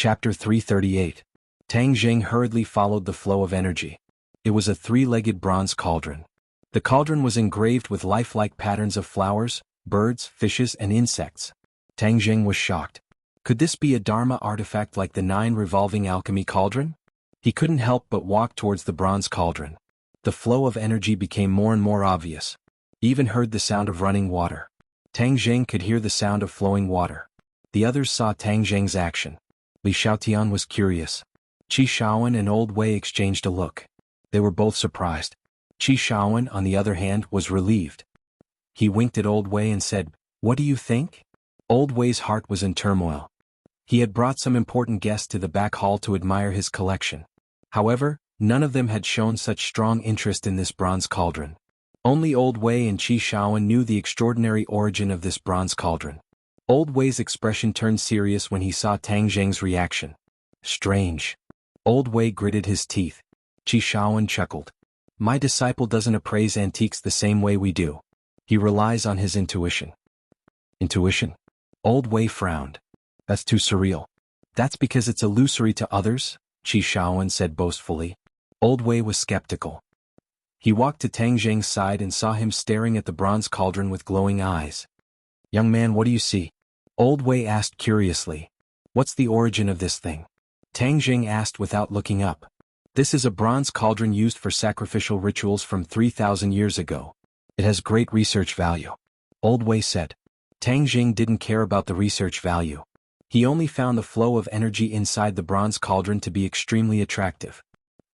Chapter 338. Tang Jing hurriedly followed the flow of energy. It was a three-legged bronze cauldron. The cauldron was engraved with lifelike patterns of flowers, birds, fishes, and insects. Tang Jing was shocked. Could this be a Dharma artifact like the 9 revolving alchemy cauldron? He couldn't help but walk towards the bronze cauldron. The flow of energy became more and more obvious. He even heard the sound of running water. Tang Jing could hear the sound of flowing water. The others saw Tang Jing's action. Li Xiaotian was curious. Qi Shaowen and Old Wei exchanged a look. They were both surprised. Qi Shaowen, on the other hand, was relieved. He winked at Old Wei and said, "What do you think?" Old Wei's heart was in turmoil. He had brought some important guests to the back hall to admire his collection. However, none of them had shown such strong interest in this bronze cauldron. Only Old Wei and Qi Shaowen knew the extraordinary origin of this bronze cauldron. Old Wei's expression turned serious when he saw Tang Jing's reaction. Strange. Old Wei gritted his teeth. Qi Shaowen chuckled. My disciple doesn't appraise antiques the same way we do. He relies on his intuition. Intuition? Old Wei frowned. That's too surreal. That's because it's illusory to others, Qi Shaowen said boastfully. Old Wei was skeptical. He walked to Tang Jing's side and saw him staring at the bronze cauldron with glowing eyes. Young man, what do you see? Old Wei asked curiously. What's the origin of this thing? Tang Jing asked without looking up. This is a bronze cauldron used for sacrificial rituals from 3,000 years ago. It has great research value. Old Wei said. Tang Jing didn't care about the research value. He only found the flow of energy inside the bronze cauldron to be extremely attractive.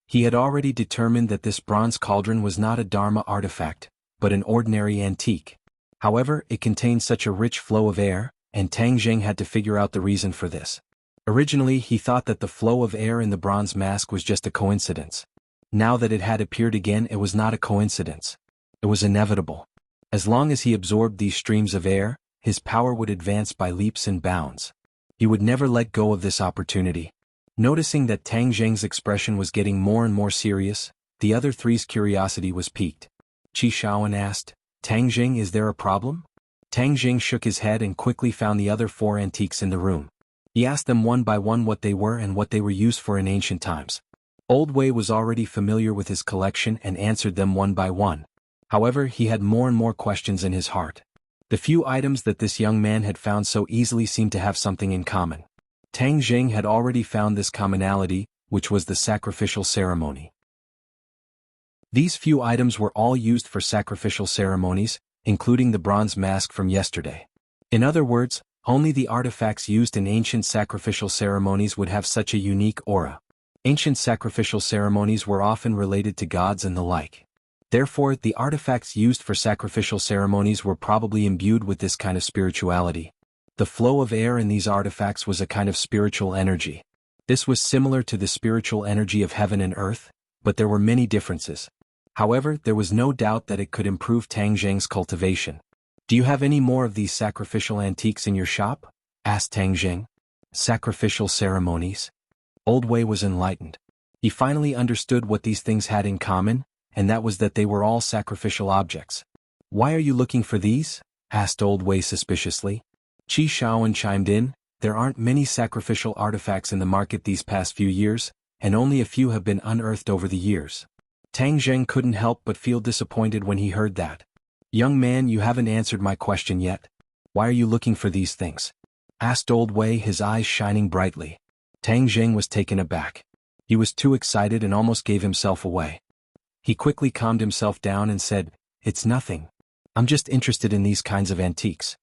He had already determined that this bronze cauldron was not a Dharma artifact, but an ordinary antique. However, it contained such a rich flow of air, and Tang Jing had to figure out the reason for this. Originally, he thought that the flow of air in the bronze mask was just a coincidence. Now that it had appeared again, it was not a coincidence. It was inevitable. As long as he absorbed these streams of air, his power would advance by leaps and bounds. He would never let go of this opportunity. Noticing that Tang Jing's expression was getting more and more serious, the other three's curiosity was piqued. Qi Shaowen asked, Tang Jing, is there a problem? Tang Jing shook his head and quickly found the other 4 antiques in the room. He asked them one by one what they were and what they were used for in ancient times. Old Wei was already familiar with his collection and answered them one by one. However, he had more and more questions in his heart. The few items that this young man had found so easily seemed to have something in common. Tang Jing had already found this commonality, which was the sacrificial ceremony. These few items were all used for sacrificial ceremonies, including the bronze mask from yesterday. In other words, only the artifacts used in ancient sacrificial ceremonies would have such a unique aura. Ancient sacrificial ceremonies were often related to gods and the like. Therefore, the artifacts used for sacrificial ceremonies were probably imbued with this kind of spirituality. The flow of air in these artifacts was a kind of spiritual energy. This was similar to the spiritual energy of heaven and earth, but there were many differences. However, there was no doubt that it could improve Tang Jing's cultivation. Do you have any more of these sacrificial antiques in your shop? Asked Tang Jing. Sacrificial ceremonies? Old Wei was enlightened. He finally understood what these things had in common, and that was that they were all sacrificial objects. Why are you looking for these? Asked Old Wei suspiciously. Qi Shaowen chimed in, there aren't many sacrificial artifacts in the market these past few years, and only a few have been unearthed over the years. Tang Jing couldn't help but feel disappointed when he heard that. Young man, you haven't answered my question yet. Why are you looking for these things? Asked Old Wei, his eyes shining brightly. Tang Jing was taken aback. He was too excited and almost gave himself away. He quickly calmed himself down and said, It's nothing. I'm just interested in these kinds of antiques.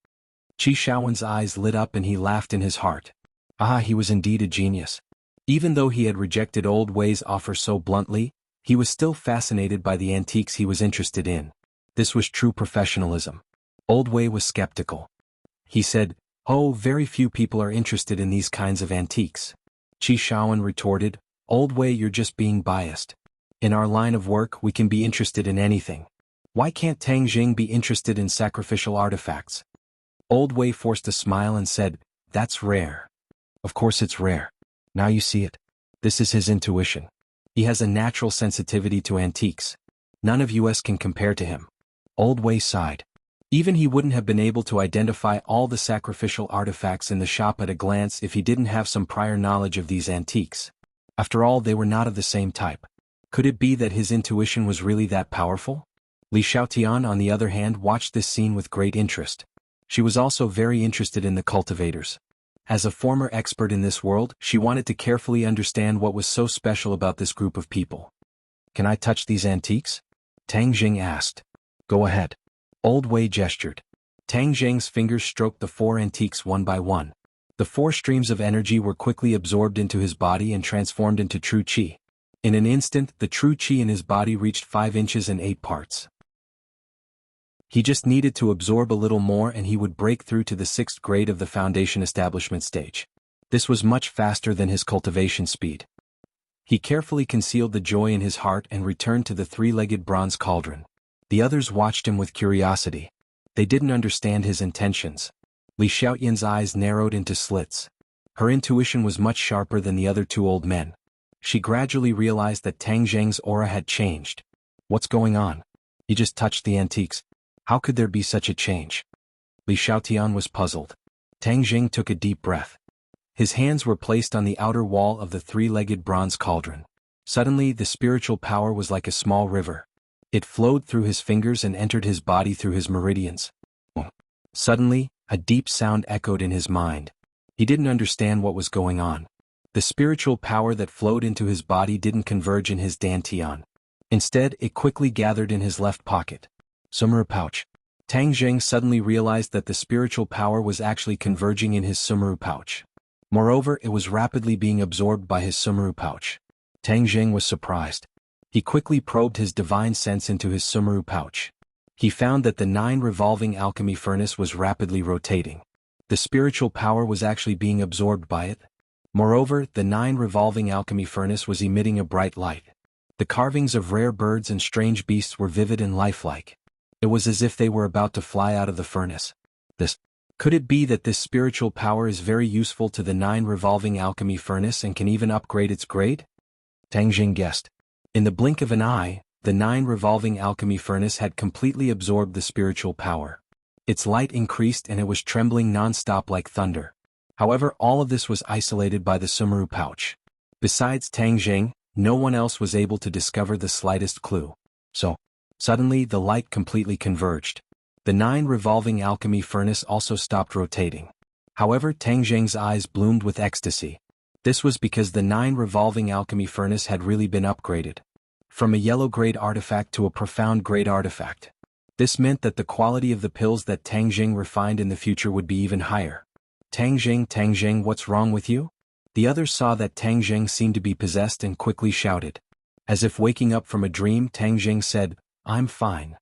Qi Shaowen's eyes lit up and he laughed in his heart. Ah, he was indeed a genius. Even though he had rejected Old Wei's offer so bluntly, he was still fascinated by the antiques he was interested in. This was true professionalism. Old Wei was skeptical. He said, Oh, very few people are interested in these kinds of antiques. Qi Shaowen retorted, Old Wei, you're just being biased. In our line of work, we can be interested in anything. Why can't Tang Jing be interested in sacrificial artifacts? Old Wei forced a smile and said, That's rare. Of course it's rare. Now you see it. This is his intuition. He has a natural sensitivity to antiques. None of us can compare to him. Old Wei sighed. Even he wouldn't have been able to identify all the sacrificial artifacts in the shop at a glance if he didn't have some prior knowledge of these antiques. After all, they were not of the same type. Could it be that his intuition was really that powerful? Li Xiaotian, on the other hand, watched this scene with great interest. She was also very interested in the cultivators. As a former expert in this world, she wanted to carefully understand what was so special about this group of people. Can I touch these antiques? Tang Jing asked. Go ahead. Old Wei gestured. Tang Jing's fingers stroked the 4 antiques one by one. The 4 streams of energy were quickly absorbed into his body and transformed into true qi. In an instant, the true qi in his body reached 5 inches and 8 parts. He just needed to absorb a little more and he would break through to the 6th grade of the foundation establishment stage. This was much faster than his cultivation speed. He carefully concealed the joy in his heart and returned to the 3-legged bronze cauldron. The others watched him with curiosity. They didn't understand his intentions. Li Xiaoyan's eyes narrowed into slits. Her intuition was much sharper than the other 2 old men. She gradually realized that Tang Zheng's aura had changed. What's going on? He just touched the antiques. How could there be such a change? Li Xiaotian was puzzled. Tang Jing took a deep breath. His hands were placed on the outer wall of the 3-legged bronze cauldron. Suddenly, the spiritual power was like a small river. It flowed through his fingers and entered his body through his meridians. Suddenly, a deep sound echoed in his mind. He didn't understand what was going on. The spiritual power that flowed into his body didn't converge in his dantian. Instead, it quickly gathered in his left pocket. Sumeru pouch. Tang Jing suddenly realized that the spiritual power was actually converging in his Sumeru pouch. Moreover, it was rapidly being absorbed by his Sumeru pouch. Tang Jing was surprised. He quickly probed his divine sense into his Sumeru pouch. He found that the 9 revolving alchemy furnace was rapidly rotating. The spiritual power was actually being absorbed by it. Moreover, the 9 revolving alchemy furnace was emitting a bright light. The carvings of rare birds and strange beasts were vivid and lifelike. It was as if they were about to fly out of the furnace. Could it be that this spiritual power is very useful to the 9 revolving alchemy furnace and can even upgrade its grade? Tang Jing guessed. In the blink of an eye, the 9 revolving alchemy furnace had completely absorbed the spiritual power. Its light increased and it was trembling non-stop like thunder. However, all of this was isolated by the Sumeru pouch. Besides Tang Jing, no one else was able to discover the slightest clue. Suddenly the light completely converged. The 9 revolving alchemy furnace also stopped rotating. However, Tang Jing's eyes bloomed with ecstasy. This was because the 9 revolving alchemy furnace had really been upgraded. From a yellow grade artifact to a profound grade artifact. This meant that the quality of the pills that Tang Jing refined in the future would be even higher. Tang Jing, what's wrong with you? The others saw that Tang Jing seemed to be possessed and quickly shouted. As if waking up from a dream, Tang Jing said, I'm fine.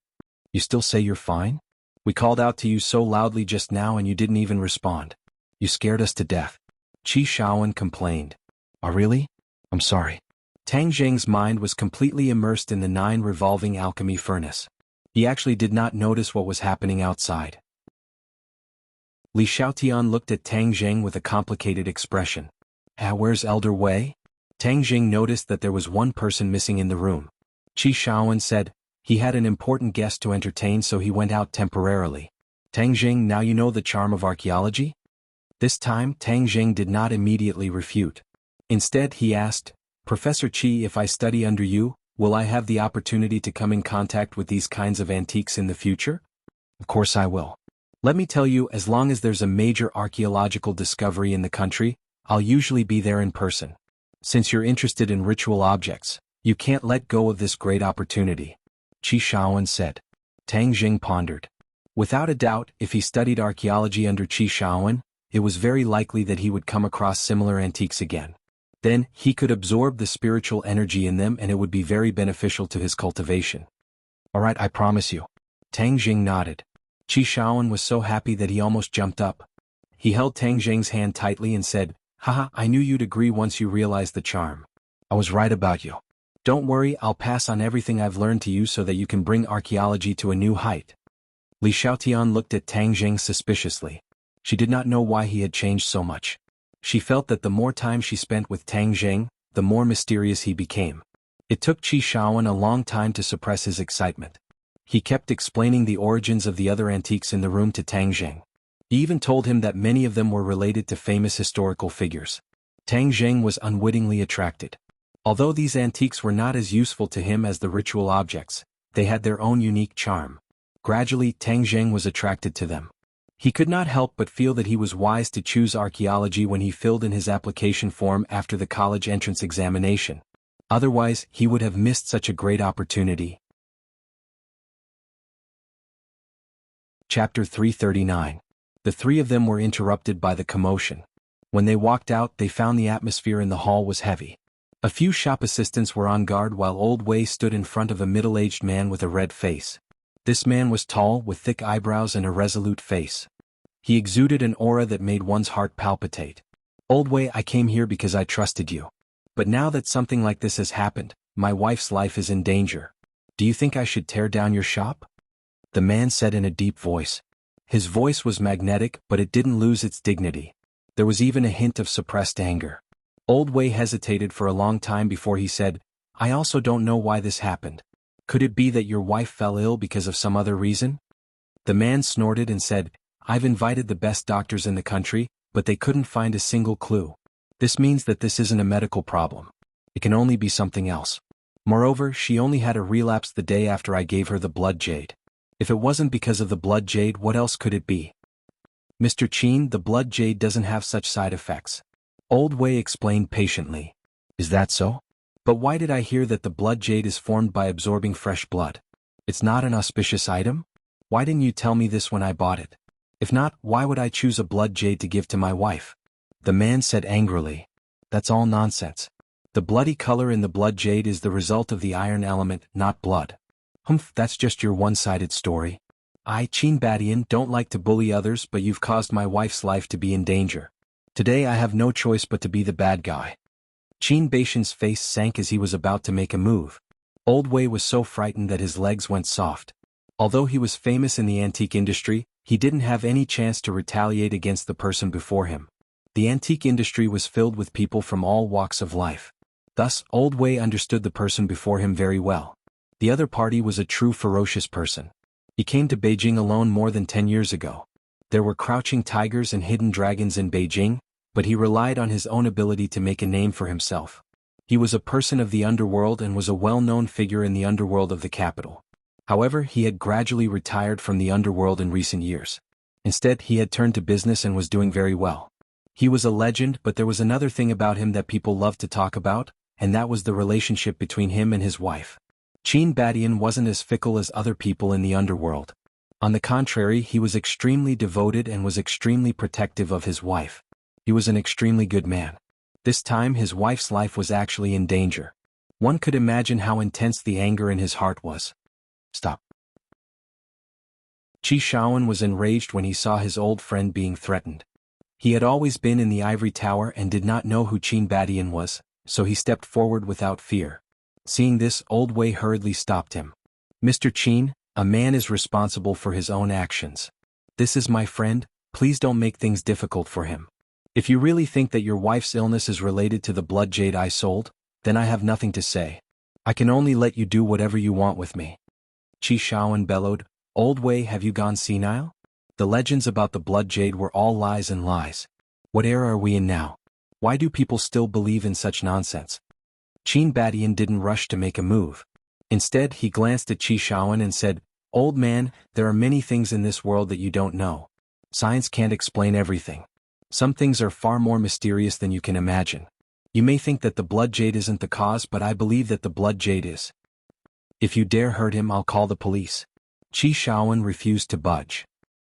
You still say you're fine? We called out to you so loudly just now and you didn't even respond. You scared us to death. Qi Shaowen complained. Oh really? I'm sorry. Tang Jing's mind was completely immersed in the 9 revolving alchemy furnace. He actually did not notice what was happening outside. Li Xiaotian looked at Tang Jing with a complicated expression. Where's Elder Wei? Tang Jing noticed that there was one person missing in the room. Qi Shaowen said, he had an important guest to entertain so he went out temporarily. Tang Jing, now you know the charm of archaeology? This time, Tang Jing did not immediately refute. Instead, he asked, Professor Qi, if I study under you, will I have the opportunity to come in contact with these kinds of antiques in the future? Of course I will. Let me tell you, as long as there's a major archaeological discovery in the country, I'll usually be there in person. Since you're interested in ritual objects, you can't let go of this great opportunity. Qi Shaowen said. Tang Jing pondered. Without a doubt, if he studied archaeology under Qi Shaowen, it was very likely that he would come across similar antiques again. Then, he could absorb the spiritual energy in them and it would be very beneficial to his cultivation. Alright, I promise you. Tang Jing nodded. Qi Shaowen was so happy that he almost jumped up. He held Tang Jing's hand tightly and said, Haha, I knew you'd agree once you realized the charm. I was right about you. Don't worry, I'll pass on everything I've learned to you so that you can bring archaeology to a new height. Li Xiaotian looked at Tang Jing suspiciously. She did not know why he had changed so much. She felt that the more time she spent with Tang Jing, the more mysterious he became. It took Qi Shaowen a long time to suppress his excitement. He kept explaining the origins of the other antiques in the room to Tang Zheng. He even told him that many of them were related to famous historical figures. Tang Zheng was unwittingly attracted. Although these antiques were not as useful to him as the ritual objects, they had their own unique charm. Gradually, Tang Zheng was attracted to them. He could not help but feel that he was wise to choose archaeology when he filled in his application form after the college entrance examination. Otherwise, he would have missed such a great opportunity. Chapter 339. The three of them were interrupted by the commotion. When they walked out, they found the atmosphere in the hall was heavy. A few shop assistants were on guard while Old Wei stood in front of a middle-aged man with a red face. This man was tall, with thick eyebrows and a resolute face. He exuded an aura that made one's heart palpitate. Old Wei, I came here because I trusted you. But now that something like this has happened, my wife's life is in danger. Do you think I should tear down your shop? The man said in a deep voice. His voice was magnetic, but it didn't lose its dignity. There was even a hint of suppressed anger. Old Wei hesitated for a long time before he said, I also don't know why this happened. Could it be that your wife fell ill because of some other reason? The man snorted and said, I've invited the best doctors in the country, but they couldn't find a single clue. This means that this isn't a medical problem. It can only be something else. Moreover, she only had a relapse the day after I gave her the blood jade. If it wasn't because of the blood jade, what else could it be? Mr. Qin, the blood jade doesn't have such side effects. Old Wei explained patiently. Is that so? But why did I hear that the blood jade is formed by absorbing fresh blood? It's not an auspicious item? Why didn't you tell me this when I bought it? If not, why would I choose a blood jade to give to my wife? The man said angrily. That's all nonsense. The bloody color in the blood jade is the result of the iron element, not blood. Humph, that's just your one-sided story. I, Qin Badian, don't like to bully others, but you've caused my wife's life to be in danger. Today I have no choice but to be the bad guy. Qin Baishan's face sank as he was about to make a move. Old Wei was so frightened that his legs went soft. Although he was famous in the antique industry, he didn't have any chance to retaliate against the person before him. The antique industry was filled with people from all walks of life. Thus, Old Wei understood the person before him very well. The other party was a true ferocious person. He came to Beijing alone more than 10 years ago. There were crouching tigers and hidden dragons in Beijing, but he relied on his own ability to make a name for himself. He was a person of the underworld and was a well-known figure in the underworld of the capital. However, he had gradually retired from the underworld in recent years. Instead, he had turned to business and was doing very well. He was a legend, but there was another thing about him that people loved to talk about, and that was the relationship between him and his wife. Qin Badian wasn't as fickle as other people in the underworld. On the contrary, he was extremely devoted and was extremely protective of his wife. He was an extremely good man. This time his wife's life was actually in danger. One could imagine how intense the anger in his heart was. Stop. Qi Shaoan was enraged when he saw his old friend being threatened. He had always been in the ivory tower and did not know who Qin Badian was, so he stepped forward without fear. Seeing this, Old Wei hurriedly stopped him. Mr. Qin, a man is responsible for his own actions. This is my friend, please don't make things difficult for him. If you really think that your wife's illness is related to the blood jade I sold, then I have nothing to say. I can only let you do whatever you want with me. Qi Shaoan bellowed, Old Wei, have you gone senile? The legends about the blood jade were all lies and lies. What era are we in now? Why do people still believe in such nonsense? Qin Badian didn't rush to make a move. Instead, he glanced at Qi Shaoan and said, Old man, there are many things in this world that you don't know. Science can't explain everything. Some things are far more mysterious than you can imagine. You may think that the blood jade isn't the cause, but I believe that the blood jade is. If you dare hurt him, I'll call the police. Qi Shaoan refused to budge.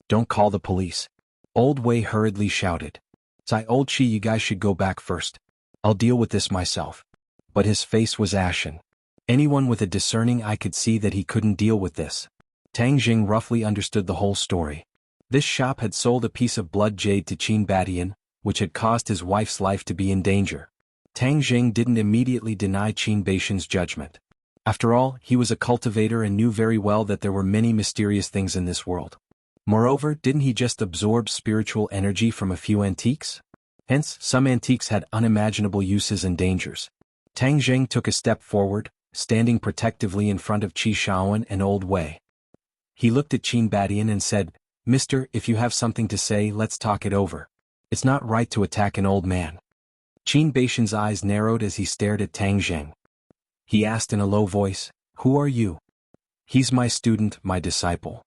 Don't call the police. Old Wei hurriedly shouted. Old Qi, you guys should go back first. I'll deal with this myself. But his face was ashen. Anyone with a discerning eye could see that he couldn't deal with this. Tang Jing roughly understood the whole story. This shop had sold a piece of blood jade to Qin Badian, which had caused his wife's life to be in danger. Tang Jing didn't immediately deny Qin Baishan's judgment. After all, he was a cultivator and knew very well that there were many mysterious things in this world. Moreover, didn't he just absorb spiritual energy from a few antiques? Hence, some antiques had unimaginable uses and dangers. Tang Jing took a step forward, standing protectively in front of Qi Shaoan and Old Wei. He looked at Qin Badian and said, "Mister, if you have something to say, let's talk it over. It's not right to attack an old man." Qin Beixian's eyes narrowed as he stared at Tang Zheng. He asked in a low voice, "Who are you?" "He's my student, my disciple,"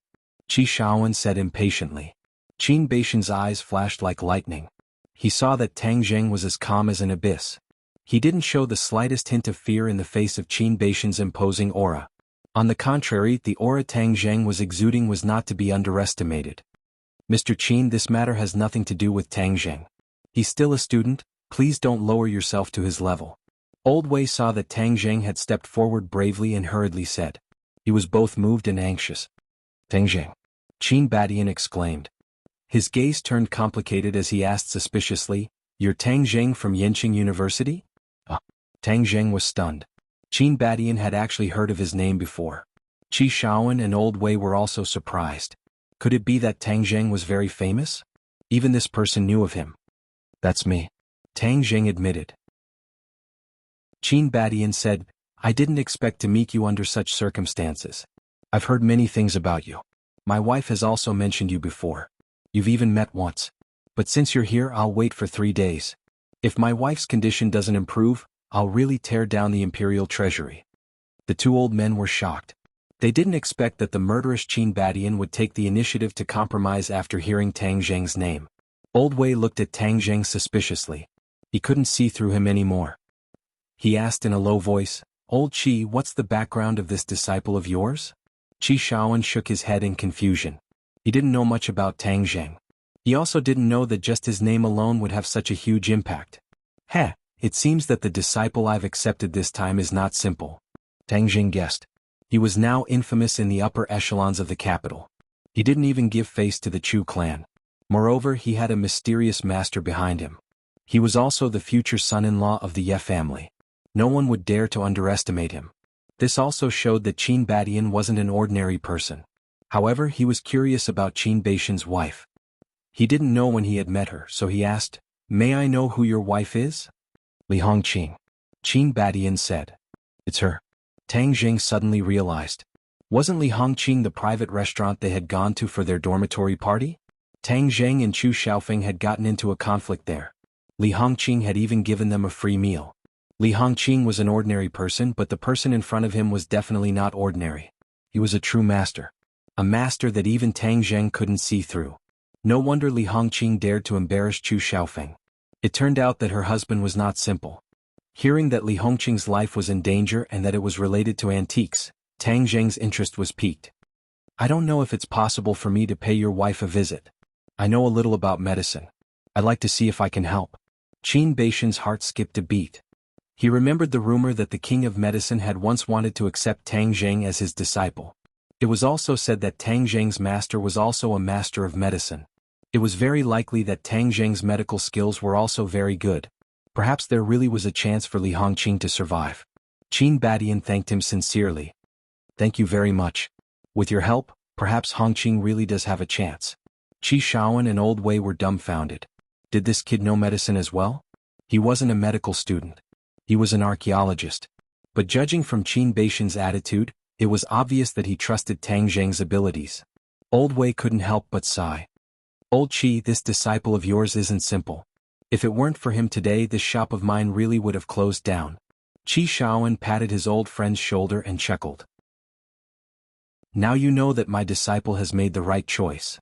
Qi Shaoan said impatiently. Qin Beixian's eyes flashed like lightning. He saw that Tang Zheng was as calm as an abyss. He didn't show the slightest hint of fear in the face of Qin Beixian's imposing aura. On the contrary, the aura Tang Zheng was exuding was not to be underestimated. "Mr. Qin, this matter has nothing to do with Tang Zheng. He's still a student, please don't lower yourself to his level." Old Wei saw that Tang Zheng had stepped forward bravely and hurriedly said. He was both moved and anxious. "Tang Zheng," Qin Badian exclaimed. His gaze turned complicated as he asked suspiciously, "You're Tang Zheng from Yenqing University?" Tang Zheng was stunned. Qin Badian had actually heard of his name before. Qi Shaoan and Old Wei were also surprised. Could it be that Tang Zheng was very famous? Even this person knew of him. "That's me," Tang Zheng admitted. Qin Badian said, "I didn't expect to meet you under such circumstances. I've heard many things about you. My wife has also mentioned you before. You've even met once. But since you're here, I'll wait for 3 days. If my wife's condition doesn't improve, I'll really tear down the imperial treasury." The two old men were shocked. They didn't expect that the murderous Qin Badian would take the initiative to compromise after hearing Tang Zheng's name. Old Wei looked at Tang Zheng suspiciously. He couldn't see through him anymore. He asked in a low voice, "Old Qi, what's the background of this disciple of yours?" Qi Shaoan shook his head in confusion. He didn't know much about Tang Zheng. He also didn't know that just his name alone would have such a huge impact. "Heh, it seems that the disciple I've accepted this time is not simple," Tang Zheng guessed. He was now infamous in the upper echelons of the capital. He didn't even give face to the Chu clan. Moreover, he had a mysterious master behind him. He was also the future son-in-law of the Ye family. No one would dare to underestimate him. This also showed that Qin Badian wasn't an ordinary person. However, he was curious about Qin Beixian's wife. He didn't know when he had met her, so he asked, "May I know who your wife is?" "Li Hongqing," Qin Badian said. "It's her." Tang Zheng suddenly realized. Wasn't Li Hongqing the private restaurant they had gone to for their dormitory party? Tang Zheng and Chu Xiaofeng had gotten into a conflict there. Li Hongqing had even given them a free meal. Li Hongqing was an ordinary person, but the person in front of him was definitely not ordinary. He was a true master. A master that even Tang Zheng couldn't see through. No wonder Li Hongqing dared to embarrass Chu Xiaofeng. It turned out that her husband was not simple. Hearing that Li Hongqing's life was in danger and that it was related to antiques, Tang Zheng's interest was piqued. "I don't know if it's possible for me to pay your wife a visit. I know a little about medicine. I'd like to see if I can help." Qin Beixian's heart skipped a beat. He remembered the rumor that the king of medicine had once wanted to accept Tang Zheng as his disciple. It was also said that Tang Zheng's master was also a master of medicine. It was very likely that Tang Zheng's medical skills were also very good. Perhaps there really was a chance for Li Hongqing to survive. Qin Badian thanked him sincerely. "Thank you very much. With your help, perhaps Hongqing really does have a chance." Qi Shaoan and Old Wei were dumbfounded. Did this kid know medicine as well? He wasn't a medical student. He was an archaeologist. But judging from Qin Beixian's attitude, it was obvious that he trusted Tang Zheng's abilities. Old Wei couldn't help but sigh. "Old Qi, this disciple of yours isn't simple. If it weren't for him today, this shop of mine really would have closed down." Qi Shaoan patted his old friend's shoulder and chuckled. "Now you know that my disciple has made the right choice.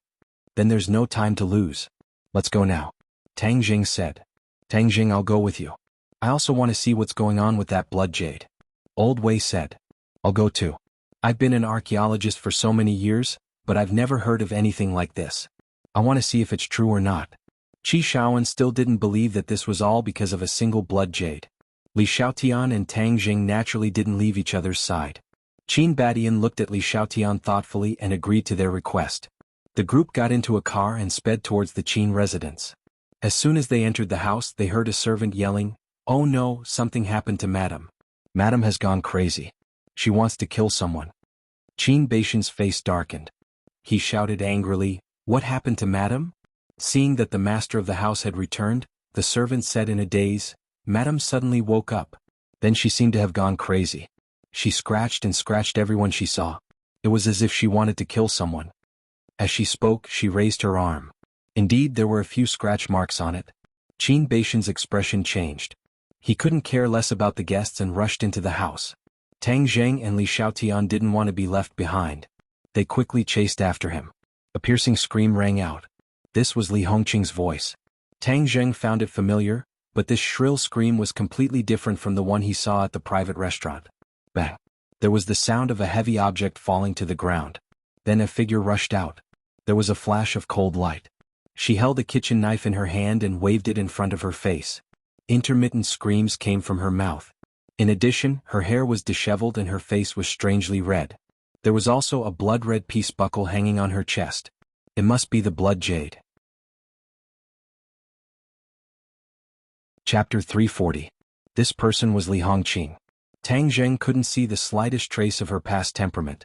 Then there's no time to lose. Let's go now," Tang Zheng said. "Tang Zheng, I'll go with you. I also want to see what's going on with that blood jade," Old Wei said. "I'll go too. I've been an archaeologist for so many years, but I've never heard of anything like this. I want to see if it's true or not." Qi Shaoan still didn't believe that this was all because of a single blood jade. Li Xiaotian and Tang Zheng naturally didn't leave each other's side. Qin Badian looked at Li Xiaotian thoughtfully and agreed to their request. The group got into a car and sped towards the Qin residence. As soon as they entered the house, they heard a servant yelling, "Oh no, something happened to Madam. Madam has gone crazy. She wants to kill someone." Qin Beixian's face darkened. He shouted angrily, "What happened to Madam?" Seeing that the master of the house had returned, the servant said in a daze, "Madam suddenly woke up. Then she seemed to have gone crazy. She scratched and scratched everyone she saw. It was as if she wanted to kill someone. As she spoke, she raised her arm. Indeed, there were a few scratch marks on it. Qin Baishan's expression changed. He couldn't care less about the guests and rushed into the house. Tang Zheng and Li Xiaotian didn't want to be left behind. They quickly chased after him. A piercing scream rang out. This was Li Hongqing's voice. Tang Zheng found it familiar, but this shrill scream was completely different from the one he saw at the private restaurant. Bang! There was the sound of a heavy object falling to the ground. Then a figure rushed out. There was a flash of cold light. She held a kitchen knife in her hand and waved it in front of her face. Intermittent screams came from her mouth. In addition, her hair was disheveled and her face was strangely red. There was also a blood-red peace buckle hanging on her chest. It must be the blood jade. Chapter 340. This person was Li Hongqing. Tang Zheng couldn't see the slightest trace of her past temperament.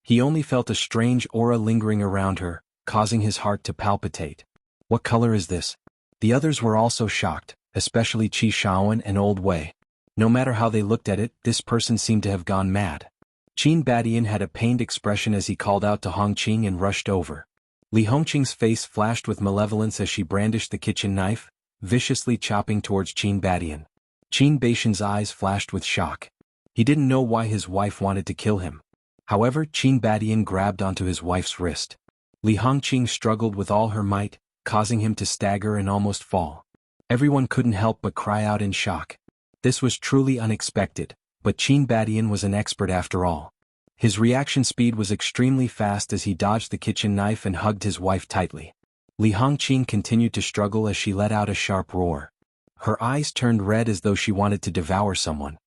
He only felt a strange aura lingering around her, causing his heart to palpitate. What color is this? The others were also shocked, especially Qi Shaoan and Old Wei. No matter how they looked at it, this person seemed to have gone mad. Qin Badian had a pained expression as he called out to Hongqing and rushed over. Li Hongqing's face flashed with malevolence as she brandished the kitchen knife, viciously chopping towards Qin Badian. Qin Baishan's eyes flashed with shock. He didn't know why his wife wanted to kill him. However, Qin Badian grabbed onto his wife's wrist. Li Hongqing struggled with all her might, causing him to stagger and almost fall. Everyone couldn't help but cry out in shock. This was truly unexpected, but Qin Badian was an expert after all. His reaction speed was extremely fast as he dodged the kitchen knife and hugged his wife tightly. Li Hongqing continued to struggle as she let out a sharp roar. Her eyes turned red as though she wanted to devour someone.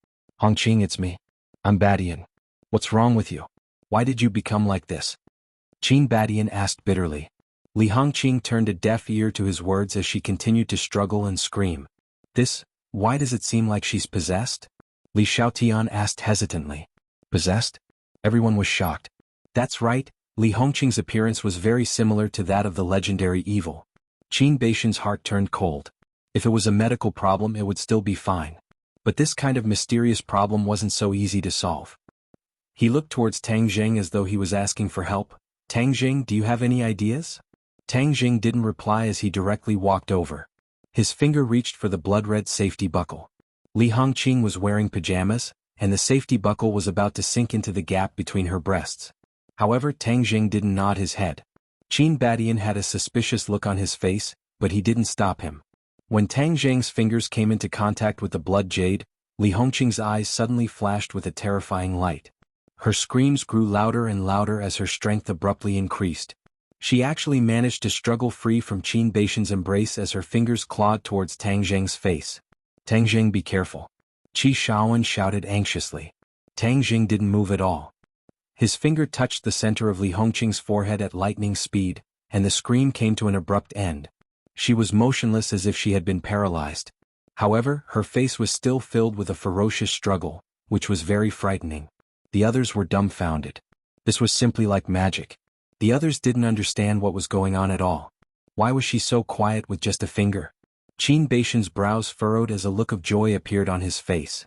Hongqing, it's me. I'm Badian. What's wrong with you? Why did you become like this? Qin Badian asked bitterly. Li Hongqing turned a deaf ear to his words as she continued to struggle and scream. Why does it seem like she's possessed? Li Xiaotian asked hesitantly. Possessed? Everyone was shocked. That's right, Li Hongqing's appearance was very similar to that of the legendary evil. Qin Baishan's heart turned cold. If it was a medical problem, it would still be fine. But this kind of mysterious problem wasn't so easy to solve. He looked towards Tang Zheng as though he was asking for help. Tang Zheng, do you have any ideas? Tang Zheng didn't reply as he directly walked over. His finger reached for the blood-red safety buckle. Li Hongqing was wearing pajamas, and the safety buckle was about to sink into the gap between her breasts. However, Tang Zheng didn't nod his head. Qin Badian had a suspicious look on his face, but he didn't stop him. When Tang Zheng's fingers came into contact with the blood jade, Li Hongqing's eyes suddenly flashed with a terrifying light. Her screams grew louder and louder as her strength abruptly increased. She actually managed to struggle free from Qin Baishan's embrace as her fingers clawed towards Tang Zheng's face. Tang Zheng, be careful. Qi Shaoan shouted anxiously. Tang Zheng didn't move at all. His finger touched the center of Li Hongqing's forehead at lightning speed, and the scream came to an abrupt end. She was motionless as if she had been paralyzed. However, her face was still filled with a ferocious struggle, which was very frightening. The others were dumbfounded. This was simply like magic. The others didn't understand what was going on at all. Why was she so quiet with just a finger? Qin Baishan's brows furrowed as a look of joy appeared on his face.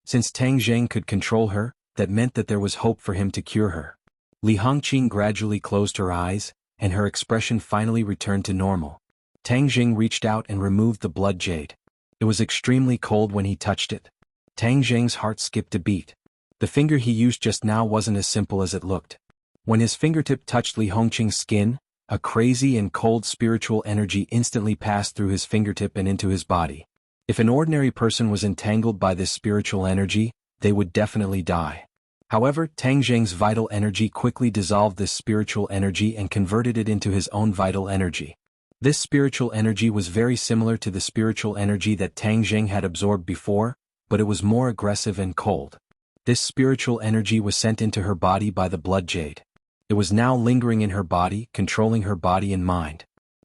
Since Tang Zheng could control her, that meant that there was hope for him to cure her. Li Hongqing gradually closed her eyes, and her expression finally returned to normal. Tang Zheng reached out and removed the blood jade. It was extremely cold when he touched it. Tang Zheng's heart skipped a beat. The finger he used just now wasn't as simple as it looked. When his fingertip touched Li Hongqing's skin, a crazy and cold spiritual energy instantly passed through his fingertip and into his body. If an ordinary person was entangled by this spiritual energy, they would definitely die. However, Tang Zheng's vital energy quickly dissolved this spiritual energy and converted it into his own vital energy. This spiritual energy was very similar to the spiritual energy that Tang Zheng had absorbed before, but it was more aggressive and cold. This spiritual energy was sent into her body by the blood jade. It was now lingering in her body, controlling her body and mind.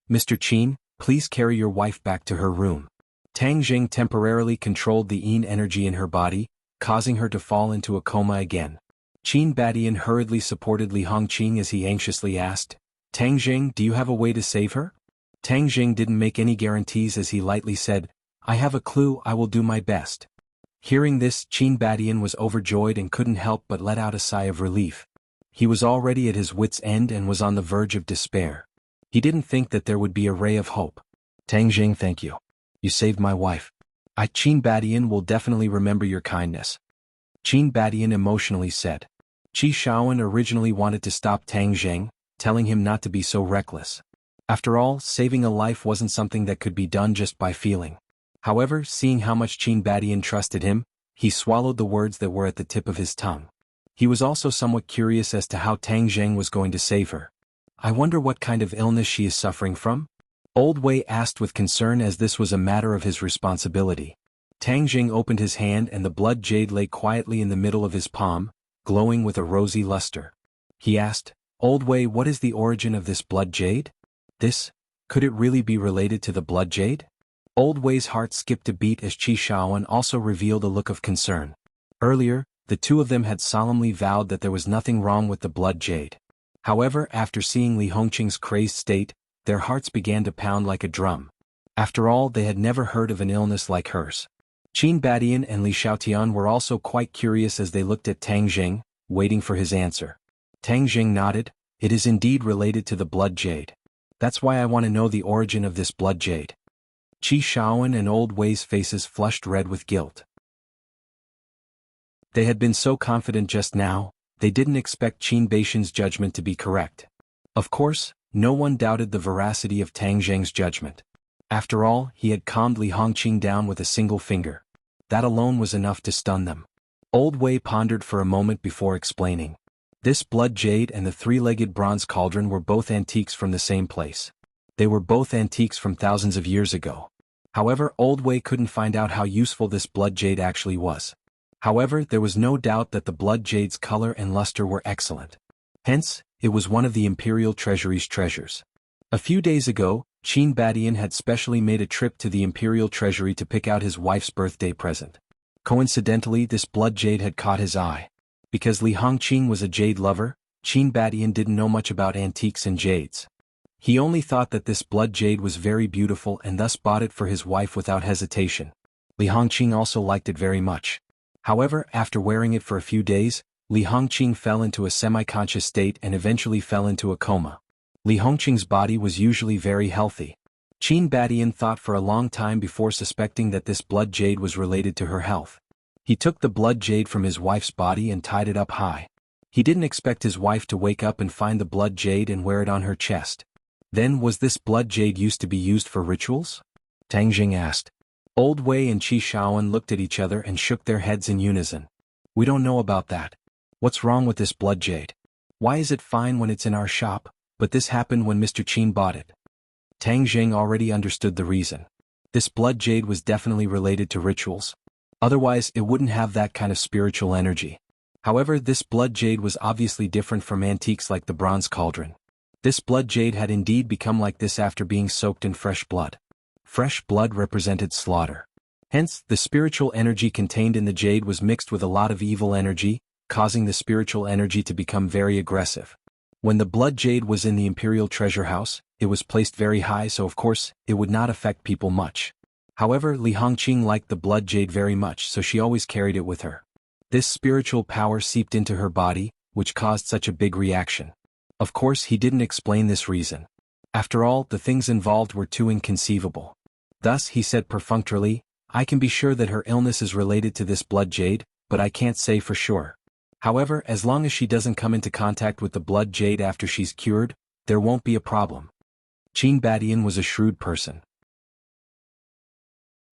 Mr. Qin, please carry your wife back to her room. Tang Zheng temporarily controlled the yin energy in her body, causing her to fall into a coma again. Qin Badian hurriedly supported Li Hongqing as he anxiously asked, Tang Zheng, do you have a way to save her? Tang Zheng didn't make any guarantees as he lightly said, I have a clue, I will do my best. Hearing this, Qin Badian was overjoyed and couldn't help but let out a sigh of relief. He was already at his wits' end and was on the verge of despair. He didn't think that there would be a ray of hope. Tang Jing, thank you. You saved my wife. Qin Badian will definitely remember your kindness. Qin Badian emotionally said. Qi Shaoan originally wanted to stop Tang Jing, telling him not to be so reckless. After all, saving a life wasn't something that could be done just by feeling. However, seeing how much Qin Badian trusted him, he swallowed the words that were at the tip of his tongue. He was also somewhat curious as to how Tang Jing was going to save her. I wonder what kind of illness she is suffering from? Old Wei asked with concern as this was a matter of his responsibility. Tang Jing opened his hand and the blood jade lay quietly in the middle of his palm, glowing with a rosy luster. He asked, Old Wei, what is the origin of this blood jade? Could it really be related to the blood jade? Old Wei's heart skipped a beat as Qi Shaoan also revealed a look of concern. Earlier, the two of them had solemnly vowed that there was nothing wrong with the blood jade. However, after seeing Li Hongqing's crazed state, their hearts began to pound like a drum. After all, they had never heard of an illness like hers. Qin Badian and Li Xiaotian were also quite curious as they looked at Tang Jing, waiting for his answer. Tang Jing nodded. It is indeed related to the blood jade. That's why I want to know the origin of this blood jade. Qi Shaoan and Old Wei's faces flushed red with guilt. They had been so confident just now, they didn't expect Qin Badian's judgment to be correct. Of course, no one doubted the veracity of Tang Jing's judgment. After all, he had calmed Li Hongqing down with a single finger. That alone was enough to stun them. Old Wei pondered for a moment before explaining. This blood jade and the three-legged bronze cauldron were both antiques from the same place. They were both antiques from thousands of years ago. However, Old Wei couldn't find out how useful this blood jade actually was. However, there was no doubt that the blood jade's color and luster were excellent. Hence, it was one of the Imperial Treasury's treasures. A few days ago, Qin Badian had specially made a trip to the Imperial Treasury to pick out his wife's birthday present. Coincidentally, this blood jade had caught his eye. Because Li Hongqing was a jade lover, Qin Badian didn't know much about antiques and jades. He only thought that this blood jade was very beautiful and thus bought it for his wife without hesitation. Li Hongqing also liked it very much. However, after wearing it for a few days, Li Hongqing fell into a semi-conscious state and eventually fell into a coma. Li Hongqing's body was usually very healthy. Qin Badian thought for a long time before suspecting that this blood jade was related to her health. He took the blood jade from his wife's body and tied it up high. He didn't expect his wife to wake up and find the blood jade and wear it on her chest. Then, was this blood jade used to be used for rituals? Tang Jing asked. Old Wei and Qi Shaoan looked at each other and shook their heads in unison. We don't know about that. What's wrong with this blood jade? Why is it fine when it's in our shop, but this happened when Mr. Qin bought it? Tang Jing already understood the reason. This blood jade was definitely related to rituals. Otherwise, it wouldn't have that kind of spiritual energy. However, this blood jade was obviously different from antiques like the bronze cauldron. This blood jade had indeed become like this after being soaked in fresh blood. Fresh blood represented slaughter. Hence, the spiritual energy contained in the jade was mixed with a lot of evil energy, causing the spiritual energy to become very aggressive. When the blood jade was in the Imperial Treasure House, it was placed very high, so of course, it would not affect people much. However, Li Hongqing liked the blood jade very much, so she always carried it with her. This spiritual power seeped into her body, which caused such a big reaction. Of course, he didn't explain this reason. After all, the things involved were too inconceivable. Thus, he said perfunctorily, I can be sure that her illness is related to this blood jade, but I can't say for sure. However, as long as she doesn't come into contact with the blood jade after she's cured, there won't be a problem. Qin Badian was a shrewd person.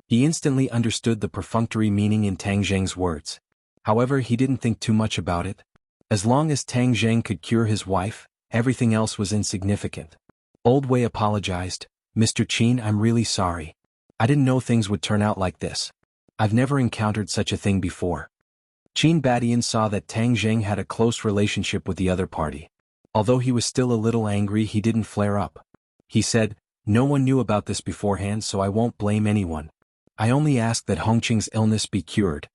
He instantly understood the perfunctory meaning in Tang Jing's words. However, he didn't think too much about it. As long as Tang Jing could cure his wife, everything else was insignificant. Old Wei apologized. Mr. Qin, I'm really sorry. I didn't know things would turn out like this. I've never encountered such a thing before. Qin Badian saw that Tang Jing had a close relationship with the other party. Although he was still a little angry, he didn't flare up. He said, no one knew about this beforehand, so I won't blame anyone. I only ask that Hongqing's illness be cured.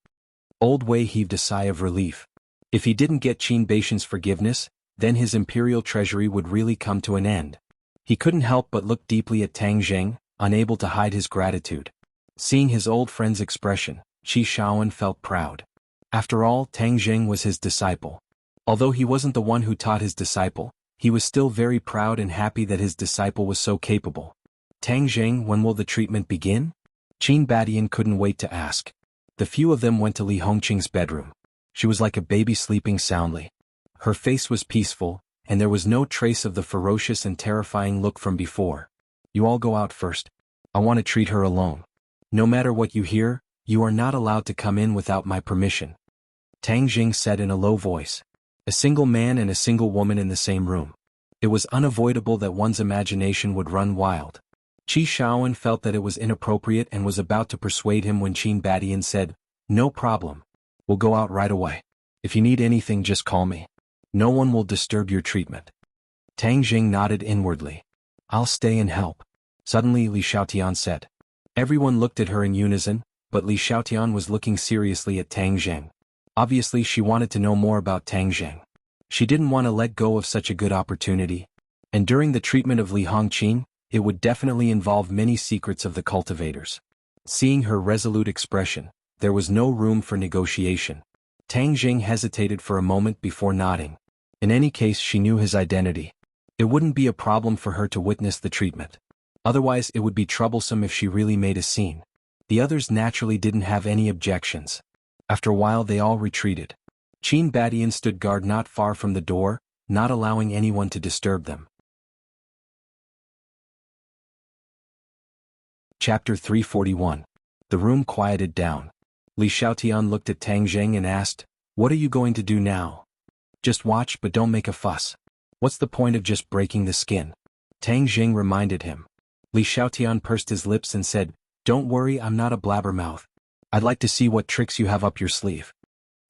Old Wei heaved a sigh of relief. If he didn't get Qin Badian's forgiveness, then his imperial treasury would really come to an end. He couldn't help but look deeply at Tang Jing, unable to hide his gratitude. Seeing his old friend's expression, Qi Shaoan felt proud. After all, Tang Jing was his disciple. Although he wasn't the one who taught his disciple, he was still very proud and happy that his disciple was so capable. Tang Jing, when will the treatment begin? Qin Badian couldn't wait to ask. The few of them went to Li Hongqing's bedroom. She was like a baby sleeping soundly. Her face was peaceful, and there was no trace of the ferocious and terrifying look from before. You all go out first. I want to treat her alone. No matter what you hear, you are not allowed to come in without my permission. Tang Jing said in a low voice. A single man and a single woman in the same room. It was unavoidable that one's imagination would run wild. Qi Shaoan felt that it was inappropriate and was about to persuade him when Qin Badian said, "No problem. We'll go out right away. If you need anything, just call me. No one will disturb your treatment." Tang Jing nodded inwardly. "I'll stay and help." Suddenly Li Xiaotian said. Everyone looked at her in unison, but Li Xiaotian was looking seriously at Tang Jing. Obviously she wanted to know more about Tang Jing. She didn't want to let go of such a good opportunity. And during the treatment of Li Hongqing, it would definitely involve many secrets of the cultivators. Seeing her resolute expression, there was no room for negotiation. Tang Jing hesitated for a moment before nodding. In any case, she knew his identity. It wouldn't be a problem for her to witness the treatment. Otherwise it would be troublesome if she really made a scene. The others naturally didn't have any objections. After a while they all retreated. Qin Badian stood guard not far from the door, not allowing anyone to disturb them. Chapter 341. The room quieted down. Li Xiaotian looked at Tang Jing and asked, "What are you going to do now?" "Just watch, but don't make a fuss. What's the point of just breaking the skin?" Tang Jing reminded him. Li Xiaotian pursed his lips and said, "Don't worry, I'm not a blabbermouth. I'd like to see what tricks you have up your sleeve."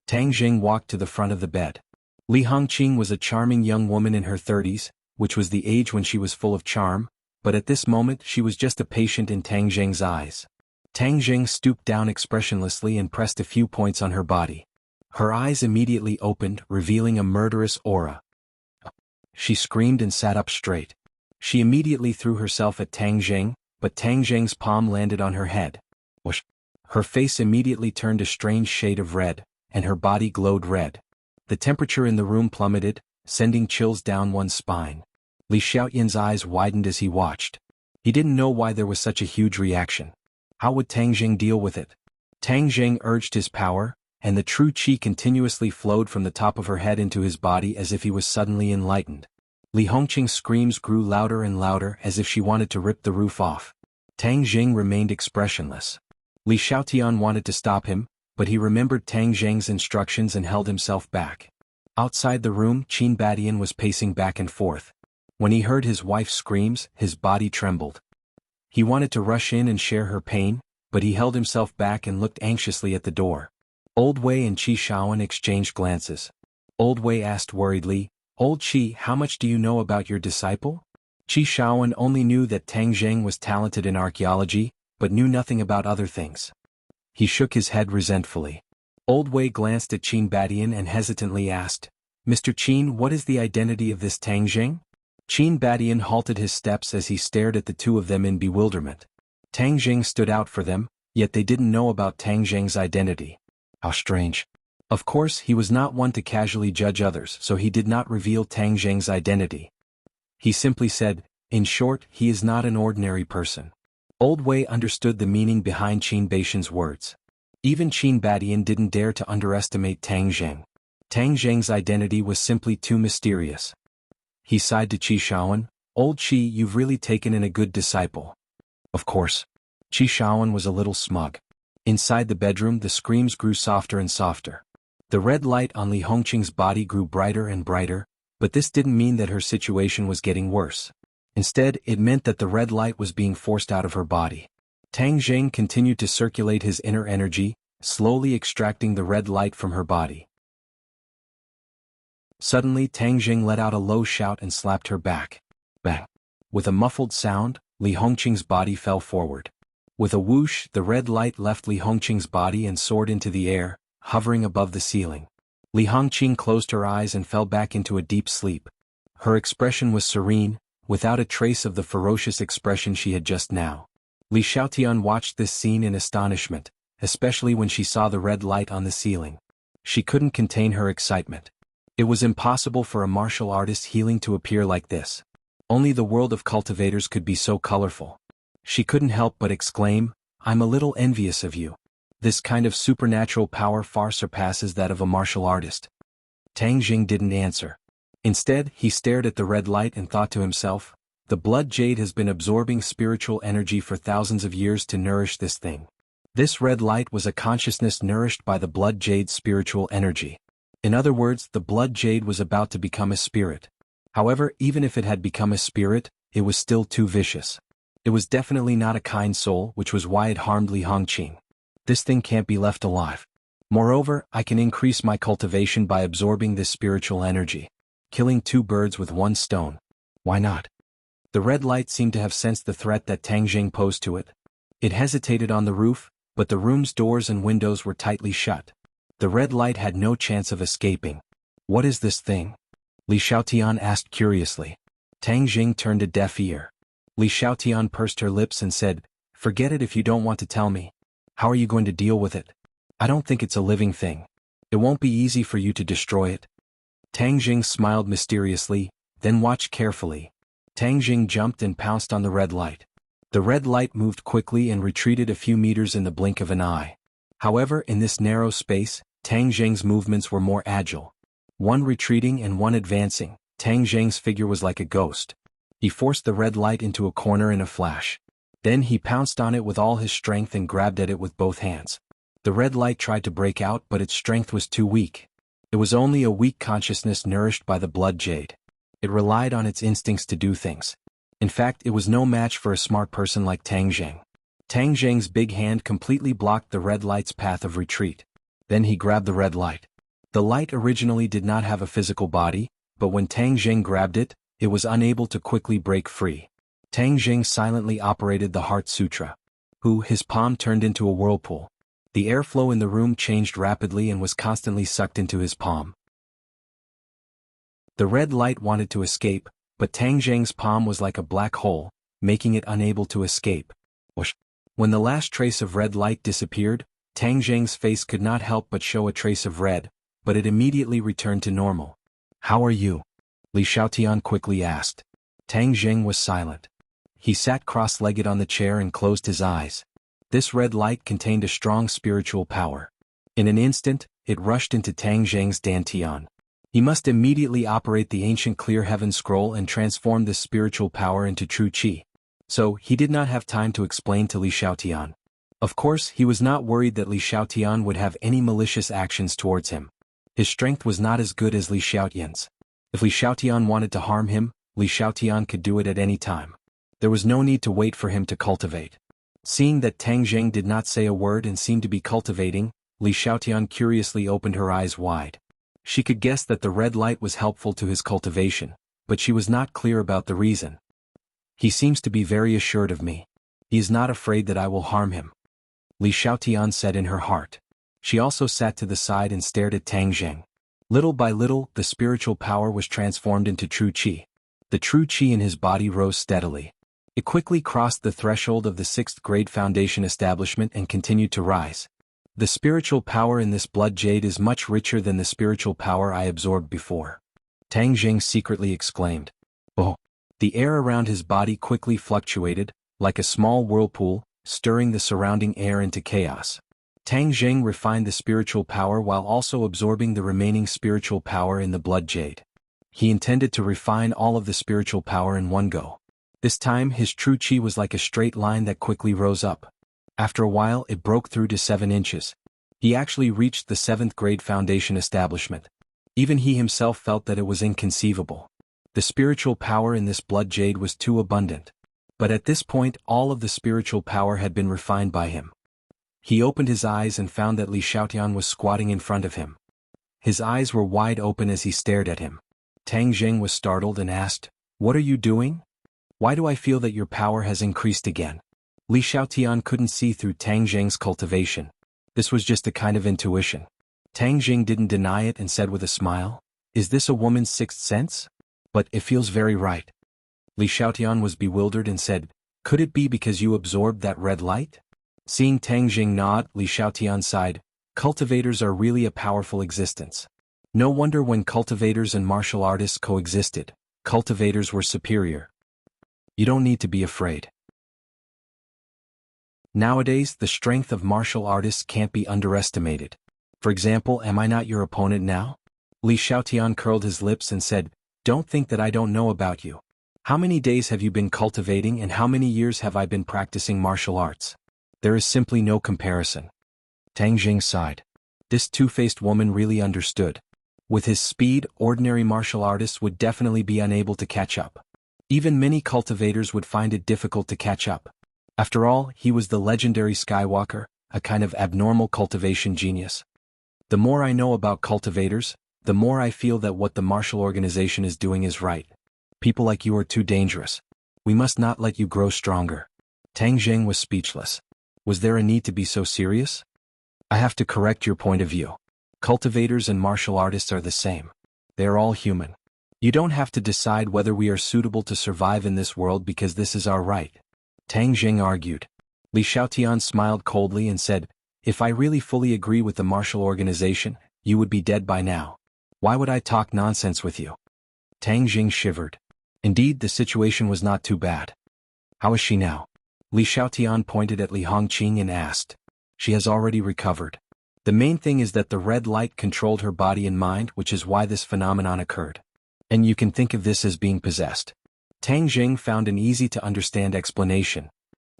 Tang Jing walked to the front of the bed. Li Hongqing was a charming young woman in her 30s, which was the age when she was full of charm, but at this moment she was just a patient in Tang Jing's eyes. Tang Jing stooped down expressionlessly and pressed a few points on her body. Her eyes immediately opened, revealing a murderous aura. She screamed and sat up straight. She immediately threw herself at Tang Jing, but Tang Jing's palm landed on her head. Whoosh! Her face immediately turned a strange shade of red, and her body glowed red. The temperature in the room plummeted, sending chills down one's spine. Li Xiaotian's eyes widened as he watched. He didn't know why there was such a huge reaction. How would Tang Jing deal with it? Tang Jing urged his power, and the true qi continuously flowed from the top of her head into his body as if he was suddenly enlightened. Li Hongqing's screams grew louder and louder as if she wanted to rip the roof off. Tang Jing remained expressionless. Li Xiaotian wanted to stop him, but he remembered Tang Jing's instructions and held himself back. Outside the room, Qin Badian was pacing back and forth. When he heard his wife's screams, his body trembled. He wanted to rush in and share her pain, but he held himself back and looked anxiously at the door. Old Wei and Qi Shaoan exchanged glances. Old Wei asked worriedly, "Old Qi, how much do you know about your disciple?" Qi Shaoan only knew that Tang Jing was talented in archaeology, but knew nothing about other things. He shook his head resentfully. Old Wei glanced at Qin Badian and hesitantly asked, "Mr. Qin, what is the identity of this Tang Jing?" Qin Badian halted his steps as he stared at the two of them in bewilderment. Tang Jing stood out for them, yet they didn't know about Tang Jing's identity. How strange. Of course, he was not one to casually judge others, so he did not reveal Tang Jing's identity. He simply said, "In short, he is not an ordinary person." Old Wei understood the meaning behind Qin Baishan's words. Even Qin Badian didn't dare to underestimate Tang Jing. Tang Jing's identity was simply too mysterious. He sighed to Qi Shaoan, "Old Qi, you've really taken in a good disciple." Of course. Qi Shaoan was a little smug. Inside the bedroom the screams grew softer and softer. The red light on Li Hongqing's body grew brighter and brighter, but this didn't mean that her situation was getting worse. Instead, it meant that the red light was being forced out of her body. Tang Jing continued to circulate his inner energy, slowly extracting the red light from her body. Suddenly Tang Jing let out a low shout and slapped her back. Bang! With a muffled sound, Li Hongqing's body fell forward. With a whoosh, the red light left Li Hongqing's body and soared into the air, hovering above the ceiling. Li Hongqing closed her eyes and fell back into a deep sleep. Her expression was serene, without a trace of the ferocious expression she had just now. Li Xiaotian watched this scene in astonishment, especially when she saw the red light on the ceiling. She couldn't contain her excitement. It was impossible for a martial artist healing to appear like this. Only the world of cultivators could be so colorful. She couldn't help but exclaim, "I'm a little envious of you. This kind of supernatural power far surpasses that of a martial artist." Tang Jing didn't answer. Instead, he stared at the red light and thought to himself, "The blood jade has been absorbing spiritual energy for thousands of years to nourish this thing." This red light was a consciousness nourished by the blood jade's spiritual energy. In other words, the blood jade was about to become a spirit. However, even if it had become a spirit, it was still too vicious. It was definitely not a kind soul, which was why it harmed Li Hongqing. This thing can't be left alive. Moreover, I can increase my cultivation by absorbing this spiritual energy. Killing two birds with one stone. Why not? The red light seemed to have sensed the threat that Tang Jing posed to it. It hesitated on the roof, but the room's doors and windows were tightly shut. The red light had no chance of escaping. "What is this thing?" Li Xiaotian asked curiously. Tang Jing turned a deaf ear. Li Xiaotian pursed her lips and said, "Forget it if you don't want to tell me. How are you going to deal with it? I don't think it's a living thing. It won't be easy for you to destroy it." Tang Jing smiled mysteriously, then watched carefully. Tang Jing jumped and pounced on the red light. The red light moved quickly and retreated a few meters in the blink of an eye. However, in this narrow space, Tang Jing's movements were more agile. One retreating and one advancing, Tang Jing's figure was like a ghost. He forced the red light into a corner in a flash. Then he pounced on it with all his strength and grabbed at it with both hands. The red light tried to break out, but its strength was too weak. It was only a weak consciousness nourished by the blood jade. It relied on its instincts to do things. In fact, it was no match for a smart person like Tang Jing. Tang Jing's big hand completely blocked the red light's path of retreat. Then he grabbed the red light. The light originally did not have a physical body, but when Tang Jing grabbed it, it was unable to quickly break free. Tang Jing silently operated the Heart Sutra. His palm turned into a whirlpool. The airflow in the room changed rapidly and was constantly sucked into his palm. The red light wanted to escape, but Tang Jing's palm was like a black hole, making it unable to escape. Whoosh. When the last trace of red light disappeared, Tang Jing's face could not help but show a trace of red, but it immediately returned to normal. "How are you?" Li Xiaotian quickly asked. Tang Jing was silent. He sat cross-legged on the chair and closed his eyes. This red light contained a strong spiritual power. In an instant, it rushed into Tang Jing's dantian. He must immediately operate the ancient Clear Heaven Scroll and transform this spiritual power into true qi. So, he did not have time to explain to Li Xiaotian. Of course, he was not worried that Li Xiaotian would have any malicious actions towards him. His strength was not as good as Li Xiaotian's. If Li Xiaotian wanted to harm him, Li Xiaotian could do it at any time. There was no need to wait for him to cultivate. Seeing that Tang Jing did not say a word and seemed to be cultivating, Li Xiaotian curiously opened her eyes wide. She could guess that the red light was helpful to his cultivation, but she was not clear about the reason. "He seems to be very assured of me. He is not afraid that I will harm him," Li Xiaotian said in her heart. She also sat to the side and stared at Tang Jing. Little by little, the spiritual power was transformed into true qi. The true qi in his body rose steadily. It quickly crossed the threshold of the 6th grade foundation establishment and continued to rise. "The spiritual power in this blood jade is much richer than the spiritual power I absorbed before," Tang Jing secretly exclaimed. "Oh!" The air around his body quickly fluctuated, like a small whirlpool, stirring the surrounding air into chaos. Tang Jing refined the spiritual power while also absorbing the remaining spiritual power in the blood jade. He intended to refine all of the spiritual power in one go. This time his true qi was like a straight line that quickly rose up. After a while it broke through to 7 inches. He actually reached the 7th grade foundation establishment. Even he himself felt that it was inconceivable. The spiritual power in this blood jade was too abundant. But at this point all of the spiritual power had been refined by him. He opened his eyes and found that Li Xiaotian was squatting in front of him. His eyes were wide open as he stared at him. Tang Jing was startled and asked, "What are you doing? Why do I feel that your power has increased again?" Li Xiaotian couldn't see through Tang Jing's cultivation. This was just a kind of intuition. Tang Jing didn't deny it and said with a smile, "Is this a woman's sixth sense? But it feels very right." Li Xiaotian was bewildered and said, "Could it be because you absorbed that red light?" Seeing Tang Jing nod, Li Xiaotian sighed. Cultivators are really a powerful existence. No wonder when cultivators and martial artists coexisted, cultivators were superior. You don't need to be afraid. Nowadays, the strength of martial artists can't be underestimated. For example, am I not your opponent now? Li Xiaotian curled his lips and said, Don't think that I don't know about you. How many days have you been cultivating and how many years have I been practicing martial arts? There is simply no comparison. Tang Jing sighed. This two-faced woman really understood. With his speed, ordinary martial artists would definitely be unable to catch up. Even many cultivators would find it difficult to catch up. After all, he was the legendary Skywalker, a kind of abnormal cultivation genius. The more I know about cultivators, the more I feel that what the martial organization is doing is right. People like you are too dangerous. We must not let you grow stronger. Tang Jing was speechless. Was there a need to be so serious? I have to correct your point of view. Cultivators and martial artists are the same. They are all human. You don't have to decide whether we are suitable to survive in this world because this is our right. Tang Jing argued. Li Xiaotian smiled coldly and said, If I really fully agree with the martial organization, you would be dead by now. Why would I talk nonsense with you? Tang Jing shivered. Indeed, the situation was not too bad. How is she now? Li Xiaotian pointed at Li Hongqing and asked. She has already recovered. The main thing is that the red light controlled her body and mind, which is why this phenomenon occurred. And you can think of this as being possessed. Tang Jing found an easy-to-understand explanation.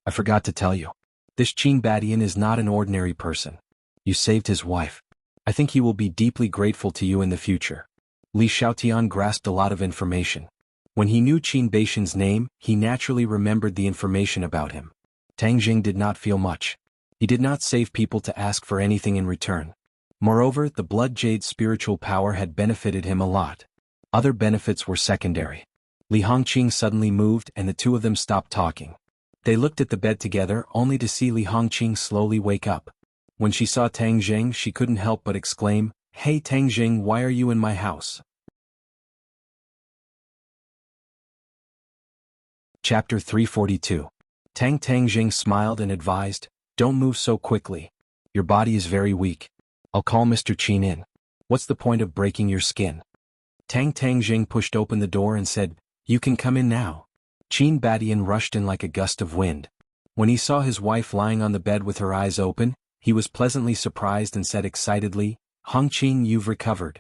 I forgot to tell you. This Qin Badian is not an ordinary person. You saved his wife. I think he will be deeply grateful to you in the future. Li Xiaotian grasped a lot of information. When he knew Qin Badian's name, he naturally remembered the information about him. Tang Jing did not feel much. He did not save people to ask for anything in return. Moreover, the Blood Jade's spiritual power had benefited him a lot. Other benefits were secondary. Li Hongqing suddenly moved and the two of them stopped talking. They looked at the bed together only to see Li Hongqing slowly wake up. When she saw Tang Jing, she couldn't help but exclaim, Hey Tang Jing, why are you in my house? Chapter 342. Tang Jing smiled and advised, Don't move so quickly. Your body is very weak. I'll call Mr. Qin in. What's the point of breaking your skin? Tang Jing pushed open the door and said, You can come in now. Qin Badian rushed in like a gust of wind. When he saw his wife lying on the bed with her eyes open, he was pleasantly surprised and said excitedly, Hongqing, you've recovered.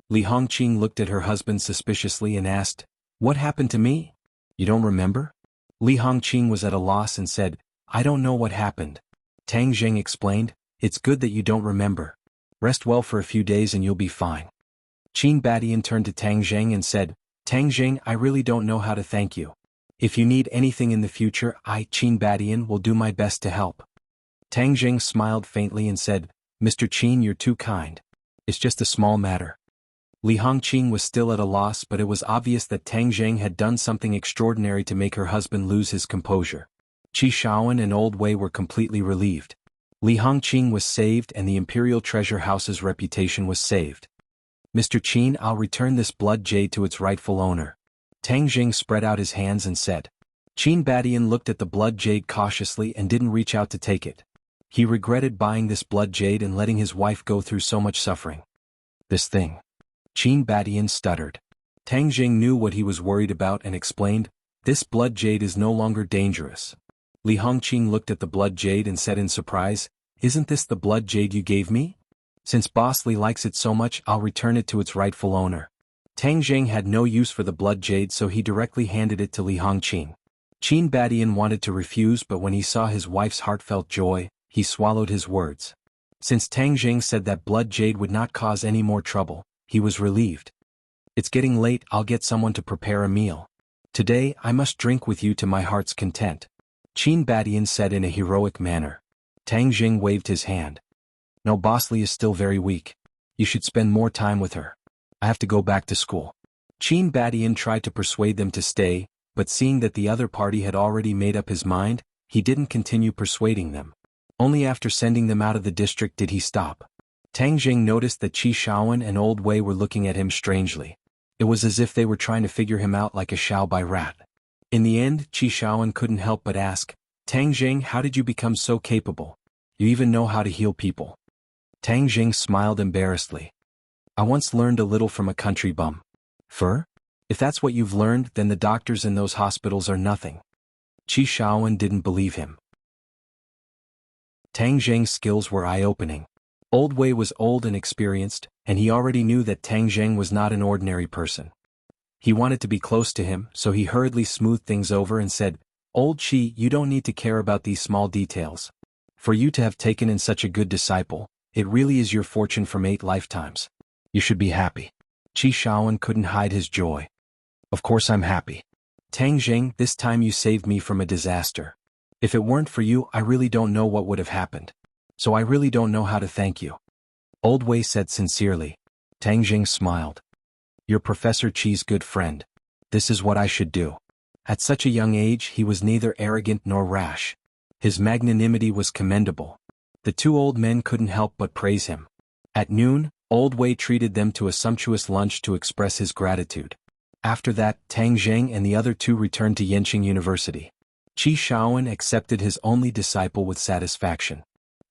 Li Hongqing looked at her husband suspiciously and asked, What happened to me? You don't remember? Li Hongqing was at a loss and said, I don't know what happened. Tang Jing explained, It's good that you don't remember. Rest well for a few days and you'll be fine. Qin Badian turned to Tang Jing and said, Tang Jing, I really don't know how to thank you. If you need anything in the future, I, Qin Badian, will do my best to help. Tang Jing smiled faintly and said, Mr. Qin, you're too kind. It's just a small matter. Li Hongqing was still at a loss, but it was obvious that Tang Jing had done something extraordinary to make her husband lose his composure. Qi Shaoan and Old Wei were completely relieved. Li Hongqing was saved and the Imperial Treasure House's reputation was saved. Mr. Qin, I'll return this blood jade to its rightful owner. Tang Jing spread out his hands and said. Qin Badian looked at the blood jade cautiously and didn't reach out to take it. He regretted buying this blood jade and letting his wife go through so much suffering. This thing. Qin Badian stuttered. Tang Jing knew what he was worried about and explained, This blood jade is no longer dangerous. Li Hongqing looked at the blood jade and said in surprise, Isn't this the blood jade you gave me? Since Boss Li likes it so much, I'll return it to its rightful owner. Tang Jing had no use for the blood jade, so he directly handed it to Li Hongqing. Qin Badian wanted to refuse, but when he saw his wife's heartfelt joy, he swallowed his words. Since Tang Jing said that blood jade would not cause any more trouble, he was relieved. It's getting late, I'll get someone to prepare a meal. Today, I must drink with you to my heart's content. Qin Badian said in a heroic manner. Tang Jing waved his hand. No, Boss Li is still very weak. You should spend more time with her. I have to go back to school. Qin Badian tried to persuade them to stay, but seeing that the other party had already made up his mind, he didn't continue persuading them. Only after sending them out of the district did he stop. Tang Jing noticed that Qi Shaoan and Old Wei were looking at him strangely. It was as if they were trying to figure him out like a Xiao Bai rat. In the end, Qi Shaoan couldn't help but ask, Tang Jing, how did you become so capable? You even know how to heal people. Tang Jing smiled embarrassedly. I once learned a little from a country bum. Fur? If that's what you've learned, then the doctors in those hospitals are nothing. Qi Shaowen didn't believe him. Tang Jing's skills were eye-opening. Old Wei was old and experienced, and he already knew that Tang Jing was not an ordinary person. He wanted to be close to him, so he hurriedly smoothed things over and said, Old Qi, you don't need to care about these small details. For you to have taken in such a good disciple, it really is your fortune from 8 lifetimes. You should be happy. Qi Shaowen couldn't hide his joy. Of course I'm happy. Tang Jing, this time you saved me from a disaster. If it weren't for you, I really don't know what would have happened. So I really don't know how to thank you. Old Wei said sincerely. Tang Jing smiled. You're Professor Qi's good friend. This is what I should do. At such a young age, he was neither arrogant nor rash. His magnanimity was commendable. The 2 old men couldn't help but praise him. At noon, Old Wei treated them to a sumptuous lunch to express his gratitude. After that, Tang Jing and the other 2 returned to Yenqing University. Qi Shaowen accepted his only disciple with satisfaction.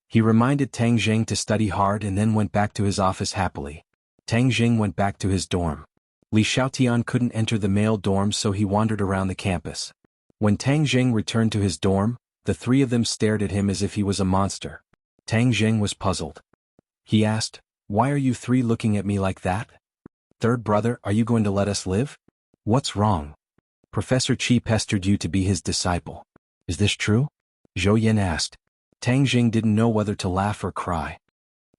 He reminded Tang Jing to study hard and then went back to his office happily. Tang Jing went back to his dorm. Li Xiaotian couldn't enter the male dorm, so he wandered around the campus. When Tang Jing returned to his dorm, the 3 of them stared at him as if he was a monster. Tang Jing was puzzled. He asked, Why are you 3 looking at me like that? Third brother, are you going to let us live? What's wrong? Professor Qi pestered you to be his disciple. Is this true? Zhou Yin asked. Tang Jing didn't know whether to laugh or cry.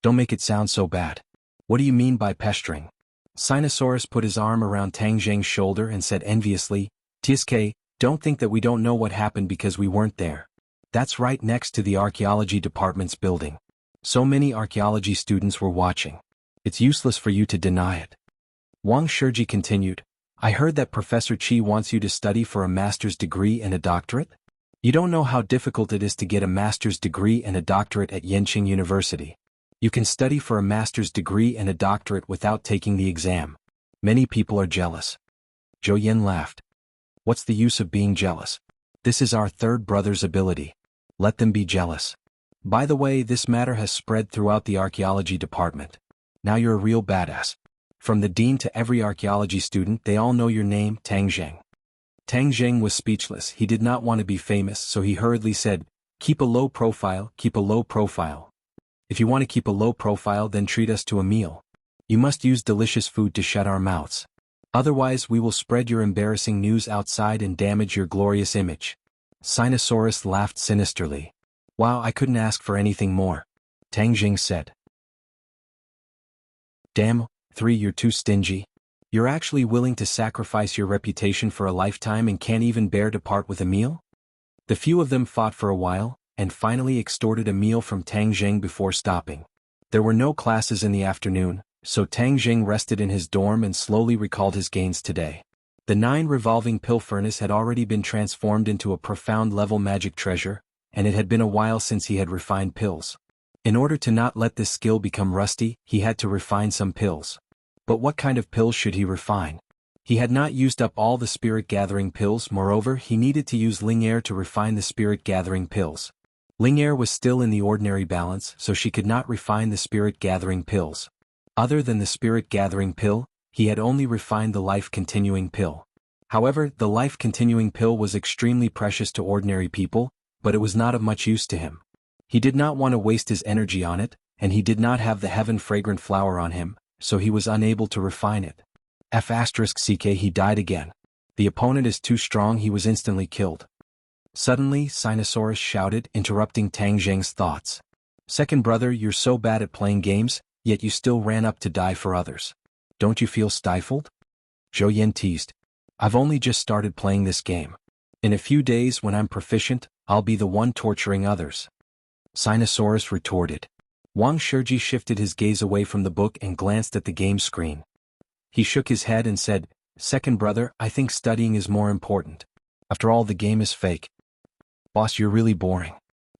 Don't make it sound so bad. What do you mean by pestering? Sinosaurus put his arm around Tang Jing's shoulder and said enviously, TSK, don't think that we don't know what happened because we weren't there. That's right next to the archaeology department's building. So many archaeology students were watching. It's useless for you to deny it. Wang Shiji continued, I heard that Professor Qi wants you to study for a master's degree and a doctorate? You don't know how difficult it is to get a master's degree and a doctorate at Yenqing University. You can study for a master's degree and a doctorate without taking the exam. Many people are jealous. Zhou Yin laughed. What's the use of being jealous? This is our third brother's ability. Let them be jealous. By the way, this matter has spread throughout the archaeology department. Now you're a real badass. From the dean to every archaeology student, they all know your name, Tang Jing. Tang Jing was speechless. He did not want to be famous, so he hurriedly said, Keep a low profile, keep a low profile. If you want to keep a low profile, then treat us to a meal. You must use delicious food to shut our mouths. Otherwise, we will spread your embarrassing news outside and damage your glorious image. Sinosaurus laughed sinisterly. Wow, I couldn't ask for anything more. Tang Jing said. Damn, 3, you're too stingy. You're actually willing to sacrifice your reputation for a lifetime and can't even bear to part with a meal? The few of them fought for a while, and finally extorted a meal from Tang Jing before stopping. There were no classes in the afternoon, so Tang Jing rested in his dorm and slowly recalled his gains today. The 9 revolving pill furnace had already been transformed into a profound level magic treasure, and it had been a while since he had refined pills. In order to not let this skill become rusty, he had to refine some pills. But what kind of pills should he refine? He had not used up all the spirit-gathering pills. Moreover, he needed to use Ling Air to refine the spirit-gathering pills. Ling Air was still in the ordinary balance, so she could not refine the spirit-gathering pills. Other than the spirit-gathering pill, he had only refined the life-continuing pill. However, the life-continuing pill was extremely precious to ordinary people, but it was not of much use to him. He did not want to waste his energy on it, and he did not have the heaven-fragrant flower on him, so he was unable to refine it. F***ck, he died again. The opponent is too strong. He was instantly killed. Suddenly, Sinosaurus shouted, interrupting Tang Jing's thoughts. Second brother, you're so bad at playing games, yet you still ran up to die for others. Don't you feel stifled? Zhou Yin teased. I've only just started playing this game. In a few days, when I'm proficient, I'll be the one torturing others. Sinosaurus retorted. Wang Shiji shifted his gaze away from the book and glanced at the game screen. He shook his head and said, Second brother, I think studying is more important. After all, the game is fake. Boss, you're really boring.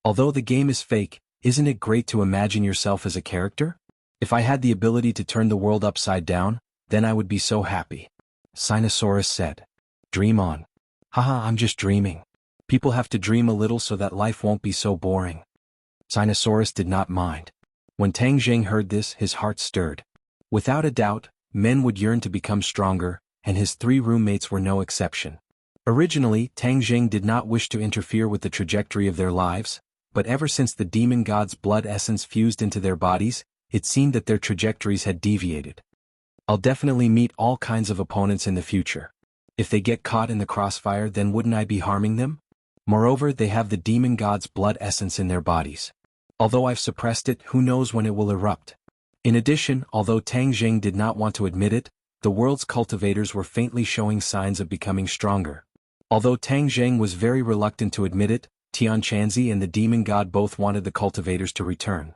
Although the game is fake, isn't it great to imagine yourself as a character? If I had the ability to turn the world upside down, then I would be so happy. Sinosaurus said. Dream on. Haha, I'm just dreaming. People have to dream a little so that life won't be so boring. Sinosaurus did not mind. When Tang Jing heard this, his heart stirred. Without a doubt, men would yearn to become stronger, and his 3 roommates were no exception. Originally, Tang Jing did not wish to interfere with the trajectory of their lives, but ever since the demon god's blood essence fused into their bodies, it seemed that their trajectories had deviated. I'll definitely meet all kinds of opponents in the future. If they get caught in the crossfire, then wouldn't I be harming them? Moreover, they have the demon god's blood essence in their bodies. Although I've suppressed it, who knows when it will erupt. In addition, although Tang Jing did not want to admit it, the world's cultivators were faintly showing signs of becoming stronger. Although Tang Jing was very reluctant to admit it, Tian Chanzi and the demon god both wanted the cultivators to return.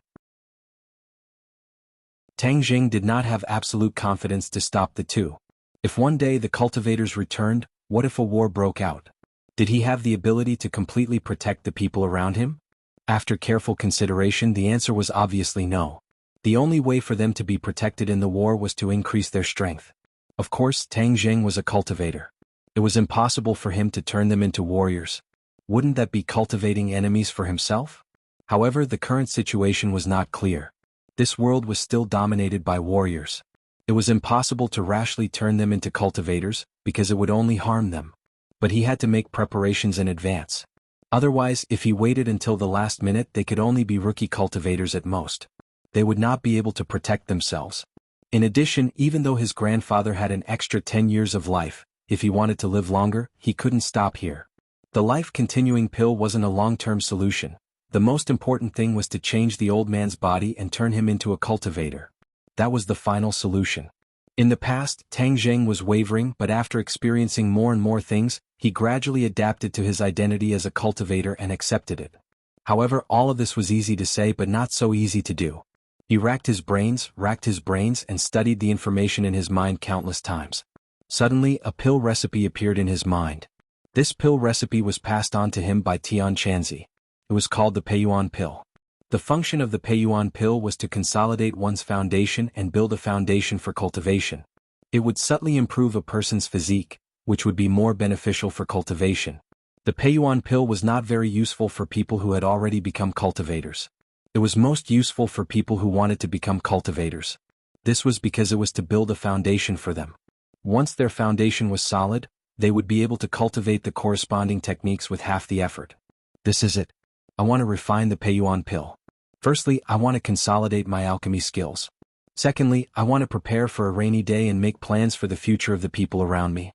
Tang Jing did not have absolute confidence to stop the two. If one day the cultivators returned, what if a war broke out? Did he have the ability to completely protect the people around him? After careful consideration, the answer was obviously no. The only way for them to be protected in the war was to increase their strength. Of course, Tang Jing was a cultivator. It was impossible for him to turn them into warriors. Wouldn't that be cultivating enemies for himself? However, the current situation was not clear. This world was still dominated by warriors. It was impossible to rashly turn them into cultivators, because it would only harm them. But he had to make preparations in advance. Otherwise, if he waited until the last minute, they could only be rookie cultivators at most. They would not be able to protect themselves. In addition, even though his grandfather had an extra 10 years of life, if he wanted to live longer, he couldn't stop here. The life-continuing pill wasn't a long-term solution. The most important thing was to change the old man's body and turn him into a cultivator. That was the final solution. In the past, Tang Jing was wavering, but after experiencing more and more things, he gradually adapted to his identity as a cultivator and accepted it. However, all of this was easy to say but not so easy to do. He racked his brains, and studied the information in his mind countless times. Suddenly, a pill recipe appeared in his mind. This pill recipe was passed on to him by Tian Chanzi. It was called the Peiyuan pill. The function of the Peiyuan pill was to consolidate one's foundation and build a foundation for cultivation. It would subtly improve a person's physique, which would be more beneficial for cultivation. The Peiyuan pill was not very useful for people who had already become cultivators. It was most useful for people who wanted to become cultivators. This was because it was to build a foundation for them. Once their foundation was solid, they would be able to cultivate the corresponding techniques with half the effort. This is it. I want to refine the Peiyuan pill. Firstly, I want to consolidate my alchemy skills. Secondly, I want to prepare for a rainy day and make plans for the future of the people around me.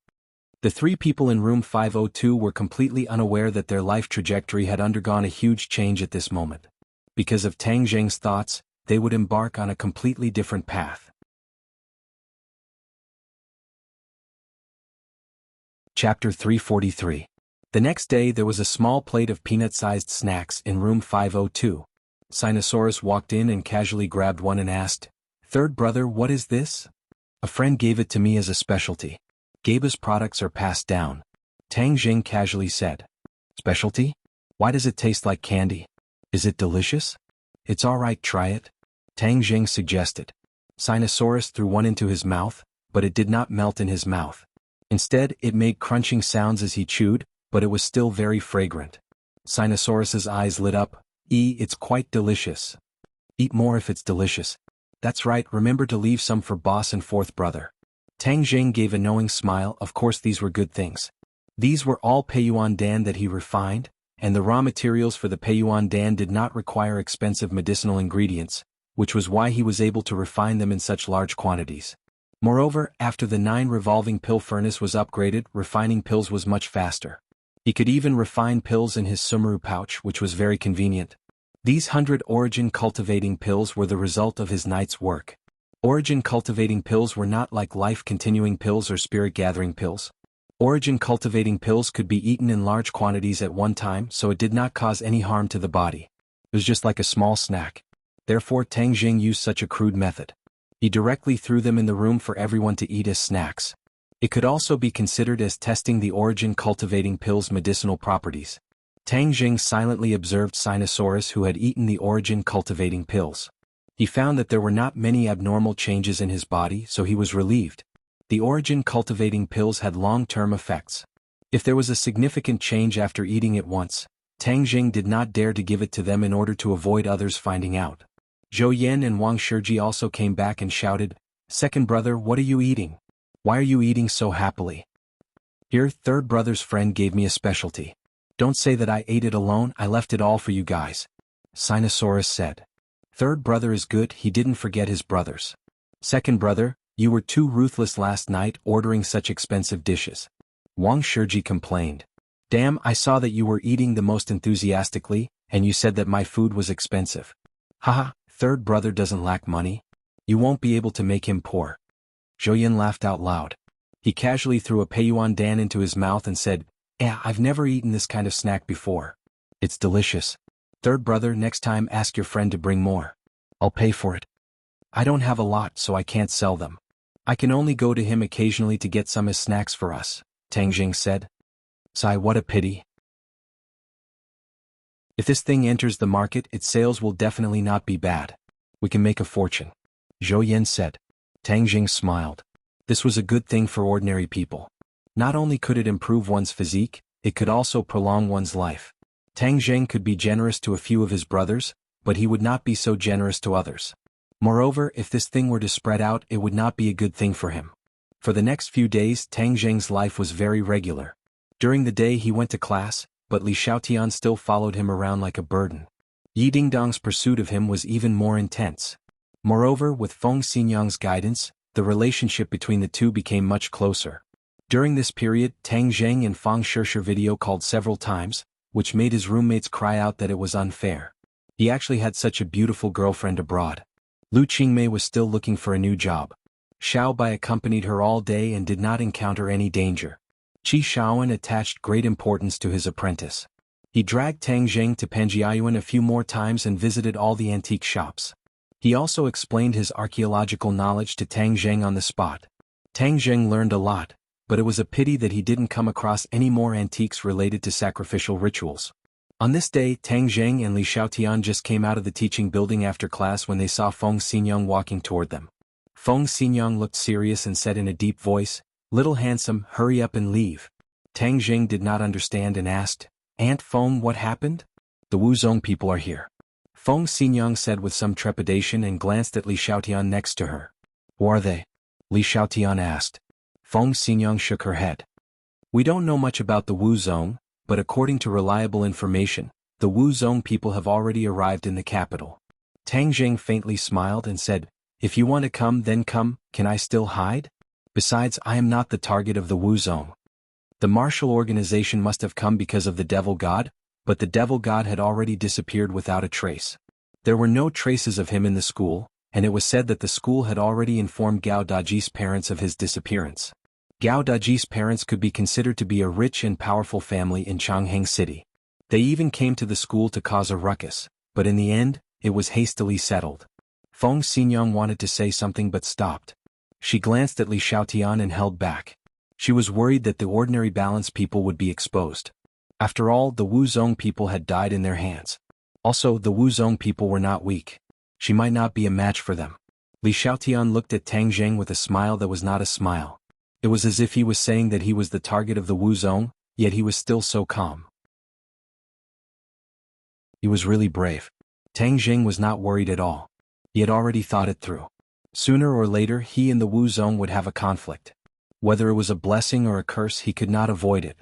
The 3 people in room 502 were completely unaware that their life trajectory had undergone a huge change at this moment. Because of Tang Jing's thoughts, they would embark on a completely different path. Chapter 343. The next day there was a small plate of peanut-sized snacks in room 502. Sinosaurus walked in and casually grabbed one and asked, "Third brother, what is this?" "A friend gave it to me as a specialty. Gaba's products are passed down," Tang Jing casually said. "Specialty? Why does it taste like candy? Is it delicious?" "It's alright, try it," Tang Jing suggested. Sinosaurus threw one into his mouth, but it did not melt in his mouth. Instead, it made crunching sounds as he chewed, but it was still very fragrant. Sinosaurus's eyes lit up. It's quite delicious." "Eat more if it's delicious." "That's right, remember to leave some for boss and fourth brother." Tang Jing gave a knowing smile. Of course these were good things. These were all Peiyuan Dan that he refined, and the raw materials for the Peiyuan Dan did not require expensive medicinal ingredients, which was why he was able to refine them in such large quantities. Moreover, after the 9 revolving pill furnace was upgraded, refining pills was much faster. He could even refine pills in his Sumeru pouch, which was very convenient. These 100 origin cultivating pills were the result of his night's work. Origin cultivating pills were not like life-continuing pills or spirit-gathering pills. Origin cultivating pills could be eaten in large quantities at one time, so it did not cause any harm to the body. It was just like a small snack. Therefore Tang Jing used such a crude method. He directly threw them in the room for everyone to eat as snacks. It could also be considered as testing the origin cultivating pill's medicinal properties. Tang Jing silently observed Sinosaurus, who had eaten the origin cultivating pills. He found that there were not many abnormal changes in his body, so he was relieved. The origin cultivating pills had long-term effects. If there was a significant change after eating it once, Tang Jing did not dare to give it to them in order to avoid others finding out. Zhou Yan and Wang Shiji also came back and shouted, "Second brother, what are you eating? Why are you eating so happily?" "Here, third brother's friend gave me a specialty. Don't say that I ate it alone, I left it all for you guys," Sinosaurus said. "Third brother is good, he didn't forget his brothers. Second brother, you were too ruthless last night ordering such expensive dishes," Wang Shiji complained. "Damn, I saw that you were eating the most enthusiastically, and you said that my food was expensive. Haha, third brother doesn't lack money. You won't be able to make him poor." Zhou laughed out loud. He casually threw a Peiyuan Dan into his mouth and said, I've never eaten this kind of snack before. It's delicious. Third brother, next time ask your friend to bring more. I'll pay for it. I don't have a lot, so I can't sell them. I can only go to him occasionally to get some as snacks for us," Tang Jing said. "Sigh, what a pity. If this thing enters the market, its sales will definitely not be bad. We can make a fortune," Zhou Yan said. Tang Jing smiled. This was a good thing for ordinary people. Not only could it improve one's physique, it could also prolong one's life. Tang Jing could be generous to a few of his brothers, but he would not be so generous to others. Moreover, if this thing were to spread out, it would not be a good thing for him. For the next few days, Tang Jing's life was very regular. During the day he went to class, but Li Xiaotian still followed him around like a burden. Yi Dingdong's pursuit of him was even more intense. Moreover, with Feng Xinyang's guidance, the relationship between the two became much closer. During this period, Tang Zheng and Feng Shishir video called several times, which made his roommates cry out that it was unfair. He actually had such a beautiful girlfriend abroad. Lu Qingmei was still looking for a new job. Xiao Bai accompanied her all day and did not encounter any danger. Qi Shaoan attached great importance to his apprentice. He dragged Tang Zheng to Panjiayuan a few more times and visited all the antique shops. He also explained his archaeological knowledge to Tang Zheng on the spot. Tang Zheng learned a lot, but it was a pity that he didn't come across any more antiques related to sacrificial rituals. On this day, Tang Zheng and Li Xiaotian just came out of the teaching building after class when they saw Feng Xinyang walking toward them. Feng Xinyang looked serious and said in a deep voice, "Little handsome, hurry up and leave." Tang Zheng did not understand and asked, "Aunt Feng, what happened?" "The Wuzong people are here," Feng Xinyang said with some trepidation and glanced at Li Xiaotian next to her. "Who are they?" Li Xiaotian asked. Feng Xinyang shook her head. "We don't know much about the Wuzong, but according to reliable information, the Wuzong people have already arrived in the capital." Tang Zheng faintly smiled and said, "If you want to come, then come, can I still hide? Besides, I am not the target of the Wuzong." The martial organization must have come because of the devil god, but the devil god had already disappeared without a trace. There were no traces of him in the school, and it was said that the school had already informed Gao Daji's parents of his disappearance. Gao Daji's parents could be considered to be a rich and powerful family in Changheng City. They even came to the school to cause a ruckus, but in the end, it was hastily settled. Feng Xinyang wanted to say something but stopped. She glanced at Li Xiaotian and held back. She was worried that the ordinary balanced people would be exposed. After all, the Wuzong people had died in their hands. Also, the Wuzong people were not weak. She might not be a match for them. Li Xiaotian looked at Tang Zheng with a smile that was not a smile. It was as if he was saying that he was the target of the Wuzong, yet he was still so calm. He was really brave. Tang Zheng was not worried at all. He had already thought it through. Sooner or later he and the Wuzong would have a conflict. Whether it was a blessing or a curse, he could not avoid it.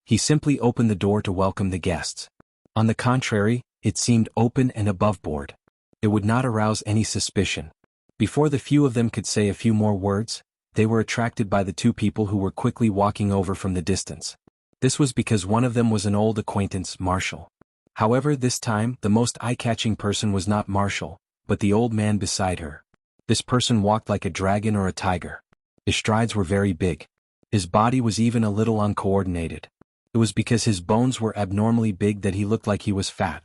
He simply opened the door to welcome the guests. On the contrary, it seemed open and aboveboard. It would not arouse any suspicion. Before the few of them could say a few more words, they were attracted by the two people who were quickly walking over from the distance. This was because one of them was an old acquaintance, Marshall. However, this time, the most eye-catching person was not Marshall, but the old man beside her. This person walked like a dragon or a tiger. His strides were very big. His body was even a little uncoordinated. It was because his bones were abnormally big that he looked like he was fat.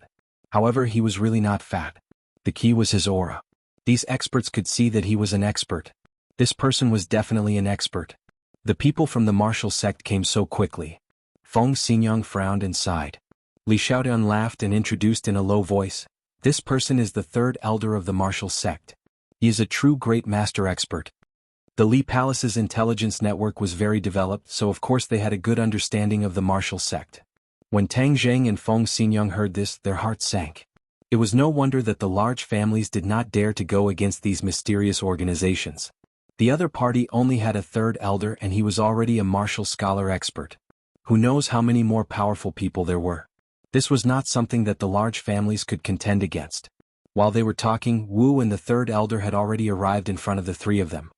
However, he was really not fat. The key was his aura. These experts could see that he was an expert. This person was definitely an expert. The people from the martial sect came so quickly. Feng Xinyang frowned and sighed. Li Xiaotian laughed and introduced in a low voice, "This person is the third elder of the martial sect. He is a true great master expert." The Li Palace's intelligence network was very developed, so of course they had a good understanding of the martial sect. When Tang Zheng and Feng Xinyang heard this, their hearts sank. It was no wonder that the large families did not dare to go against these mysterious organizations. The other party only had a third elder, and he was already a martial scholar expert. Who knows how many more powerful people there were? This was not something that the large families could contend against. While they were talking, Wu and the third elder had already arrived in front of the three of them.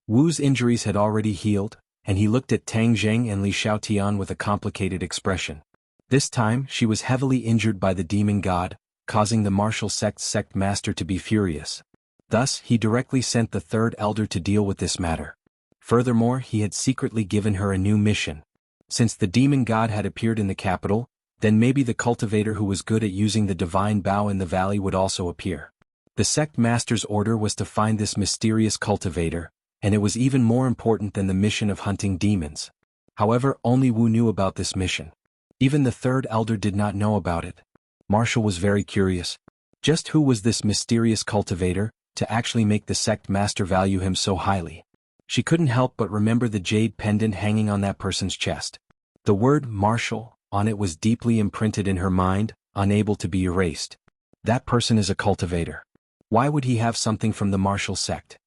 Wu's injuries had already healed, and he looked at Tang Zheng and Li Xiaotian with a complicated expression. This time, she was heavily injured by the demon god, causing the martial sect master to be furious. Thus, he directly sent the third elder to deal with this matter. Furthermore, he had secretly given her a new mission. Since the demon god had appeared in the capital, then maybe the cultivator who was good at using the divine bow in the valley would also appear. The sect master's order was to find this mysterious cultivator, and it was even more important than the mission of hunting demons. However, only Wu knew about this mission. Even the third elder did not know about it. Marshall was very curious. Just who was this mysterious cultivator, to actually make the sect master value him so highly? She couldn't help but remember the jade pendant hanging on that person's chest. The word Marshall on it was deeply imprinted in her mind, unable to be erased. That person is a cultivator. Why would he have something from the martial sect?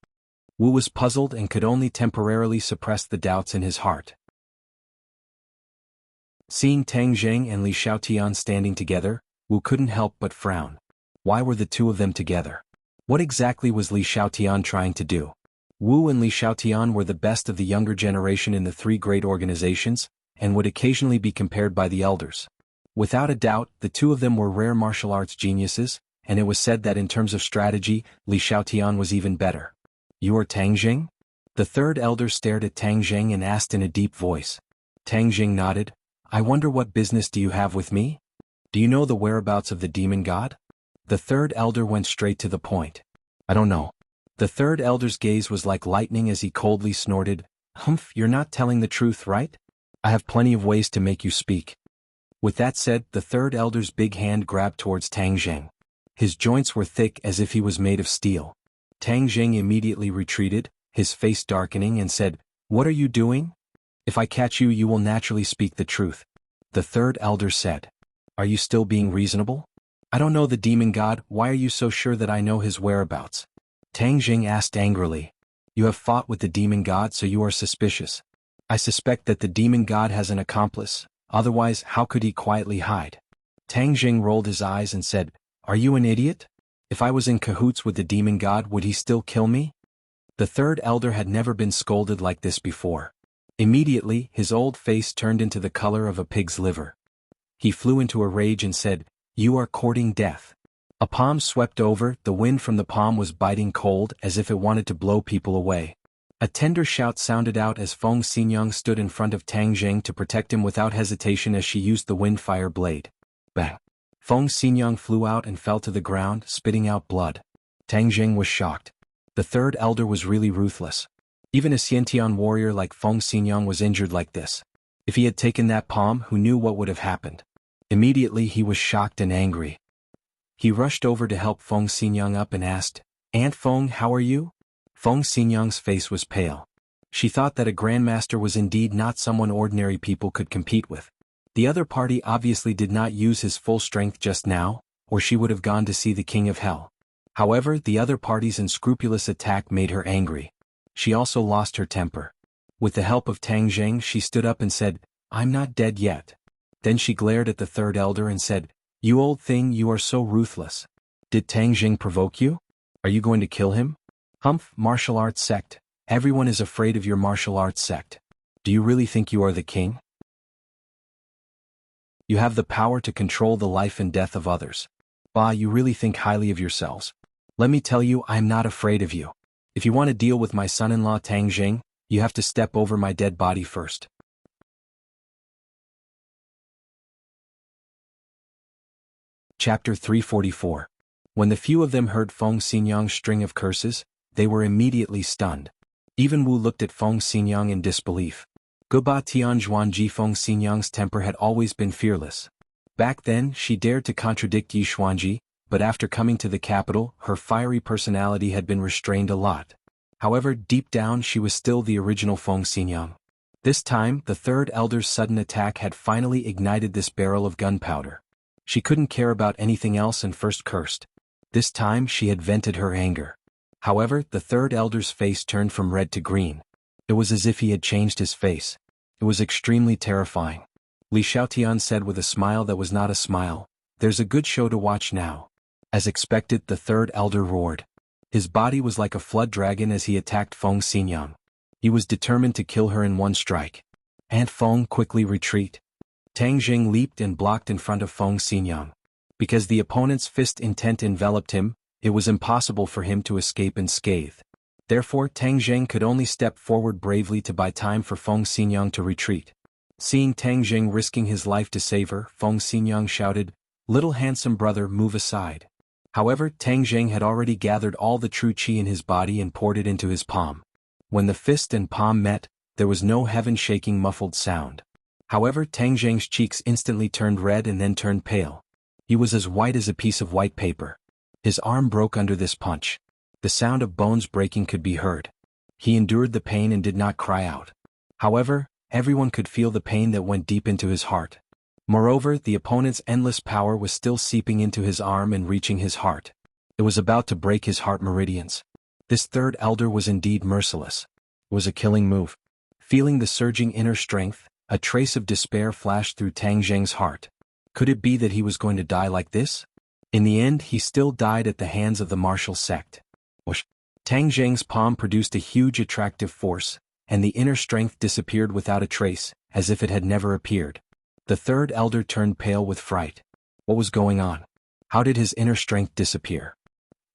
Wu was puzzled and could only temporarily suppress the doubts in his heart. Seeing Tang Zheng and Li Xiaotian standing together, Wu couldn't help but frown. Why were the two of them together? What exactly was Li Xiaotian trying to do? Wu and Li Xiaotian were the best of the younger generation in the three great organizations, and would occasionally be compared by the elders. Without a doubt, the two of them were rare martial arts geniuses, and it was said that in terms of strategy, Li Xiaotian was even better. You are Tang Zheng? The third elder stared at Tang Zheng and asked in a deep voice. Tang Zheng nodded. I wonder what business do you have with me? Do you know the whereabouts of the demon god? The third elder went straight to the point. I don't know. The third elder's gaze was like lightning as he coldly snorted. Humph, you're not telling the truth, right? I have plenty of ways to make you speak. With that said, the third elder's big hand grabbed towards Tang Zheng. His joints were thick as if he was made of steel. Tang Zheng immediately retreated, his face darkening, and said, What are you doing? If I catch you, you will naturally speak the truth. The third elder said. Are you still being reasonable? I don't know the demon god, why are you so sure that I know his whereabouts? Tang Zheng asked angrily. You have fought with the demon god, so you are suspicious. I suspect that the demon god has an accomplice, otherwise how could he quietly hide? Tang Zheng rolled his eyes and said, Are you an idiot? If I was in cahoots with the demon god, would he still kill me? The third elder had never been scolded like this before. Immediately, his old face turned into the color of a pig's liver. He flew into a rage and said, You are courting death. A palm swept over, the wind from the palm was biting cold as if it wanted to blow people away. A tender shout sounded out as Feng Xinyang stood in front of Tang Zheng to protect him without hesitation as she used the wind-fire blade. Bang! Feng Xinyang flew out and fell to the ground, spitting out blood. Tang Zheng was shocked. The third elder was really ruthless. Even a Xiantian warrior like Feng Xinyang was injured like this. If he had taken that palm, who knew what would have happened? Immediately he was shocked and angry. He rushed over to help Feng Xinyang up and asked, Aunt Feng, how are you? Feng Xinyang's face was pale. She thought that a grandmaster was indeed not someone ordinary people could compete with. The other party obviously did not use his full strength just now, or she would have gone to see the king of hell. However, the other party's unscrupulous attack made her angry. She also lost her temper. With the help of Tang Zheng, she stood up and said, I'm not dead yet. Then she glared at the third elder and said, You old thing, you are so ruthless. Did Tang Zheng provoke you? Are you going to kill him? Humph, martial arts sect. Everyone is afraid of your martial arts sect. Do you really think you are the king? You have the power to control the life and death of others. Bah, you really think highly of yourselves. Let me tell you, I am not afraid of you. If you want to deal with my son-in-law Tang Zheng, you have to step over my dead body first. Chapter 344. When the few of them heard Feng Xinyang's string of curses, they were immediately stunned. Even Wu looked at Feng Xinyang in disbelief. Guba Tianzhuanji Feng Xinyang's temper had always been fearless. Back then, she dared to contradict Yi Xuanji, but after coming to the capital, her fiery personality had been restrained a lot. However, deep down she was still the original Feng Xinyang. This time, the third elder's sudden attack had finally ignited this barrel of gunpowder. She couldn't care about anything else and first cursed. This time she had vented her anger. However, the third elder's face turned from red to green. It was as if he had changed his face. It was extremely terrifying. Li Xiaotian said with a smile that was not a smile, "There's a good show to watch now." As expected, the third elder roared. His body was like a flood dragon as he attacked Feng Xinyang. He was determined to kill her in one strike. "Aunt Feng, quickly retreat." Tang Jing leaped and blocked in front of Feng Xinyang. Because the opponent's fist intent enveloped him, it was impossible for him to escape unscathed. Therefore Tang Jing could only step forward bravely to buy time for Feng Xinyang to retreat. Seeing Tang Jing risking his life to save her, Feng Xinyang shouted, "Little handsome brother, move aside." However, Tang Jing had already gathered all the true qi in his body and poured it into his palm. When the fist and palm met, there was no heaven-shaking muffled sound. However, Tang Jing's cheeks instantly turned red and then turned pale. He was as white as a piece of white paper. His arm broke under this punch. The sound of bones breaking could be heard. He endured the pain and did not cry out. However, everyone could feel the pain that went deep into his heart. Moreover, the opponent's endless power was still seeping into his arm and reaching his heart. It was about to break his heart meridians. This third elder was indeed merciless. It was a killing move. Feeling the surging inner strength, a trace of despair flashed through Tang Jing's heart. Could it be that he was going to die like this? In the end, he still died at the hands of the martial sect. Whoosh! Tang Jing's palm produced a huge attractive force, and the inner strength disappeared without a trace, as if it had never appeared. The third elder turned pale with fright. What was going on? How did his inner strength disappear?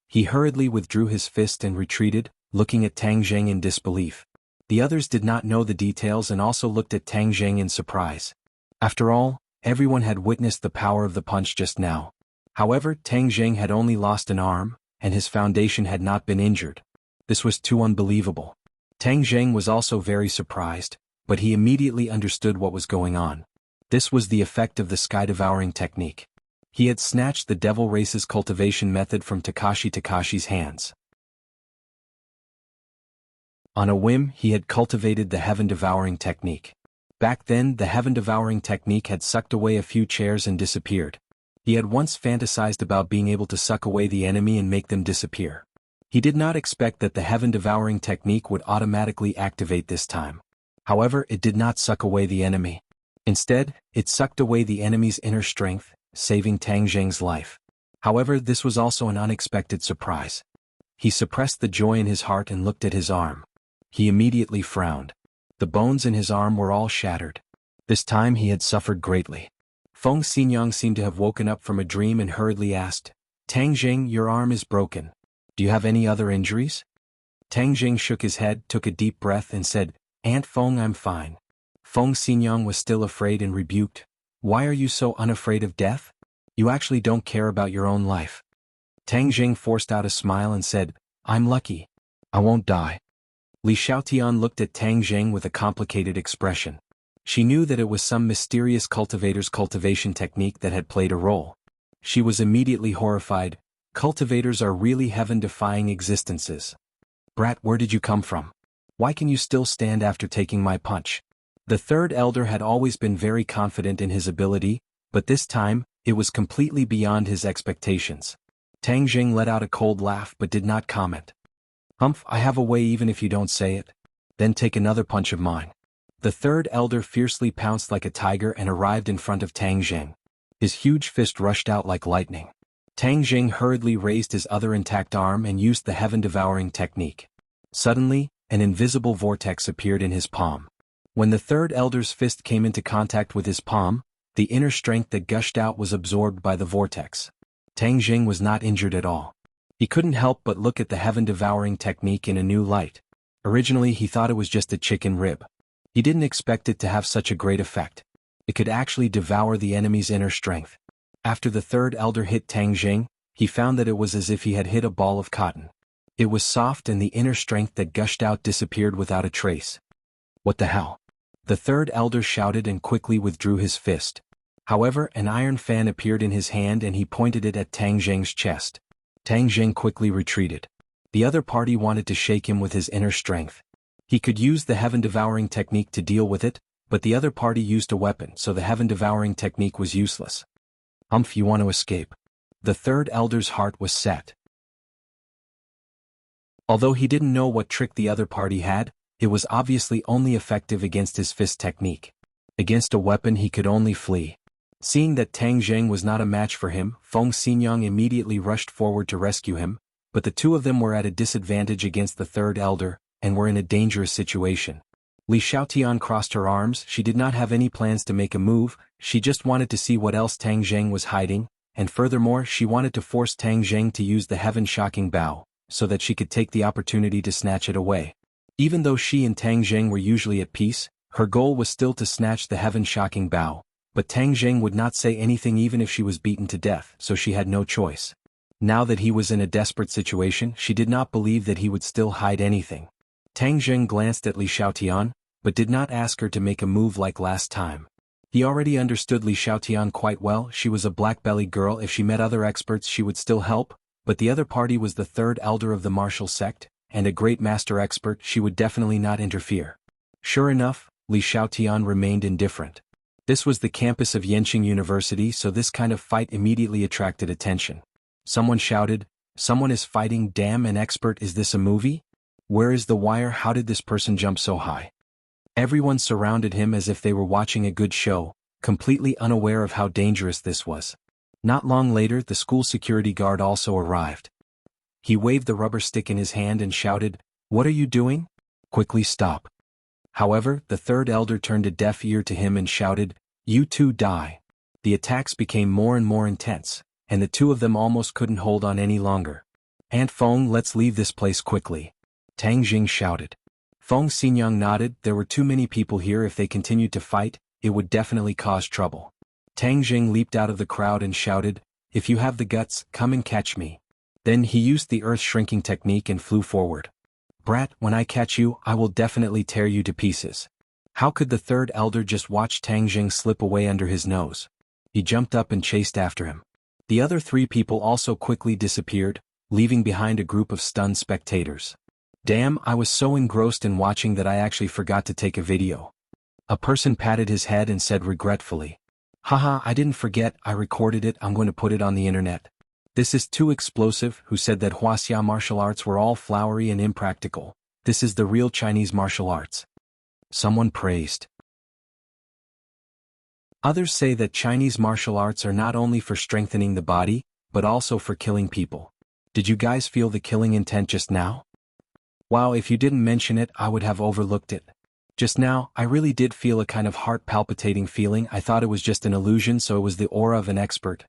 He hurriedly withdrew his fist and retreated, looking at Tang Jing in disbelief. The others did not know the details and also looked at Tang Jing in surprise. After all, everyone had witnessed the power of the punch just now. However, Tang Jing had only lost an arm, and his foundation had not been injured. This was too unbelievable. Tang Jing was also very surprised, but he immediately understood what was going on. This was the effect of the sky-devouring technique. He had snatched the devil race's cultivation method from Takashi's hands. On a whim, he had cultivated the heaven-devouring technique. Back then, the heaven-devouring technique had sucked away a few chairs and disappeared. He had once fantasized about being able to suck away the enemy and make them disappear. He did not expect that the heaven-devouring technique would automatically activate this time. However, it did not suck away the enemy. Instead, it sucked away the enemy's inner strength, saving Tang Jing's life. However, this was also an unexpected surprise. He suppressed the joy in his heart and looked at his arm. He immediately frowned. The bones in his arm were all shattered. This time he had suffered greatly. Feng Xinyang seemed to have woken up from a dream and hurriedly asked, "Tang Jing, your arm is broken. Do you have any other injuries?" Tang Jing shook his head, took a deep breath and said, "Aunt Feng, I'm fine." Feng Xinyang was still afraid and rebuked. "Why are you so unafraid of death? You actually don't care about your own life." Tang Jing forced out a smile and said, "I'm lucky. I won't die." Li Xiaotian looked at Tang Jing with a complicated expression. She knew that it was some mysterious cultivator's cultivation technique that had played a role. She was immediately horrified. Cultivators are really heaven-defying existences. "Brat, where did you come from? Why can you still stand after taking my punch?" The third elder had always been very confident in his ability, but this time, it was completely beyond his expectations. Tang Jing let out a cold laugh but did not comment. "Humph, I have a way even if you don't say it. Then take another punch of mine." The third elder fiercely pounced like a tiger and arrived in front of Tang Jing. His huge fist rushed out like lightning. Tang Jing hurriedly raised his other intact arm and used the heaven-devouring technique. Suddenly, an invisible vortex appeared in his palm. When the third elder's fist came into contact with his palm, the inner strength that gushed out was absorbed by the vortex. Tang Jing was not injured at all. He couldn't help but look at the heaven-devouring technique in a new light. Originally he thought it was just a chicken rib. He didn't expect it to have such a great effect. It could actually devour the enemy's inner strength. After the third elder hit Tang Jing, he found that it was as if he had hit a ball of cotton. It was soft and the inner strength that gushed out disappeared without a trace. "What the hell?" The third elder shouted and quickly withdrew his fist. However, an iron fan appeared in his hand and he pointed it at Tang Jing's chest. Tang Jing quickly retreated. The other party wanted to shake him with his inner strength. He could use the heaven-devouring technique to deal with it, but the other party used a weapon, so the heaven-devouring technique was useless. You want to escape. The third elder's heart was set. Although he didn't know what trick the other party had, it was obviously only effective against his fist technique. Against a weapon he could only flee. Seeing that Tang Zheng was not a match for him, Feng Xinyang immediately rushed forward to rescue him, but the two of them were at a disadvantage against the third elder, and were in a dangerous situation. Li Xiaotian crossed her arms. She did not have any plans to make a move, she just wanted to see what else Tang Zheng was hiding, and furthermore she wanted to force Tang Zheng to use the heaven-shocking bow, so that she could take the opportunity to snatch it away. Even though she and Tang Zheng were usually at peace, her goal was still to snatch the heaven-shocking bow, but Tang Zheng would not say anything even if she was beaten to death, so she had no choice. Now that he was in a desperate situation, she did not believe that he would still hide anything. Tang Zheng glanced at Li Xiaotian, but did not ask her to make a move like last time. He already understood Li Xiaotian quite well. She was a black-bellied girl. If she met other experts she would still help, but the other party was the third elder of the martial sect, and a great master expert. She would definitely not interfere. Sure enough, Li Xiaotian remained indifferent. This was the campus of Yenqing University, so this kind of fight immediately attracted attention. Someone shouted, "Someone is fighting, damn, an expert, is this a movie? Where is the wire? How did this person jump so high?" Everyone surrounded him as if they were watching a good show, completely unaware of how dangerous this was. Not long later the school security guard also arrived. He waved the rubber stick in his hand and shouted, "What are you doing? Quickly stop." However, the third elder turned a deaf ear to him and shouted, "You two die." The attacks became more and more intense, and the two of them almost couldn't hold on any longer. "Aunt Feng, let's leave this place quickly," Tang Jing shouted. Feng Xinyang nodded. There were too many people here. If they continued to fight, it would definitely cause trouble. Tang Jing leaped out of the crowd and shouted, "If you have the guts, come and catch me." Then he used the earth-shrinking technique and flew forward. "Brat, when I catch you, I will definitely tear you to pieces." How could the third elder just watch Tang Jing slip away under his nose? He jumped up and chased after him. The other three people also quickly disappeared, leaving behind a group of stunned spectators. Damn, I was so engrossed in watching that I actually forgot to take a video. A person patted his head and said regretfully, "Haha, I didn't forget, I recorded it, I'm going to put it on the internet." This is too explosive. Who said that Wuxia martial arts were all flowery and impractical? This is the real Chinese martial arts. Someone praised. Others say that Chinese martial arts are not only for strengthening the body, but also for killing people. Did you guys feel the killing intent just now? Wow, if you didn't mention it, I would have overlooked it. Just now, I really did feel a kind of heart-palpitating feeling. I thought it was just an illusion, so it was the aura of an expert.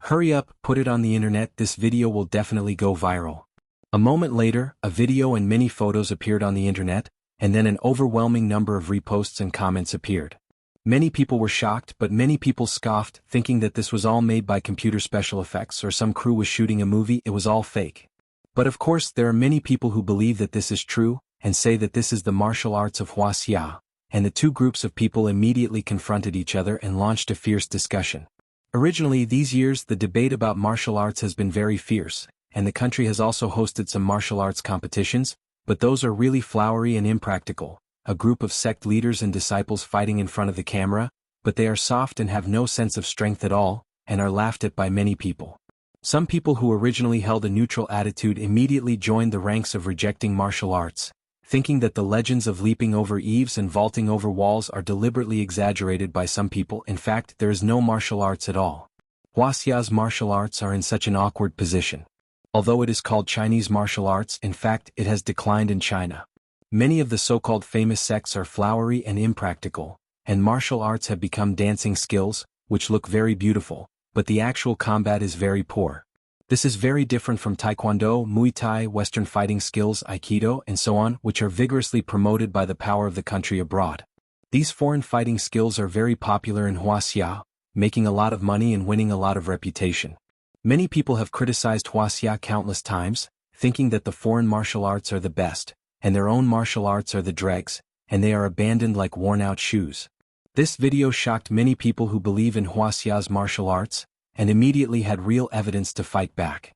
Hurry up, put it on the internet, this video will definitely go viral. A moment later, a video and many photos appeared on the internet, and then an overwhelming number of reposts and comments appeared. Many people were shocked, but many people scoffed, thinking that this was all made by computer special effects or some crew was shooting a movie. It was all fake. But of course there are many people who believe that this is true, and say that this is the martial arts of Wuxia, and the two groups of people immediately confronted each other and launched a fierce discussion. Originally these years the debate about martial arts has been very fierce, and the country has also hosted some martial arts competitions, but those are really flowery and impractical, a group of sect leaders and disciples fighting in front of the camera, but they are soft and have no sense of strength at all, and are laughed at by many people. Some people who originally held a neutral attitude immediately joined the ranks of rejecting martial arts, thinking that the legends of leaping over eaves and vaulting over walls are deliberately exaggerated by some people. In fact, there is no martial arts at all. Wuxia's martial arts are in such an awkward position. Although it is called Chinese martial arts, in fact, it has declined in China. Many of the so-called famous sects are flowery and impractical, and martial arts have become dancing skills, which look very beautiful, but the actual combat is very poor. This is very different from Taekwondo, Muay Thai, Western fighting skills, Aikido, and so on, which are vigorously promoted by the power of the country abroad. These foreign fighting skills are very popular in Wuxia, making a lot of money and winning a lot of reputation. Many people have criticized Wuxia countless times, thinking that the foreign martial arts are the best, and their own martial arts are the dregs, and they are abandoned like worn-out shoes. This video shocked many people who believe in Wuxia's martial arts, and immediately had real evidence to fight back.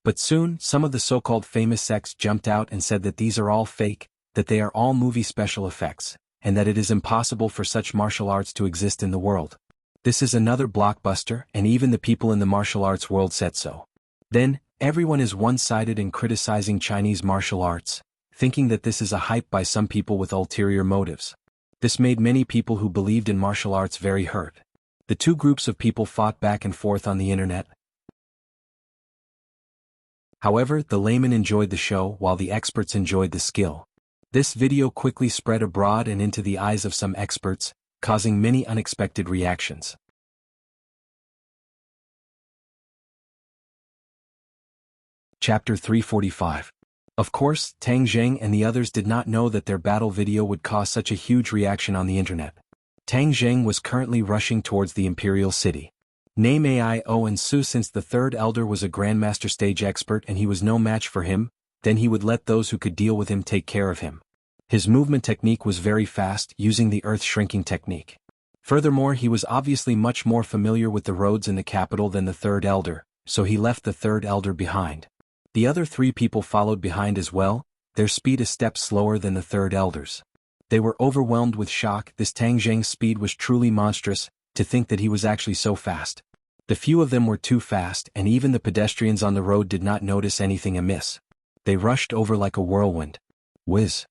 But soon, some of the so-called famous sects jumped out and said that these are all fake, that they are all movie special effects, and that it is impossible for such martial arts to exist in the world. This is another blockbuster, and even the people in the martial arts world said so. Then, everyone is one-sided in criticizing Chinese martial arts, thinking that this is a hype by some people with ulterior motives. This made many people who believed in martial arts very hurt. The two groups of people fought back and forth on the internet. However, the laymen enjoyed the show while the experts enjoyed the skill. This video quickly spread abroad and into the eyes of some experts, causing many unexpected reactions. Chapter 345. Of course, Tang Zheng and the others did not know that their battle video would cause such a huge reaction on the internet. Tang Zheng was currently rushing towards the imperial city. Name Ai and Su. Since the third elder was a grandmaster stage expert and he was no match for him, then he would let those who could deal with him take care of him. His movement technique was very fast, using the earth shrinking technique. Furthermore, he was obviously much more familiar with the roads in the capital than the third elder, so he left the third elder behind. The other three people followed behind as well, their speed a step slower than the third elders. They were overwhelmed with shock. This Tang Zheng's speed was truly monstrous, to think that he was actually so fast. The few of them were too fast, and even the pedestrians on the road did not notice anything amiss. They rushed over like a whirlwind. Whiz!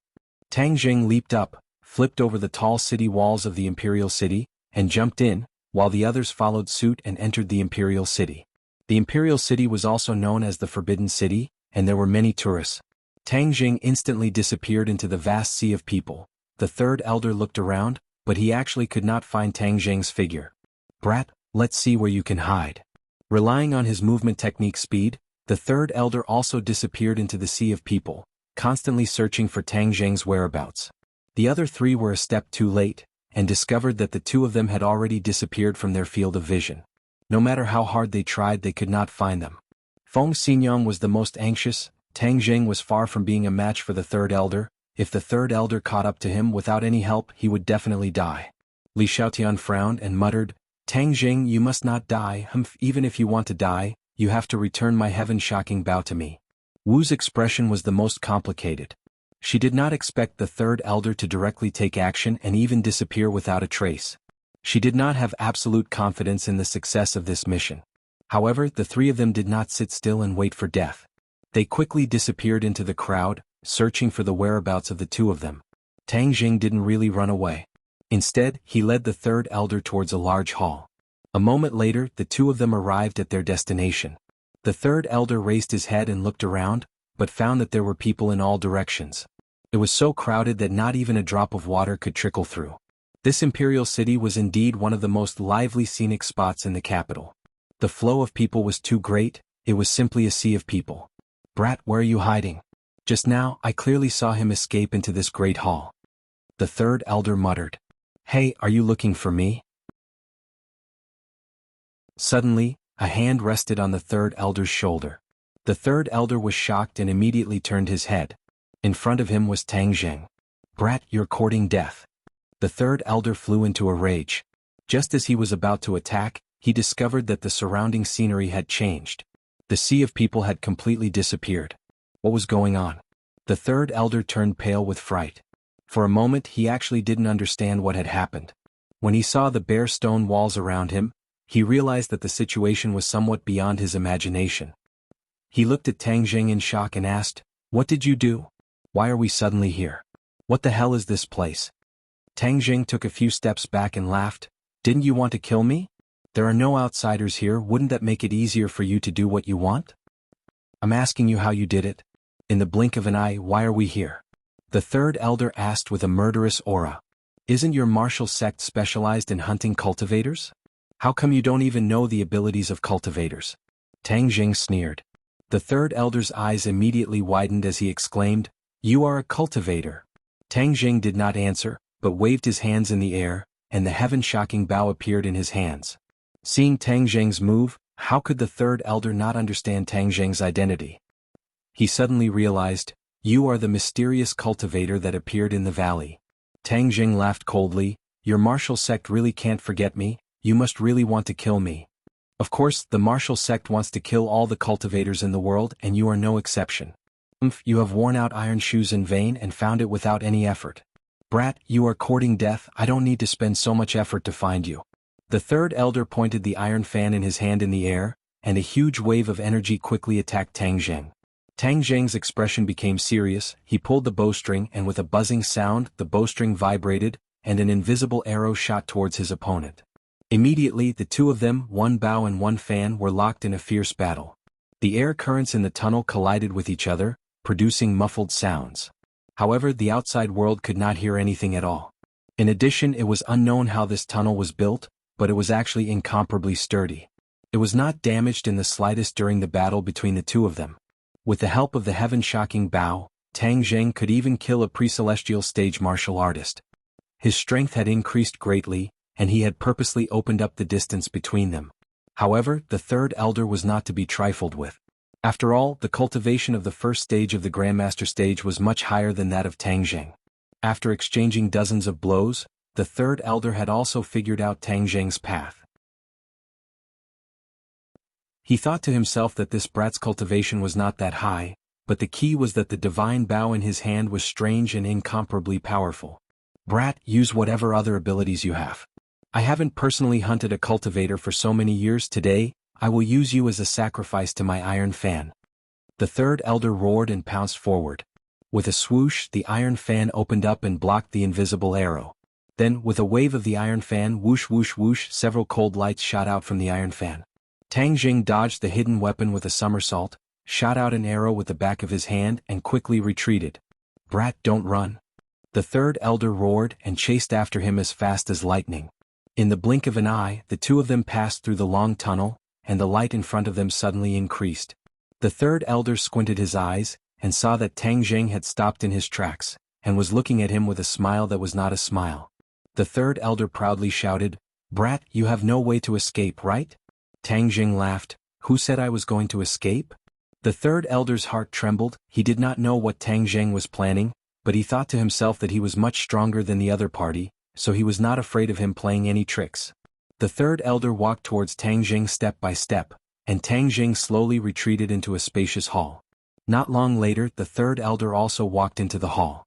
Tang Zheng leaped up, flipped over the tall city walls of the imperial city, and jumped in, while the others followed suit and entered the imperial city. The imperial city was also known as the Forbidden City, and there were many tourists. Tang Zheng instantly disappeared into the vast sea of people. The third elder looked around, but he actually could not find Tang Zheng's figure. Brat, let's see where you can hide. Relying on his movement technique speed, the third elder also disappeared into the sea of people, constantly searching for Tang Zheng's whereabouts. The other three were a step too late, and discovered that the two of them had already disappeared from their field of vision. No matter how hard they tried, they could not find them. Feng Xinyang was the most anxious. Tang Zheng was far from being a match for the third elder. If the third elder caught up to him without any help, he would definitely die. Li Xiaotian frowned and muttered, Tang Zheng, you must not die. Even if you want to die, you have to return my heaven-shocking bow to me. Wu's expression was the most complicated. She did not expect the third elder to directly take action and even disappear without a trace. She did not have absolute confidence in the success of this mission. However, the three of them did not sit still and wait for death. They quickly disappeared into the crowd, searching for the whereabouts of the two of them. Tang Zheng didn't really run away. Instead, he led the third elder towards a large hall. A moment later, the two of them arrived at their destination. The third elder raised his head and looked around, but found that there were people in all directions. It was so crowded that not even a drop of water could trickle through. This imperial city was indeed one of the most lively scenic spots in the capital. The flow of people was too great, it was simply a sea of people. Brat, where are you hiding? Just now, I clearly saw him escape into this great hall. The third elder muttered. Hey, are you looking for me? Suddenly, a hand rested on the third elder's shoulder. The third elder was shocked and immediately turned his head. In front of him was Tang Zheng. Brat, you're courting death. The third elder flew into a rage. Just as he was about to attack, he discovered that the surrounding scenery had changed. The sea of people had completely disappeared. What was going on? The third elder turned pale with fright. For a moment he actually didn't understand what had happened. When he saw the bare stone walls around him, he realized that the situation was somewhat beyond his imagination. He looked at Tang Zheng in shock and asked, What did you do? Why are we suddenly here? What the hell is this place? Tang Zheng took a few steps back and laughed. Didn't you want to kill me? There are no outsiders here, wouldn't that make it easier for you to do what you want? I'm asking you how you did it. In the blink of an eye, why are we here? The third elder asked with a murderous aura. Isn't your martial sect specialized in hunting cultivators? How come you don't even know the abilities of cultivators? Tang Zheng sneered. The third elder's eyes immediately widened as he exclaimed, You are a cultivator. Tang Zheng did not answer, but waved his hands in the air, and the heaven-shocking bow appeared in his hands. Seeing Tang Zheng's move, how could the third elder not understand Tang Zheng's identity? He suddenly realized, You are the mysterious cultivator that appeared in the valley. Tang Zheng laughed coldly, Your martial sect really can't forget me, you must really want to kill me. Of course, the martial sect wants to kill all the cultivators in the world and you are no exception. You have worn out iron shoes in vain and found it without any effort. Brat, you are courting death, I don't need to spend so much effort to find you. The third elder pointed the iron fan in his hand in the air, and a huge wave of energy quickly attacked Tang Zheng. Tang Zheng's expression became serious, he pulled the bowstring and with a buzzing sound the bowstring vibrated, and an invisible arrow shot towards his opponent. Immediately the two of them, one bow and one fan, were locked in a fierce battle. The air currents in the tunnel collided with each other, producing muffled sounds. However, the outside world could not hear anything at all. In addition, it was unknown how this tunnel was built, but it was actually incomparably sturdy. It was not damaged in the slightest during the battle between the two of them. With the help of the heaven-shocking bow, Tang Zheng could even kill a pre-celestial stage martial artist. His strength had increased greatly, and he had purposely opened up the distance between them. However, the third elder was not to be trifled with. After all, the cultivation of the first stage of the Grandmaster stage was much higher than that of Tang Zheng. After exchanging dozens of blows, the third elder had also figured out Tang Zheng's path. He thought to himself that this brat's cultivation was not that high, but the key was that the divine bow in his hand was strange and incomparably powerful. Brat, use whatever other abilities you have. I haven't personally hunted a cultivator for so many years. Today, I will use you as a sacrifice to my iron fan. The third elder roared and pounced forward. With a swoosh, the iron fan opened up and blocked the invisible arrow. Then, with a wave of the iron fan, whoosh whoosh whoosh, several cold lights shot out from the iron fan. Tang Zheng dodged the hidden weapon with a somersault, shot out an arrow with the back of his hand and quickly retreated. Brat, don't run. The third elder roared and chased after him as fast as lightning. In the blink of an eye, the two of them passed through the long tunnel, and the light in front of them suddenly increased. The third elder squinted his eyes, and saw that Tang Zheng had stopped in his tracks, and was looking at him with a smile that was not a smile. The third elder proudly shouted, Brat, you have no way to escape, right? Tang Zheng laughed, who said I was going to escape? The third elder's heart trembled, he did not know what Tang Zheng was planning, but he thought to himself that he was much stronger than the other party, so he was not afraid of him playing any tricks. The third elder walked towards Tang Zheng step by step, and Tang Zheng slowly retreated into a spacious hall. Not long later, the third elder also walked into the hall.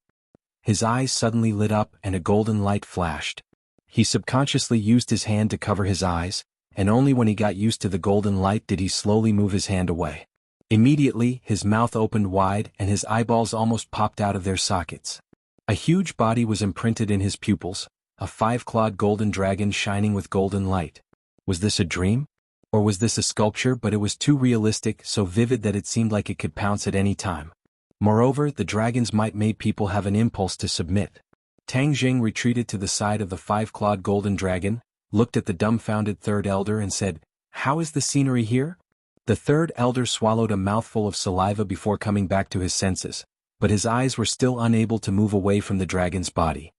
His eyes suddenly lit up and a golden light flashed. He subconsciously used his hand to cover his eyes, and only when he got used to the golden light did he slowly move his hand away. Immediately, his mouth opened wide and his eyeballs almost popped out of their sockets. A huge body was imprinted in his pupils, a five-clawed golden dragon shining with golden light. Was this a dream? Or was this a sculpture? But it was too realistic, so vivid that it seemed like it could pounce at any time. Moreover, the dragon's might made people have an impulse to submit. Tang Zheng retreated to the side of the five-clawed golden dragon, looked at the dumbfounded third elder and said, How is the scenery here? The third elder swallowed a mouthful of saliva before coming back to his senses, but his eyes were still unable to move away from the dragon's body.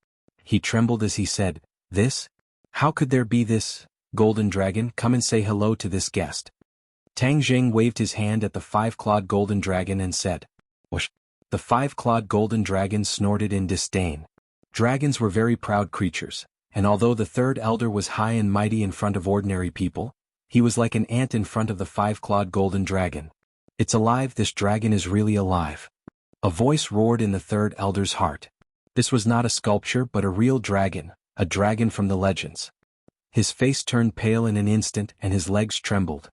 He trembled as he said, This? How could there be this? Golden dragon, come and say hello to this guest. Tang Zheng waved his hand at the five-clawed golden dragon and said, Whoosh. The five-clawed golden dragon snorted in disdain. Dragons were very proud creatures, and although the third elder was high and mighty in front of ordinary people, he was like an ant in front of the five-clawed golden dragon. It's alive, this dragon is really alive. A voice roared in the third elder's heart. This was not a sculpture but a real dragon, a dragon from the legends. His face turned pale in an instant and his legs trembled.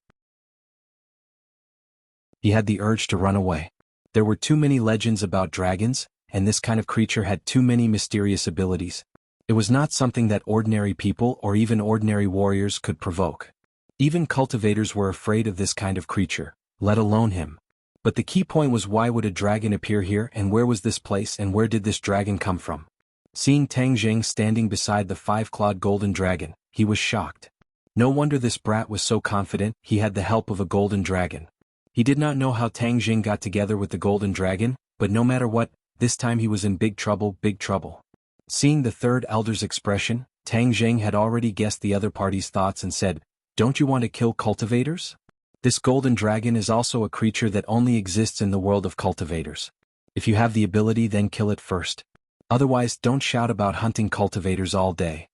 He had the urge to run away. There were too many legends about dragons, and this kind of creature had too many mysterious abilities. It was not something that ordinary people or even ordinary warriors could provoke. Even cultivators were afraid of this kind of creature, let alone him. But the key point was, why would a dragon appear here, and where was this place, and where did this dragon come from? Seeing Tang Zheng standing beside the five-clawed golden dragon, he was shocked. No wonder this brat was so confident, he had the help of a golden dragon. He did not know how Tang Zheng got together with the golden dragon, but no matter what, this time he was in big trouble, big trouble. Seeing the third elder's expression, Tang Zheng had already guessed the other party's thoughts and said, Don't you want to kill cultivators? This golden dragon is also a creature that only exists in the world of cultivators. If you have the ability, then kill it first. Otherwise, don't shout about hunting cultivators all day.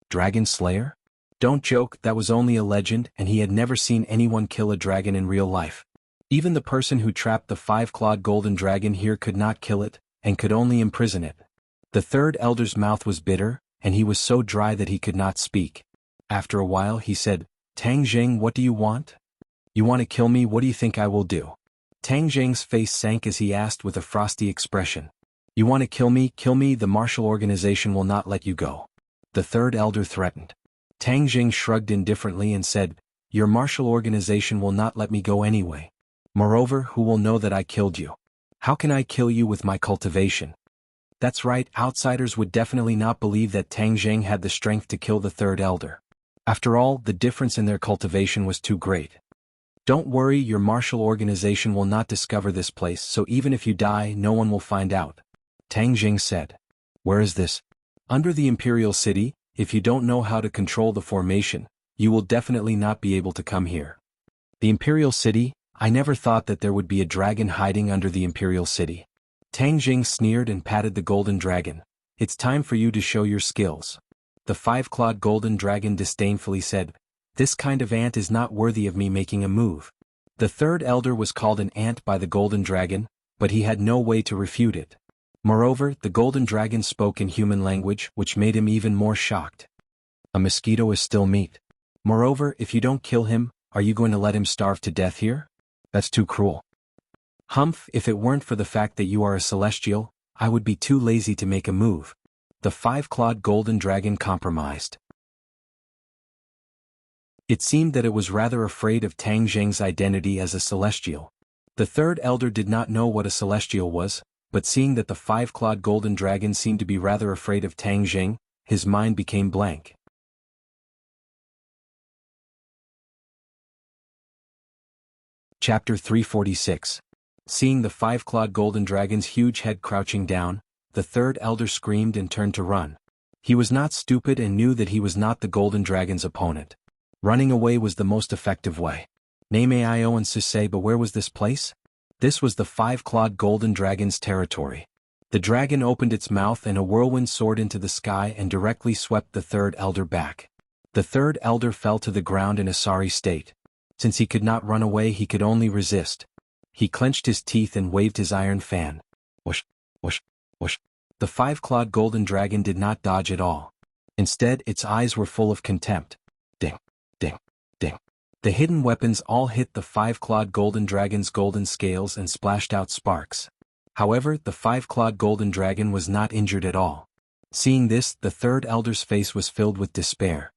Dragon Slayer? Don't joke, that was only a legend, and he had never seen anyone kill a dragon in real life. Even the person who trapped the five-clawed golden dragon here could not kill it, and could only imprison it. The third elder's mouth was bitter, and he was so dry that he could not speak. After a while he said, Tang Jing, what do you want? You want to kill me? What do you think I will do? Tang Jing's face sank as he asked with a frosty expression. You want to kill me? Kill me, the martial organization will not let you go. The third elder threatened. Tang Jing shrugged indifferently and said, Your martial organization will not let me go anyway. Moreover, who will know that I killed you? How can I kill you with my cultivation? That's right, outsiders would definitely not believe that Tang Jing had the strength to kill the third elder. After all, the difference in their cultivation was too great. Don't worry, your martial organization will not discover this place, so even if you die, no one will find out. Tang Jing said. Where is this? Under the Imperial City. If you don't know how to control the formation, you will definitely not be able to come here. The Imperial City? I never thought that there would be a dragon hiding under the Imperial City. Tang Jing sneered and patted the golden dragon. It's time for you to show your skills. The five-clawed golden dragon disdainfully said, This kind of ant is not worthy of me making a move. The third elder was called an ant by the golden dragon, but he had no way to refute it. Moreover, the golden dragon spoke in human language, which made him even more shocked. A mosquito is still meat. Moreover, if you don't kill him, are you going to let him starve to death here? That's too cruel. Humph, if it weren't for the fact that you are a celestial, I would be too lazy to make a move. The five-clawed golden dragon compromised. It seemed that it was rather afraid of Tang Jing's identity as a celestial. The third elder did not know what a celestial was, but seeing that the five-clawed golden dragon seemed to be rather afraid of Tang Jing, his mind became blank. Chapter 346. Seeing the five-clawed golden dragon's huge head crouching down, the third elder screamed and turned to run. He was not stupid and knew that he was not the golden dragon's opponent. Running away was the most effective way. Name-Io and Susei, but where was this place? This was the five-clawed golden dragon's territory. The dragon opened its mouth and a whirlwind soared into the sky and directly swept the third elder back. The third elder fell to the ground in a sorry state. Since he could not run away, he could only resist. He clenched his teeth and waved his iron fan. Whoosh, whoosh, whoosh. The five-clawed golden dragon did not dodge at all. Instead, its eyes were full of contempt. Ding, ding, ding. The hidden weapons all hit the five-clawed golden dragon's golden scales and splashed out sparks. However, the five-clawed golden dragon was not injured at all. Seeing this, the third elder's face was filled with despair.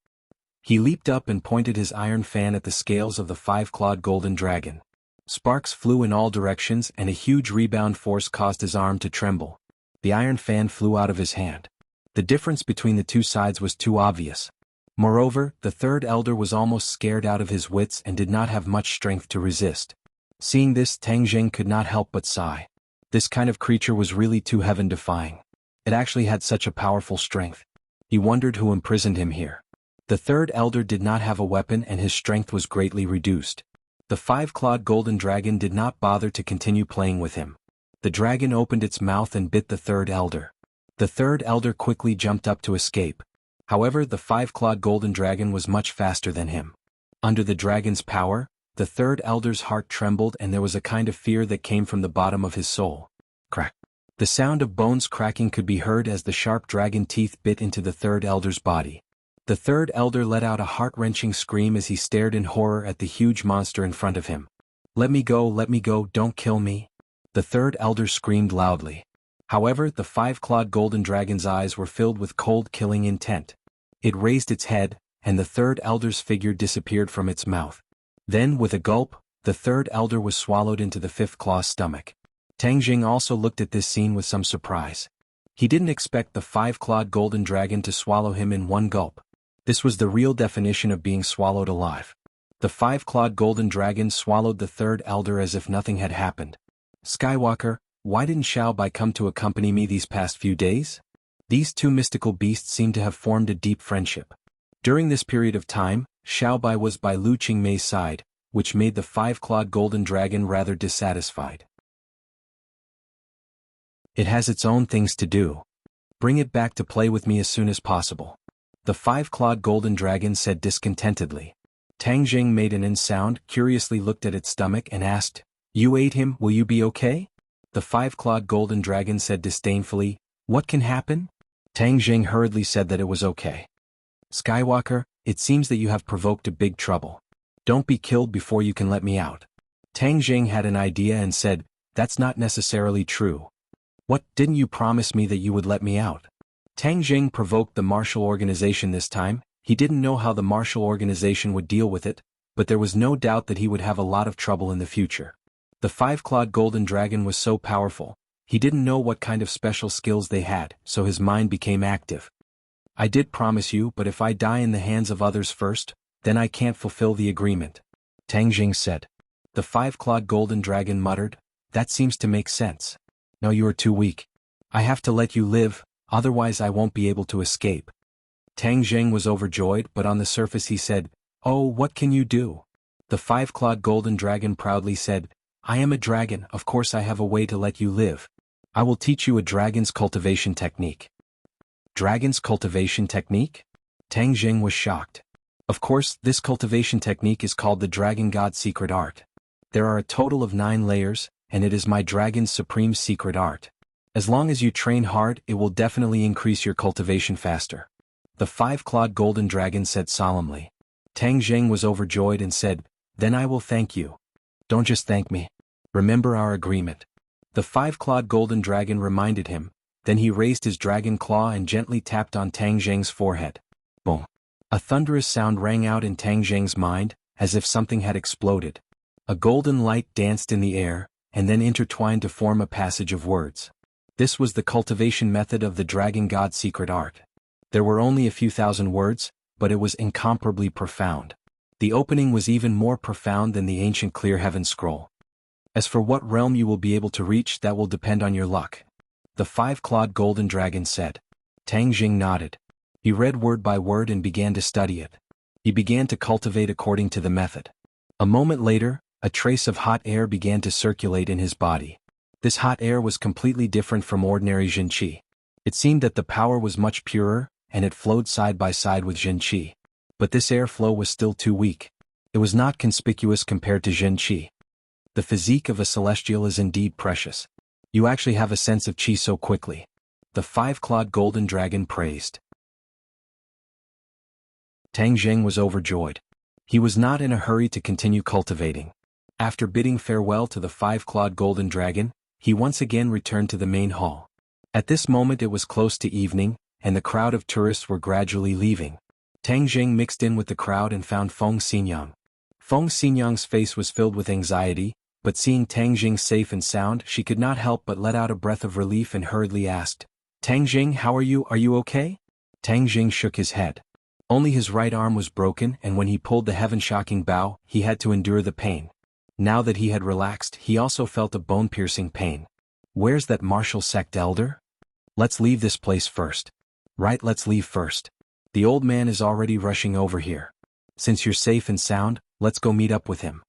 He leaped up and pointed his iron fan at the scales of the five-clawed golden dragon. Sparks flew in all directions and a huge rebound force caused his arm to tremble. The iron fan flew out of his hand. The difference between the two sides was too obvious. Moreover, the third elder was almost scared out of his wits and did not have much strength to resist. Seeing this, Tang Jing could not help but sigh. This kind of creature was really too heaven-defying. It actually had such a powerful strength. He wondered who imprisoned him here. The third elder did not have a weapon and his strength was greatly reduced. The five-clawed golden dragon did not bother to continue playing with him. The dragon opened its mouth and bit the third elder. The third elder quickly jumped up to escape. However, the five-clawed golden dragon was much faster than him. Under the dragon's power, the third elder's heart trembled and there was a kind of fear that came from the bottom of his soul. Crack. The sound of bones cracking could be heard as the sharp dragon teeth bit into the third elder's body. The third elder let out a heart-wrenching scream as he stared in horror at the huge monster in front of him. Let me go, don't kill me. The third elder screamed loudly. However, the five-clawed golden dragon's eyes were filled with cold killing intent. It raised its head, and the third elder's figure disappeared from its mouth. Then, with a gulp, the third elder was swallowed into the fifth claw's stomach. Tang Jing also looked at this scene with some surprise. He didn't expect the five-clawed golden dragon to swallow him in one gulp. This was the real definition of being swallowed alive. The five-clawed golden dragon swallowed the third elder as if nothing had happened. Skywalker, why didn't Xiao Bai come to accompany me these past few days? These two mystical beasts seem to have formed a deep friendship. During this period of time, Xiao Bai was by Lu Qingmei's side, which made the five-clawed golden dragon rather dissatisfied. It has its own things to do. Bring it back to play with me as soon as possible. The five-clawed golden dragon said discontentedly. Tang Jing made an sound, curiously looked at its stomach and asked, "You ate him, will you be okay?" The five-clawed golden dragon said disdainfully, "What can happen?" Tang Jing hurriedly said that it was okay. "Skywalker, it seems that you have provoked a big trouble. Don't be killed before you can let me out." Tang Jing had an idea and said, "That's not necessarily true." "What, didn't you promise me that you would let me out?" Tang Jing provoked the martial organization this time. He didn't know how the martial organization would deal with it, but there was no doubt that he would have a lot of trouble in the future. The five-clawed golden dragon was so powerful, he didn't know what kind of special skills they had, so his mind became active. "I did promise you, but if I die in the hands of others first, then I can't fulfill the agreement," Tang Jing said. The five-clawed golden dragon muttered, "That seems to make sense. No, you are too weak. I have to let you live, otherwise I won't be able to escape." Tang Jing was overjoyed, but on the surface he said, "Oh, what can you do?" The five-clawed golden dragon proudly said, "I am a dragon, of course I have a way to let you live. I will teach you a dragon's cultivation technique." Dragon's cultivation technique? Tang Jing was shocked. Of course, this cultivation technique is called the Dragon God's secret art. There are a total of 9 layers, and it is my dragon's supreme secret art. As long as you train hard, it will definitely increase your cultivation faster. The five-clawed golden dragon said solemnly. Tang Jing was overjoyed and said, "Then I will thank you." "Don't just thank me. Remember our agreement." The five-clawed golden dragon reminded him, then he raised his dragon claw and gently tapped on Tang Jing's forehead. Boom! A thunderous sound rang out in Tang Jing's mind, as if something had exploded. A golden light danced in the air, and then intertwined to form a passage of words. This was the cultivation method of the Dragon God's secret art. There were only a few thousand words, but it was incomparably profound. The opening was even more profound than the ancient Clear Heaven scroll. "As for what realm you will be able to reach, that will depend on your luck," the five-clawed golden dragon said. Tang Jing nodded. He read word by word and began to study it. He began to cultivate according to the method. A moment later, a trace of hot air began to circulate in his body. This hot air was completely different from ordinary Jin Qi. It seemed that the power was much purer, and it flowed side by side with Jin Qi. But this airflow was still too weak. It was not conspicuous compared to Jin Qi. The physique of a celestial is indeed precious. You actually have a sense of Qi so quickly. The five-clawed golden dragon praised. Tang Jing was overjoyed. He was not in a hurry to continue cultivating. After bidding farewell to the five-clawed golden dragon, he once again returned to the main hall. At this moment it was close to evening, and the crowd of tourists were gradually leaving. Tang Jing mixed in with the crowd and found Feng Xinyang. Feng Xinyang's face was filled with anxiety, but seeing Tang Jing safe and sound, she could not help but let out a breath of relief and hurriedly asked, "Tang Jing, how are you? Are you okay?" Tang Jing shook his head. Only his right arm was broken, and when he pulled the heaven-shocking bow, he had to endure the pain. Now that he had relaxed, he also felt a bone-piercing pain. "Where's that martial sect elder?" "Let's leave this place first." "Right, let's leave first. The old man is already rushing over here. Since you're safe and sound, let's go meet up with him."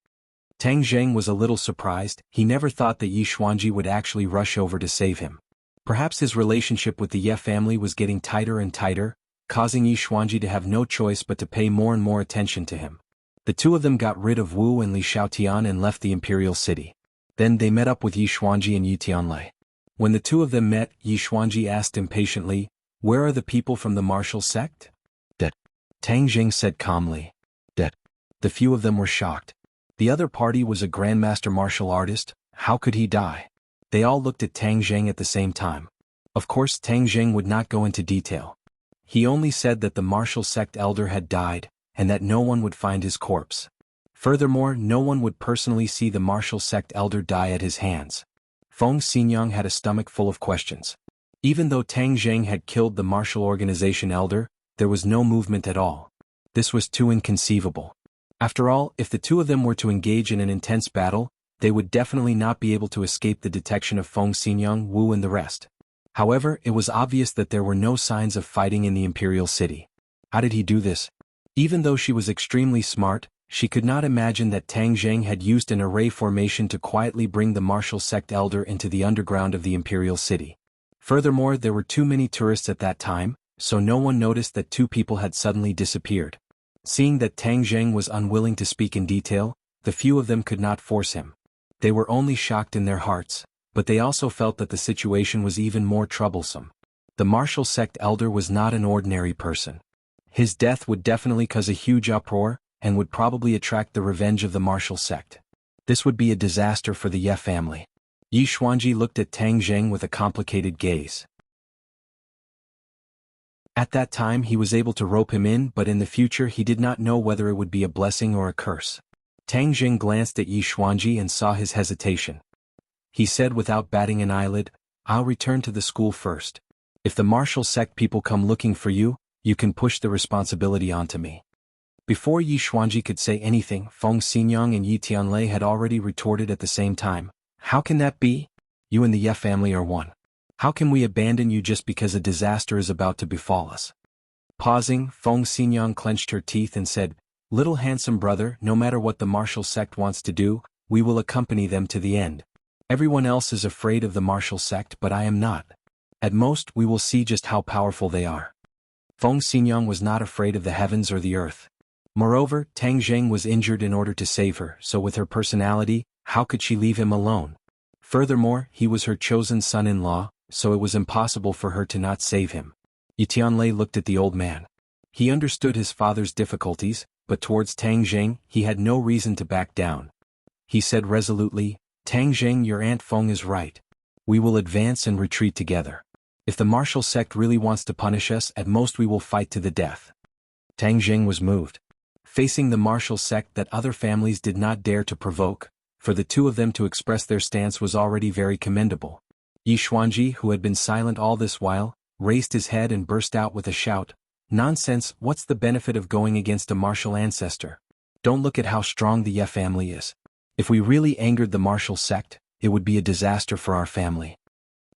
Tang Jing was a little surprised. He never thought that Yi Xuanji would actually rush over to save him. Perhaps his relationship with the Ye family was getting tighter and tighter, causing Yi Xuanji to have no choice but to pay more and more attention to him. The two of them got rid of Wu and Li Xiaotian and left the imperial city. Then they met up with Yi Xuanji and Yi Tianlei. When the two of them met, Yi Xuanji asked impatiently, "Where are the people from the martial sect?" "Dead," Tang Jing said calmly. "Dead." The few of them were shocked. The other party was a grandmaster martial artist. How could he die? They all looked at Tang Jing at the same time. Of course, Tang Jing would not go into detail. He only said that the martial sect elder had died, and that no one would find his corpse. Furthermore, no one would personally see the martial sect elder die at his hands. Feng Xinyang had a stomach full of questions. Even though Tang Jing had killed the martial organization elder, there was no movement at all. This was too inconceivable. After all, if the two of them were to engage in an intense battle, they would definitely not be able to escape the detection of Feng Xinyang, Wu and the rest. However, it was obvious that there were no signs of fighting in the imperial city. How did he do this? Even though she was extremely smart, she could not imagine that Tang Jing had used an array formation to quietly bring the martial sect elder into the underground of the imperial city. Furthermore, there were too many tourists at that time, so no one noticed that two people had suddenly disappeared. Seeing that Tang Zheng was unwilling to speak in detail, the few of them could not force him. They were only shocked in their hearts, but they also felt that the situation was even more troublesome. The martial sect elder was not an ordinary person. His death would definitely cause a huge uproar, and would probably attract the revenge of the martial sect. This would be a disaster for the Ye family. Yi Xuanji looked at Tang Zheng with a complicated gaze. At that time he was able to rope him in, but in the future he did not know whether it would be a blessing or a curse. Tang Zheng glanced at Yi Xuanji and saw his hesitation. He said without batting an eyelid, "I'll return to the school first. If the martial sect people come looking for you, you can push the responsibility onto me." Before Yi Xuanji could say anything, Feng Xinyang and Yi Tianlei had already retorted at the same time. "How can that be? You and the Ye family are one. How can we abandon you just because a disaster is about to befall us?" Pausing, Feng Xinyang clenched her teeth and said, "Little handsome brother, no matter what the martial sect wants to do, we will accompany them to the end. Everyone else is afraid of the martial sect, but I am not. At most, we will see just how powerful they are." Feng Xinyang was not afraid of the heavens or the earth. Moreover, Tang Zheng was injured in order to save her, so with her personality, how could she leave him alone? Furthermore, he was her chosen son-in-law, so it was impossible for her to not save him. Yi Tianlei looked at the old man. He understood his father's difficulties, but towards Tang Zheng, he had no reason to back down. He said resolutely, "Tang Zheng, your Aunt Feng is right. We will advance and retreat together. If the martial sect really wants to punish us, at most we will fight to the death." Tang Zheng was moved. Facing the martial sect that other families did not dare to provoke, for the two of them to express their stance was already very commendable. Yi Xuanji, who had been silent all this while, raised his head and burst out with a shout, "Nonsense, what's the benefit of going against a martial ancestor? Don't look at how strong the Ye family is. If we really angered the martial sect, it would be a disaster for our family."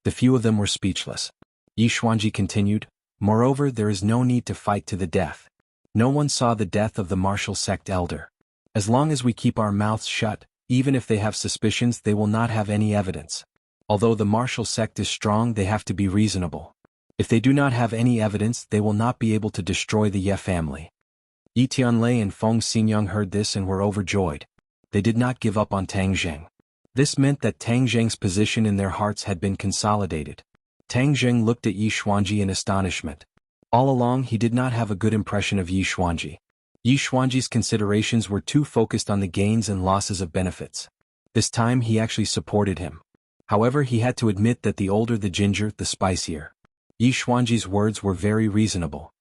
The few of them were speechless. Yi Xuanji continued, "Moreover, there is no need to fight to the death. No one saw the death of the martial sect elder. As long as we keep our mouths shut, even if they have suspicions, they will not have any evidence. Although the martial sect is strong, they have to be reasonable. If they do not have any evidence, they will not be able to destroy the Ye family." Yi Tianlei and Feng Xinyang heard this and were overjoyed. They did not give up on Tang Zheng. This meant that Tang Zheng's position in their hearts had been consolidated. Tang Zheng looked at Yi Xuanji in astonishment. All along he did not have a good impression of Yi Xuanji. Yi Xuanji's considerations were too focused on the gains and losses of benefits. This time he actually supported him. However, he had to admit that the older the ginger, the spicier. Yi Xuanji's words were very reasonable.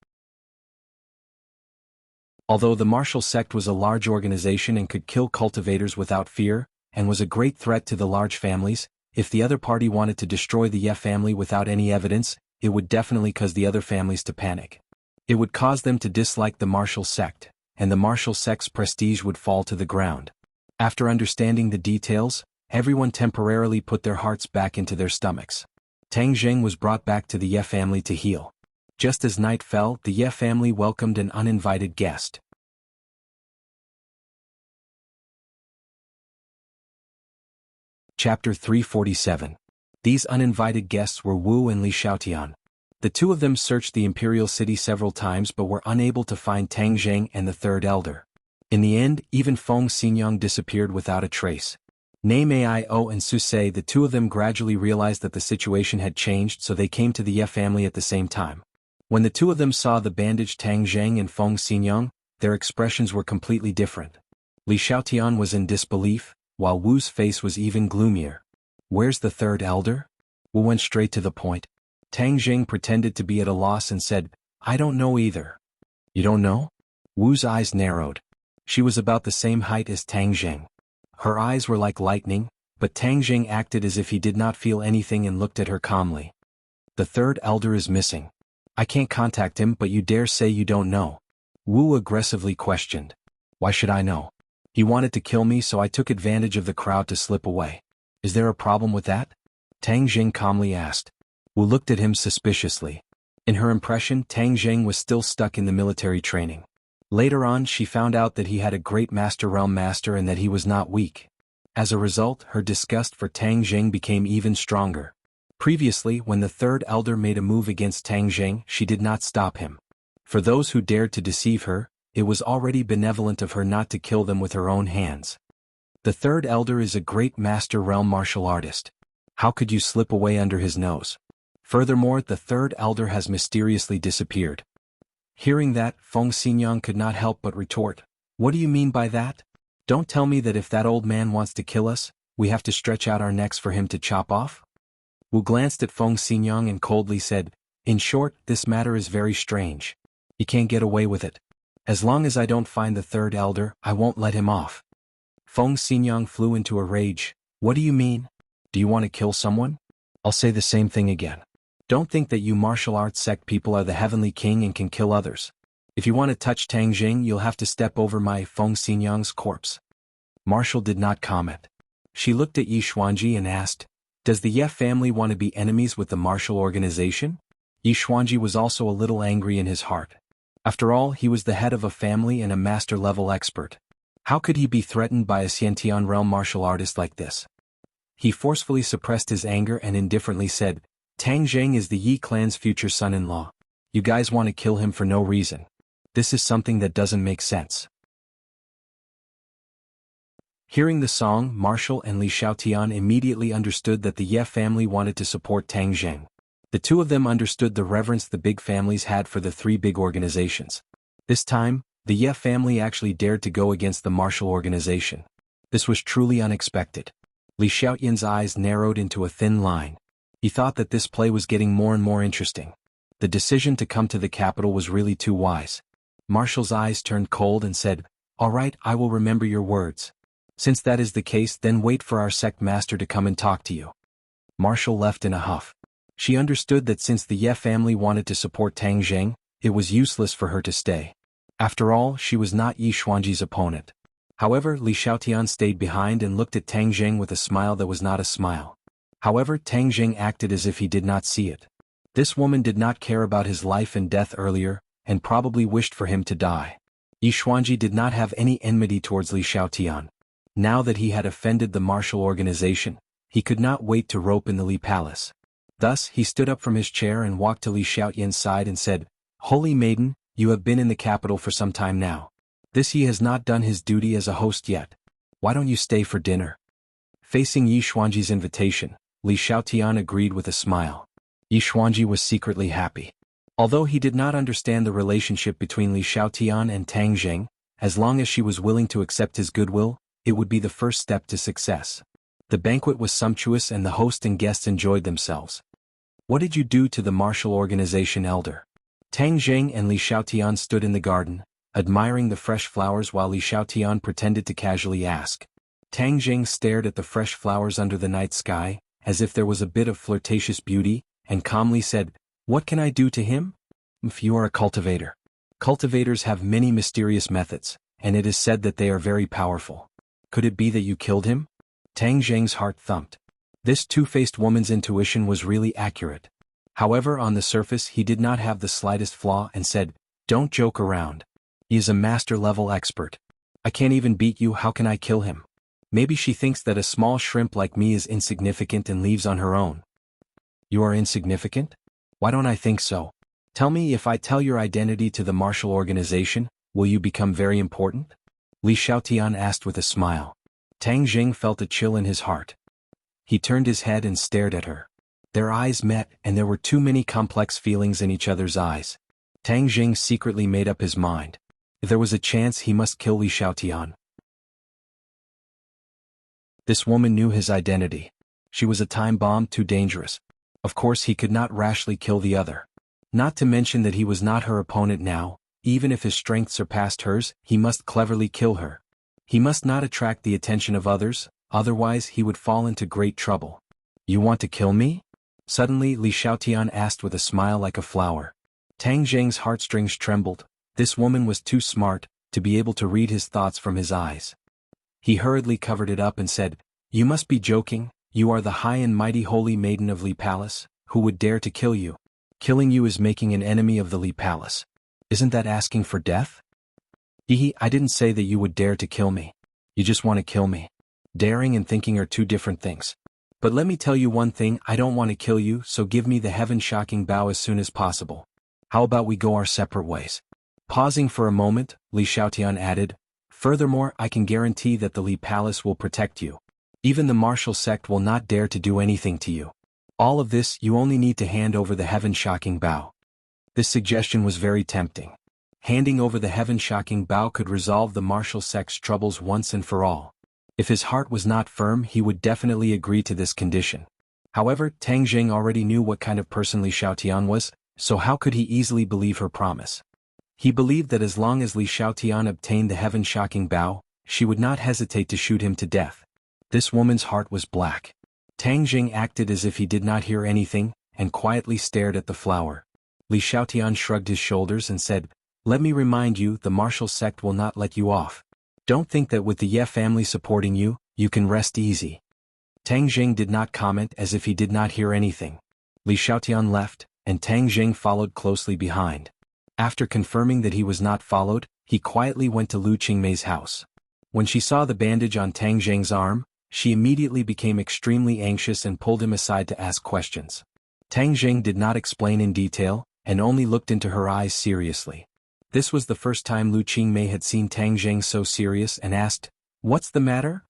Although the martial sect was a large organization and could kill cultivators without fear, and was a great threat to the large families, if the other party wanted to destroy the Ye family without any evidence, it would definitely cause the other families to panic. It would cause them to dislike the martial sect, and the martial sect's prestige would fall to the ground. After understanding the details, everyone temporarily put their hearts back into their stomachs. Tang Zheng was brought back to the Ye family to heal. Just as night fell, the Ye family welcomed an uninvited guest. Chapter 347. These uninvited guests were Wu and Li Xiaotian. The two of them searched the imperial city several times but were unable to find Tang Zheng and the third elder. In the end, even Feng Xinyang disappeared without a trace. Nei Maio and Su Se, the two of them gradually realized that the situation had changed, so they came to the Ye family at the same time. When the two of them saw the bandaged Tang Zheng and Feng Xinyang, their expressions were completely different. Li Xiaotian was in disbelief, while Wu's face was even gloomier. "Where's the third elder?" Wu went straight to the point. Tang Zheng pretended to be at a loss and said, "I don't know either." "You don't know?" Wu's eyes narrowed. She was about the same height as Tang Zheng. Her eyes were like lightning, but Tang Zheng acted as if he did not feel anything and looked at her calmly. "The third elder is missing. I can't contact him, but you dare say you don't know?" Wu aggressively questioned. "Why should I know? He wanted to kill me, so I took advantage of the crowd to slip away. Is there a problem with that?" Tang Zheng calmly asked. Wu looked at him suspiciously. In her impression, Tang Zheng was still stuck in the military training. Later on, she found out that he had a great realm master and that he was not weak. As a result, her disgust for Tang Zheng became even stronger. Previously, when the third elder made a move against Tang Jing, she did not stop him. For those who dared to deceive her, it was already benevolent of her not to kill them with her own hands. The third elder is a great master realm martial artist. How could you slip away under his nose? Furthermore, the third elder has mysteriously disappeared. Hearing that, Feng Xinyang could not help but retort, "What do you mean by that? Don't tell me that if that old man wants to kill us, we have to stretch out our necks for him to chop off?" Wu glanced at Feng Xinyang and coldly said, "In short, this matter is very strange. You can't get away with it. As long as I don't find the third elder, I won't let him off." Feng Xinyang flew into a rage. "What do you mean? Do you want to kill someone? I'll say the same thing again. Don't think that you martial arts sect people are the heavenly king and can kill others. If you want to touch Tang Jing, you'll have to step over my Feng Xinyang's corpse." Marshall did not comment. She looked at Yi Xuanji and asked, "Does the Ye family want to be enemies with the martial organization?" Yi Xuanji was also a little angry in his heart. After all, he was the head of a family and a master-level expert. How could he be threatened by a Xiantian realm martial artist like this? He forcefully suppressed his anger and indifferently said, "Tang Jing is the Yi clan's future son-in-law. You guys want to kill him for no reason. This is something that doesn't make sense." Hearing the song, Marshall and Li Xiaotian immediately understood that the Ye family wanted to support Tang Jing. The two of them understood the reverence the big families had for the three big organizations. This time, the Ye family actually dared to go against the martial organization. This was truly unexpected. Li Xiaotian's eyes narrowed into a thin line. He thought that this play was getting more and more interesting. The decision to come to the capital was really too wise. Marshall's eyes turned cold and said, "All right, I will remember your words. Since that is the case, then wait for our sect master to come and talk to you." Marshall left in a huff. She understood that since the Ye family wanted to support Tang Jing, it was useless for her to stay. After all, she was not Yi Xuanji's opponent. However, Li Xiaotian stayed behind and looked at Tang Jing with a smile that was not a smile. However, Tang Jing acted as if he did not see it. This woman did not care about his life and death earlier, and probably wished for him to die. Yi Xuanji did not have any enmity towards Li Xiaotian. Now that he had offended the martial organization, he could not wait to rope in the Li Palace. Thus, he stood up from his chair and walked to Li Xiaotian's side and said, "Holy maiden, you have been in the capital for some time now. This Yi has not done his duty as a host yet. Why don't you stay for dinner?" Facing Yi Xuanji's invitation, Li Xiaotian agreed with a smile. Yi Xuanji was secretly happy. Although he did not understand the relationship between Li Xiaotian and Tang Jing, as long as she was willing to accept his goodwill, it would be the first step to success. The banquet was sumptuous and the host and guests enjoyed themselves. "What did you do to the martial organization elder?" Tang Jing and Li Xiaotian stood in the garden, admiring the fresh flowers while Li Xiaotian pretended to casually ask. Tang Jing stared at the fresh flowers under the night sky, as if there was a bit of flirtatious beauty, and calmly said, "What can I do to him? If you are a cultivator. Cultivators have many mysterious methods, and it is said that they are very powerful. Could it be that you killed him?" Tang Jing's heart thumped. This two-faced woman's intuition was really accurate. However, on the surface he did not have the slightest flaw and said, "Don't joke around. He is a master-level expert. I can't even beat you, how can I kill him? Maybe she thinks that a small shrimp like me is insignificant and leaves on her own." "You are insignificant? Why don't I think so? Tell me, if I tell your identity to the martial organization, will you become very important?" Li Xiaotian asked with a smile. Tang Jing felt a chill in his heart. He turned his head and stared at her. Their eyes met, and there were too many complex feelings in each other's eyes. Tang Jing secretly made up his mind. If there was a chance, he must kill Li Xiaotian. This woman knew his identity. She was a time bomb too dangerous. Of course he could not rashly kill the other. Not to mention that he was not her opponent now. Even if his strength surpassed hers, he must cleverly kill her. He must not attract the attention of others, otherwise he would fall into great trouble. "You want to kill me?" Suddenly Li Xiaotian asked with a smile like a flower. Tang Jing's heartstrings trembled. This woman was too smart to be able to read his thoughts from his eyes. He hurriedly covered it up and said, "You must be joking. You are the high and mighty holy maiden of Li Palace. Who would dare to kill you? Killing you is making an enemy of the Li Palace. Isn't that asking for death?" I didn't say that you would dare to kill me. You just want to kill me. Daring and thinking are two different things. But let me tell you one thing, I don't want to kill you, so give me the heaven-shocking bow as soon as possible. How about we go our separate ways? Pausing for a moment, Li Xiaotian added, furthermore, I can guarantee that the Li Palace will protect you. Even the martial sect will not dare to do anything to you. All of this, you only need to hand over the heaven-shocking bow. This suggestion was very tempting. Handing over the heaven-shocking bow could resolve the martial sect's troubles once and for all. If his heart was not firm, he would definitely agree to this condition. However, Tang Jing already knew what kind of person Li Xiaotian was, so how could he easily believe her promise? He believed that as long as Li Xiaotian obtained the heaven-shocking bow, she would not hesitate to shoot him to death. This woman's heart was black. Tang Jing acted as if he did not hear anything, and quietly stared at the flower. Li Xiaotian shrugged his shoulders and said, let me remind you, the martial sect will not let you off. Don't think that with the Ye family supporting you, you can rest easy. Tang Jing did not comment as if he did not hear anything. Li Xiaotian left, and Tang Jing followed closely behind. After confirming that he was not followed, he quietly went to Lu Qingmei's house. When she saw the bandage on Tang Jing's arm, she immediately became extremely anxious and pulled him aside to ask questions. Tang Jing did not explain in detail, and only looked into her eyes seriously. This was the first time Lu Qingmei had seen Tang Jing so serious and asked, what's the matter?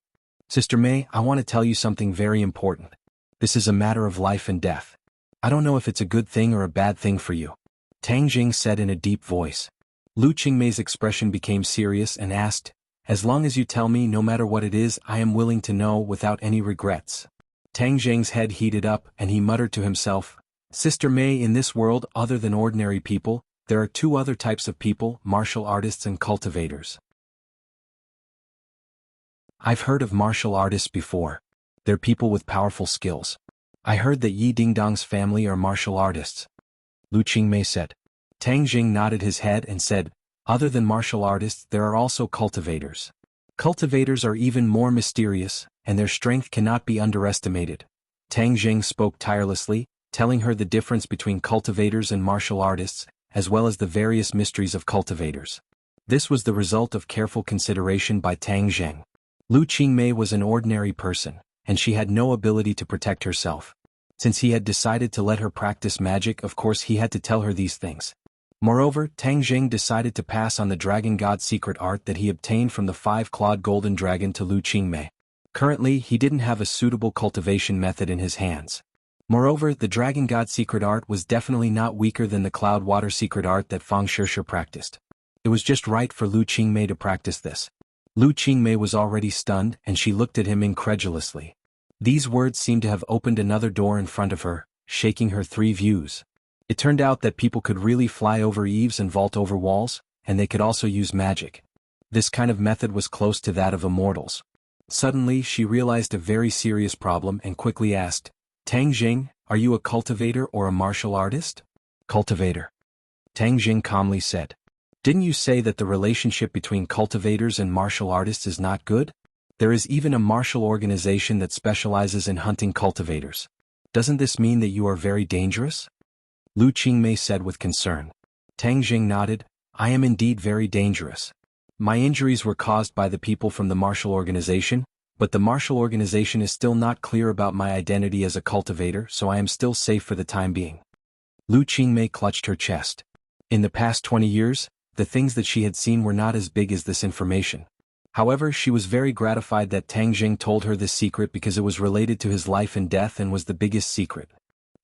Sister Mei, I want to tell you something very important. This is a matter of life and death. I don't know if it's a good thing or a bad thing for you. Tang Jing said in a deep voice. Lu Qingmei's expression became serious and asked, as long as you tell me, no matter what it is, I am willing to know without any regrets. Tang Jing's head heated up and he muttered to himself, Sister Mei, in this world other than ordinary people, there are two other types of people, martial artists and cultivators. I've heard of martial artists before. They're people with powerful skills. I heard that Yi Dingdong's family are martial artists. Lu Qingmei said. Tang Jing nodded his head and said, other than martial artists, there are also cultivators. Cultivators are even more mysterious, and their strength cannot be underestimated. Tang Jing spoke tirelessly, telling her the difference between cultivators and martial artists, as well as the various mysteries of cultivators. This was the result of careful consideration by Tang Jing. Lu Qingmei was an ordinary person, and she had no ability to protect herself. Since he had decided to let her practice magic, of course he had to tell her these things. Moreover, Tang Jing decided to pass on the Dragon God's secret art that he obtained from the five-clawed golden dragon to Lu Qingmei. Currently, he didn't have a suitable cultivation method in his hands. Moreover, the Dragon God secret art was definitely not weaker than the Cloud Water secret art that Fang Shirshi practiced. It was just right for Lu Qingmei to practice this. Lu Qingmei was already stunned and she looked at him incredulously. These words seemed to have opened another door in front of her, shaking her three views. It turned out that people could really fly over eaves and vault over walls, and they could also use magic. This kind of method was close to that of immortals. Suddenly she realized a very serious problem and quickly asked, Tang Jing, are you a cultivator or a martial artist? Cultivator. Tang Jing calmly said. Didn't you say that the relationship between cultivators and martial artists is not good? There is even a martial organization that specializes in hunting cultivators. Doesn't this mean that you are very dangerous? Lu Qingmei said with concern. Tang Jing nodded, I am indeed very dangerous. My injuries were caused by the people from the martial organization, but the martial organization is still not clear about my identity as a cultivator, so I am still safe for the time being. Lu Qingmei clutched her chest. In the past 20 years, the things that she had seen were not as big as this information. However, she was very gratified that Tang Jing told her this secret because it was related to his life and death and was the biggest secret.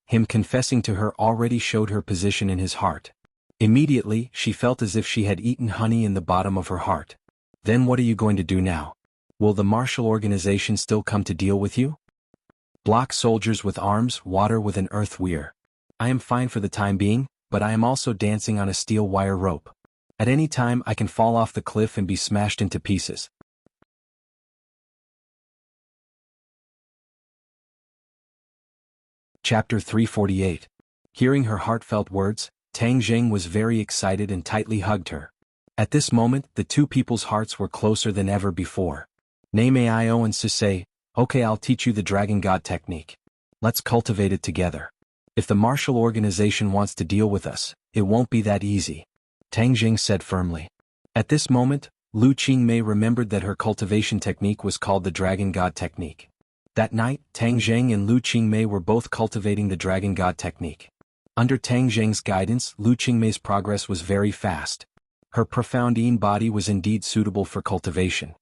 Him confessing to her already showed her position in his heart. Immediately, she felt as if she had eaten honey in the bottom of her heart. Then what are you going to do now? Will the martial organization still come to deal with you? Block soldiers with arms, water with an earth weir. I am fine for the time being, but I am also dancing on a steel wire rope. At any time I can fall off the cliff and be smashed into pieces. Chapter 348. Hearing her heartfelt words, Tang Jing was very excited and tightly hugged her. At this moment, the two people's hearts were closer than ever before. Nameio and Susei, okay, I'll teach you the Dragon God technique. Let's cultivate it together. If the martial organization wants to deal with us, it won't be that easy. Tang Jing said firmly. At this moment, Lu Qingmei remembered that her cultivation technique was called the Dragon God technique. That night, Tang Zheng and Lu Qingmei were both cultivating the Dragon God technique. Under Tang Zheng's guidance, Lu Qingmei's progress was very fast. Her profound Yin body was indeed suitable for cultivation.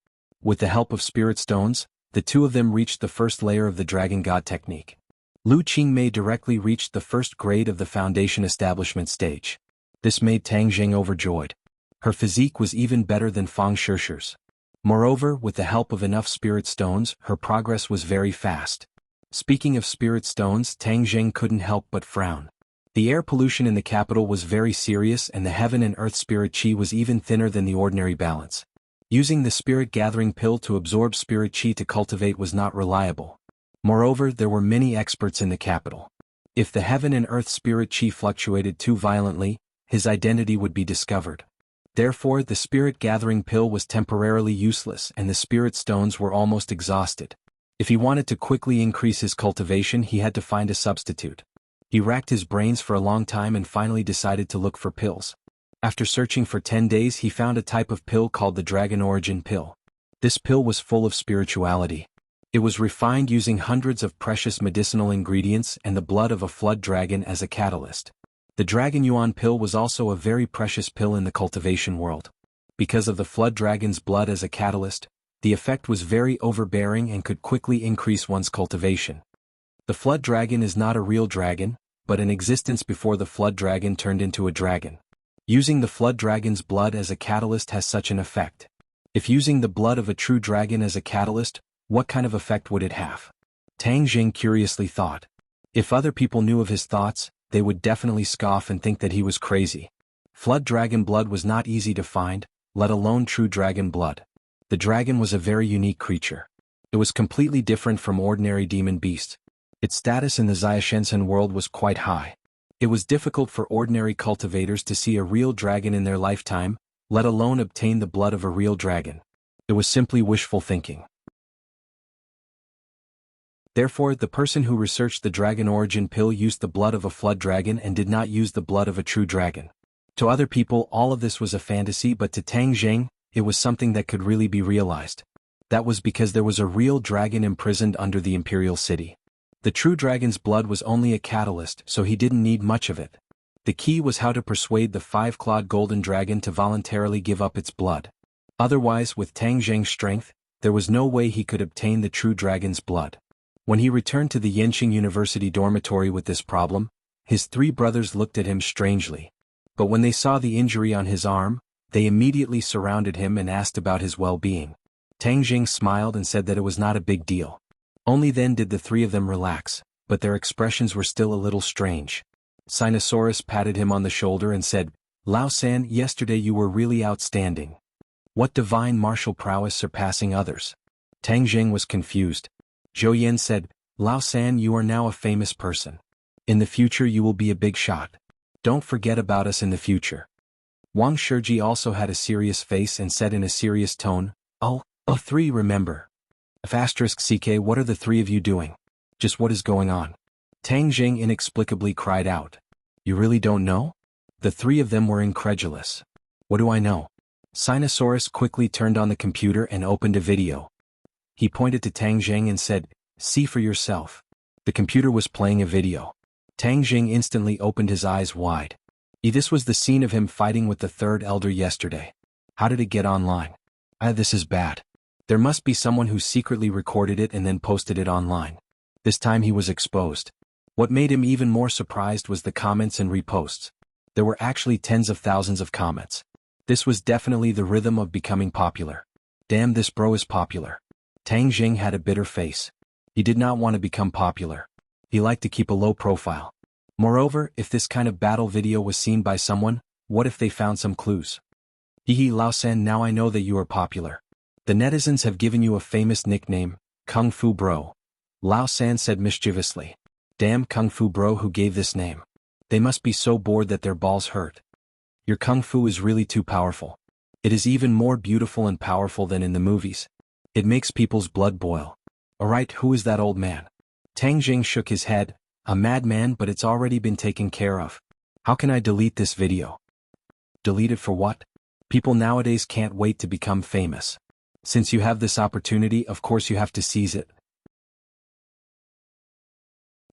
With the help of spirit stones, the two of them reached the first layer of the Dragon God technique. Lu Qingmei directly reached the first grade of the foundation establishment stage. This made Tang Zheng overjoyed. Her physique was even better than Fang Shishir's. Moreover, with the help of enough spirit stones, her progress was very fast. Speaking of spirit stones, Tang Zheng couldn't help but frown. The air pollution in the capital was very serious, and the heaven and earth spirit chi was even thinner than the ordinary balance. Using the spirit gathering pill to absorb spirit chi to cultivate was not reliable. Moreover, there were many experts in the capital. If the heaven and earth spirit chi fluctuated too violently, his identity would be discovered. Therefore, the spirit gathering pill was temporarily useless and the spirit stones were almost exhausted. If he wanted to quickly increase his cultivation, he had to find a substitute. He racked his brains for a long time and finally decided to look for pills. After searching for 10 days, he found a type of pill called the Dragon Origin pill. This pill was full of spirituality. It was refined using hundreds of precious medicinal ingredients and the blood of a flood dragon as a catalyst. The Dragon Yuan pill was also a very precious pill in the cultivation world. Because of the flood dragon's blood as a catalyst, the effect was very overbearing and could quickly increase one's cultivation. The flood dragon is not a real dragon, but an existence before the flood dragon turned into a dragon. Using the flood dragon's blood as a catalyst has such an effect. If using the blood of a true dragon as a catalyst, what kind of effect would it have? Tang Zheng curiously thought. If other people knew of his thoughts, they would definitely scoff and think that he was crazy. Flood dragon blood was not easy to find, let alone true dragon blood. The dragon was a very unique creature. It was completely different from ordinary demon beasts. Its status in the Xiaoshensen world was quite high. It was difficult for ordinary cultivators to see a real dragon in their lifetime, let alone obtain the blood of a real dragon. It was simply wishful thinking. Therefore, the person who researched the Dragon Origin pill used the blood of a flood dragon and did not use the blood of a true dragon. To other people, all of this was a fantasy, but to Tang Zheng, it was something that could really be realized. That was because there was a real dragon imprisoned under the imperial city. The true dragon's blood was only a catalyst, so he didn't need much of it. The key was how to persuade the five-clawed golden dragon to voluntarily give up its blood. Otherwise, with Tang Zheng's strength, there was no way he could obtain the true dragon's blood. When he returned to the Yenqing University dormitory with this problem, his three brothers looked at him strangely. But when they saw the injury on his arm, they immediately surrounded him and asked about his well-being. Tang Zheng smiled and said that it was not a big deal. Only then did the three of them relax, but their expressions were still a little strange. Sinosaurus patted him on the shoulder and said, "Lao San, yesterday you were really outstanding. What divine martial prowess surpassing others?" Tang Zheng was confused. Zhou Yan said, "Lao San, you are now a famous person. In the future you will be a big shot. Don't forget about us in the future." Wang Shiji also had a serious face and said in a serious tone, "Oh, three remember. *CK, what are the three of you doing? Just what is going on?" Tang Zheng inexplicably cried out. "You really don't know?" The three of them were incredulous. "What do I know?" Sinosaurus quickly turned on the computer and opened a video. He pointed to Tang Zheng and said, "See for yourself." The computer was playing a video. Tang Zheng instantly opened his eyes wide. This was the scene of him fighting with the third elder yesterday. How did it get online? This is bad. There must be someone who secretly recorded it and then posted it online. This time he was exposed. What made him even more surprised was the comments and reposts. There were actually tens of thousands of comments. This was definitely the rhythm of becoming popular. Damn, this bro is popular. Tang Zheng had a bitter face. He did not want to become popular. He liked to keep a low profile. Moreover, if this kind of battle video was seen by someone, what if they found some clues? Hehe, Lao San, now I know that you are popular. The netizens have given you a famous nickname, Kung Fu Bro. Lao San said mischievously. Damn Kung Fu Bro, who gave this name. They must be so bored that their balls hurt. Your Kung Fu is really too powerful. It is even more beautiful and powerful than in the movies. It makes people's blood boil. Alright, who is that old man? Tang Zheng shook his head. A madman, but it's already been taken care of. How can I delete this video? Delete it for what? People nowadays can't wait to become famous. Since you have this opportunity, of course you have to seize it.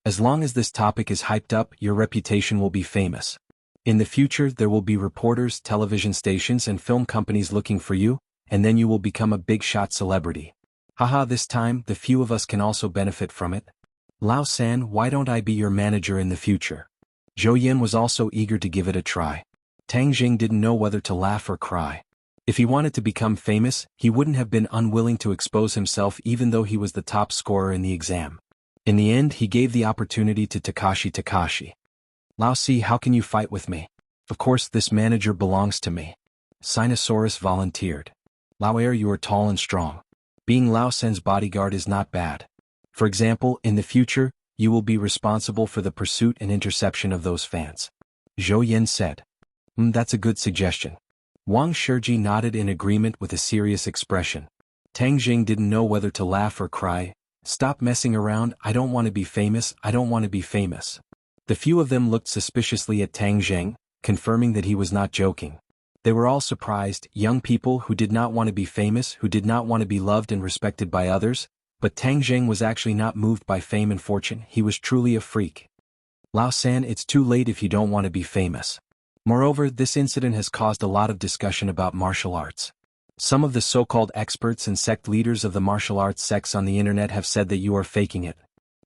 As long as this topic is hyped up, your reputation will be famous. In the future, there will be reporters, television stations, and film companies looking for you, and then you will become a big-shot celebrity. Haha, this time, the few of us can also benefit from it. Lao San, why don't I be your manager in the future? Zhou Yin was also eager to give it a try. Tang Jing didn't know whether to laugh or cry. If he wanted to become famous, he wouldn't have been unwilling to expose himself even though he was the top scorer in the exam. In the end, he gave the opportunity to Takashi. Lao Si, how can you fight with me? Of course, this manager belongs to me. Sinosaurus volunteered. Lao Er, you are tall and strong. Being Lao Sen's bodyguard is not bad. For example, in the future, you will be responsible for the pursuit and interception of those fans. Zhou Yin said. That's a good suggestion. Wang Shiji nodded in agreement with a serious expression. Tang Jing didn't know whether to laugh or cry. Stop messing around, I don't want to be famous, I don't want to be famous. The few of them looked suspiciously at Tang Jing, confirming that he was not joking. They were all surprised, young people who did not want to be famous, who did not want to be loved and respected by others, but Tang Jing was actually not moved by fame and fortune, he was truly a freak. Lao San, it's too late if you don't want to be famous. Moreover, this incident has caused a lot of discussion about martial arts. Some of the so-called experts and sect leaders of the martial arts sects on the internet have said that you are faking it.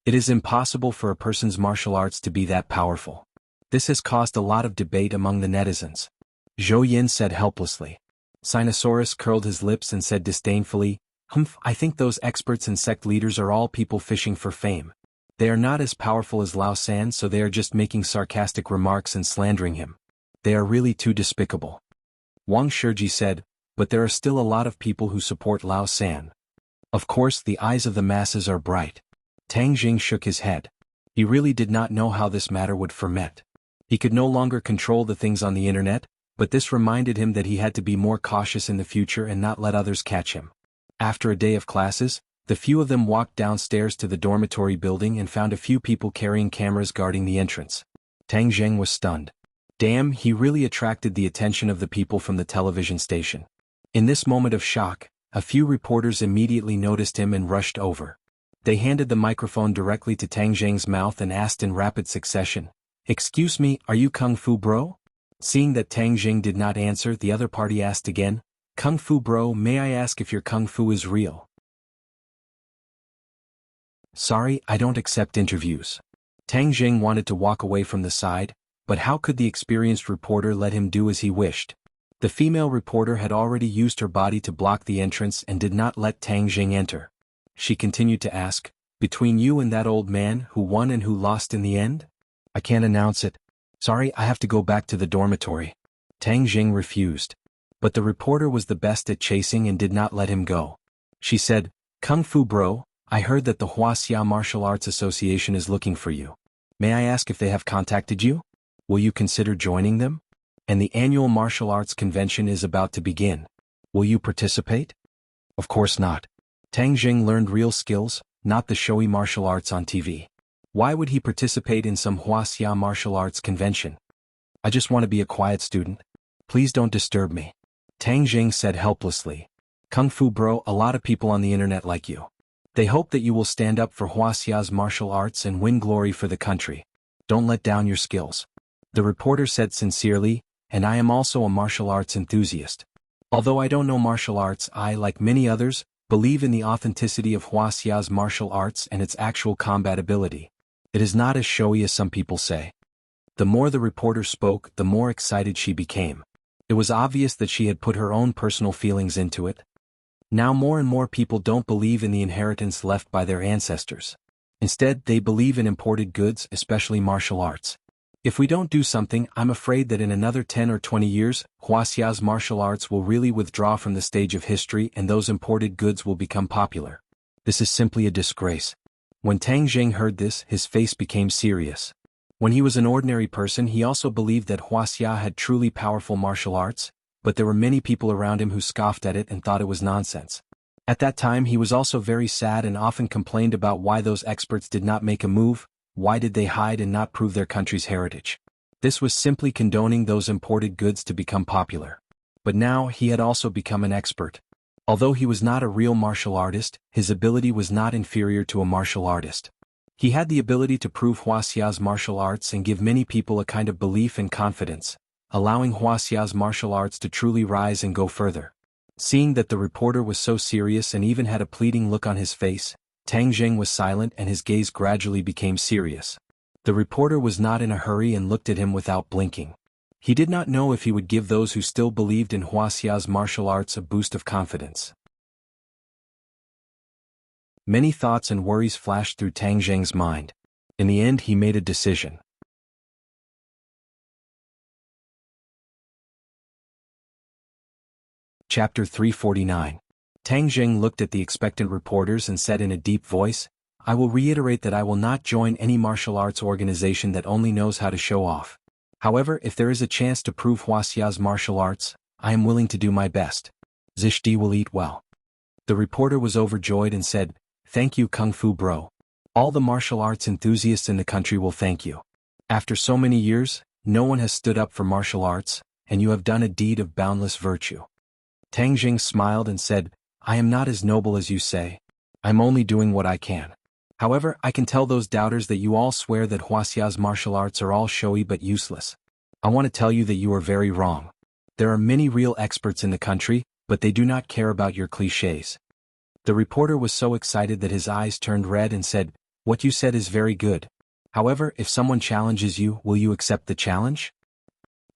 It is impossible for a person's martial arts to be that powerful. This has caused a lot of debate among the netizens. Zhou Yin said helplessly. Sinosaurus curled his lips and said disdainfully, I think those experts and sect leaders are all people fishing for fame. They are not as powerful as Lao San, so they are just making sarcastic remarks and slandering him. They are really too despicable. Wang Shiji said, but there are still a lot of people who support Lao San. Of course, the eyes of the masses are bright. Tang Jing shook his head. He really did not know how this matter would ferment. He could no longer control the things on the internet, but this reminded him that he had to be more cautious in the future and not let others catch him. After a day of classes, the few of them walked downstairs to the dormitory building and found a few people carrying cameras guarding the entrance. Tang Jing was stunned. Damn, he really attracted the attention of the people from the television station. In this moment of shock, a few reporters immediately noticed him and rushed over. They handed the microphone directly to Tang Jing's mouth and asked in rapid succession, "Excuse me, are you Kung Fu Bro?" Seeing that Tang Jing did not answer, the other party asked again, "Kung Fu Bro, may I ask if your Kung Fu is real?" "Sorry, I don't accept interviews." Tang Jing wanted to walk away from the side, but how could the experienced reporter let him do as he wished? The female reporter had already used her body to block the entrance and did not let Tang Jing enter. She continued to ask, "Between you and that old man, who won and who lost in the end?" "I can't announce it. Sorry, I have to go back to the dormitory." Tang Jing refused. But the reporter was the best at chasing and did not let him go. She said, "Kung Fu Bro, I heard that the Wuxia Martial Arts Association is looking for you. May I ask if they have contacted you? Will you consider joining them? And the annual martial arts convention is about to begin. Will you participate?" Of course not. Tang Jing learned real skills, not the showy martial arts on TV. Why would he participate in some Wuxia martial arts convention? "I just want to be a quiet student. Please don't disturb me." Tang Jing said helplessly. "Kung Fu Bro, a lot of people on the internet like you. They hope that you will stand up for Wuxia's martial arts and win glory for the country. Don't let down your skills." The reporter said sincerely, "And I am also a martial arts enthusiast. Although I don't know martial arts, I, like many others, believe in the authenticity of Wuxia's martial arts and its actual combat ability. It is not as showy as some people say." The more the reporter spoke, the more excited she became. It was obvious that she had put her own personal feelings into it. Now more and more people don't believe in the inheritance left by their ancestors. Instead, they believe in imported goods, especially martial arts. If we don't do something, I'm afraid that in another 10 or 20 years, Wuxia's martial arts will really withdraw from the stage of history and those imported goods will become popular. This is simply a disgrace. When Tang Jing heard this, his face became serious. When he was an ordinary person, he also believed that Wuxia had truly powerful martial arts, but there were many people around him who scoffed at it and thought it was nonsense. At that time, he was also very sad and often complained about why those experts did not make a move. Why did they hide and not prove their country's heritage? This was simply condoning those imported goods to become popular. But now he had also become an expert. Although he was not a real martial artist, his ability was not inferior to a martial artist. He had the ability to prove Huaxia's martial arts and give many people a kind of belief and confidence, allowing Huaxia's martial arts to truly rise and go further. Seeing that the reporter was so serious and even had a pleading look on his face, Tang Jing was silent and his gaze gradually became serious. The reporter was not in a hurry and looked at him without blinking. He did not know if he would give those who still believed in Huaxia's martial arts a boost of confidence. Many thoughts and worries flashed through Tang Jing's mind. In the end, he made a decision. Chapter 349. Tang Jing looked at the expectant reporters and said in a deep voice, "I will reiterate that I will not join any martial arts organization that only knows how to show off. However, if there is a chance to prove Huaxia's martial arts, I am willing to do my best. Zishdi will eat well." The reporter was overjoyed and said, "Thank you, Kung Fu Bro. All the martial arts enthusiasts in the country will thank you. After so many years, no one has stood up for martial arts, and you have done a deed of boundless virtue." Tang Jing smiled and said, "I am not as noble as you say. I'm only doing what I can. However, I can tell those doubters that you all swear that Huaxia's martial arts are all showy but useless. I want to tell you that you are very wrong. There are many real experts in the country, but they do not care about your clichés." The reporter was so excited that his eyes turned red and said, "What you said is very good. However, if someone challenges you, will you accept the challenge?"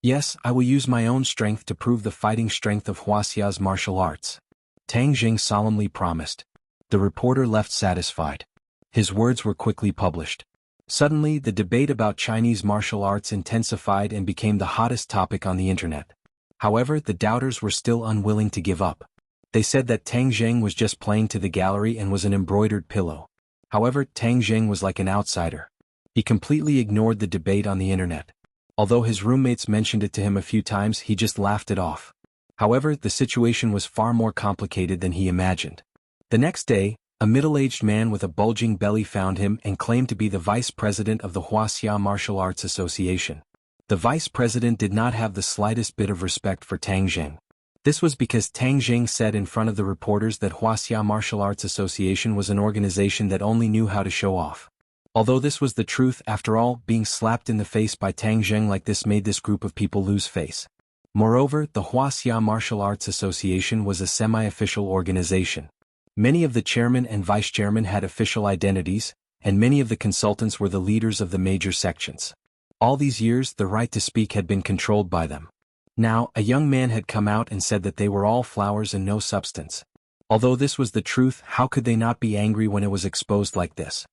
"Yes, I will use my own strength to prove the fighting strength of Huaxia's martial arts," Tang Jing solemnly promised. The reporter left satisfied. His words were quickly published. Suddenly, the debate about Chinese martial arts intensified and became the hottest topic on the internet. However, the doubters were still unwilling to give up. They said that Tang Jing was just playing to the gallery and was an embroidered pillow. However, Tang Jing was like an outsider. He completely ignored the debate on the internet. Although his roommates mentioned it to him a few times, he just laughed it off. However, the situation was far more complicated than he imagined. The next day, a middle-aged man with a bulging belly found him and claimed to be the vice president of the Huaxia Martial Arts Association. The vice president did not have the slightest bit of respect for Tang Jing. This was because Tang Jing said in front of the reporters that Huaxia Martial Arts Association was an organization that only knew how to show off. Although this was the truth, after all, being slapped in the face by Tang Jing like this made this group of people lose face. Moreover, the Huaxia Martial Arts Association was a semi-official organization. Many of the chairman and vice-chairman had official identities, and many of the consultants were the leaders of the major sections. All these years, the right to speak had been controlled by them. Now, a young man had come out and said that they were all flowers and no substance. Although this was the truth, how could they not be angry when it was exposed like this?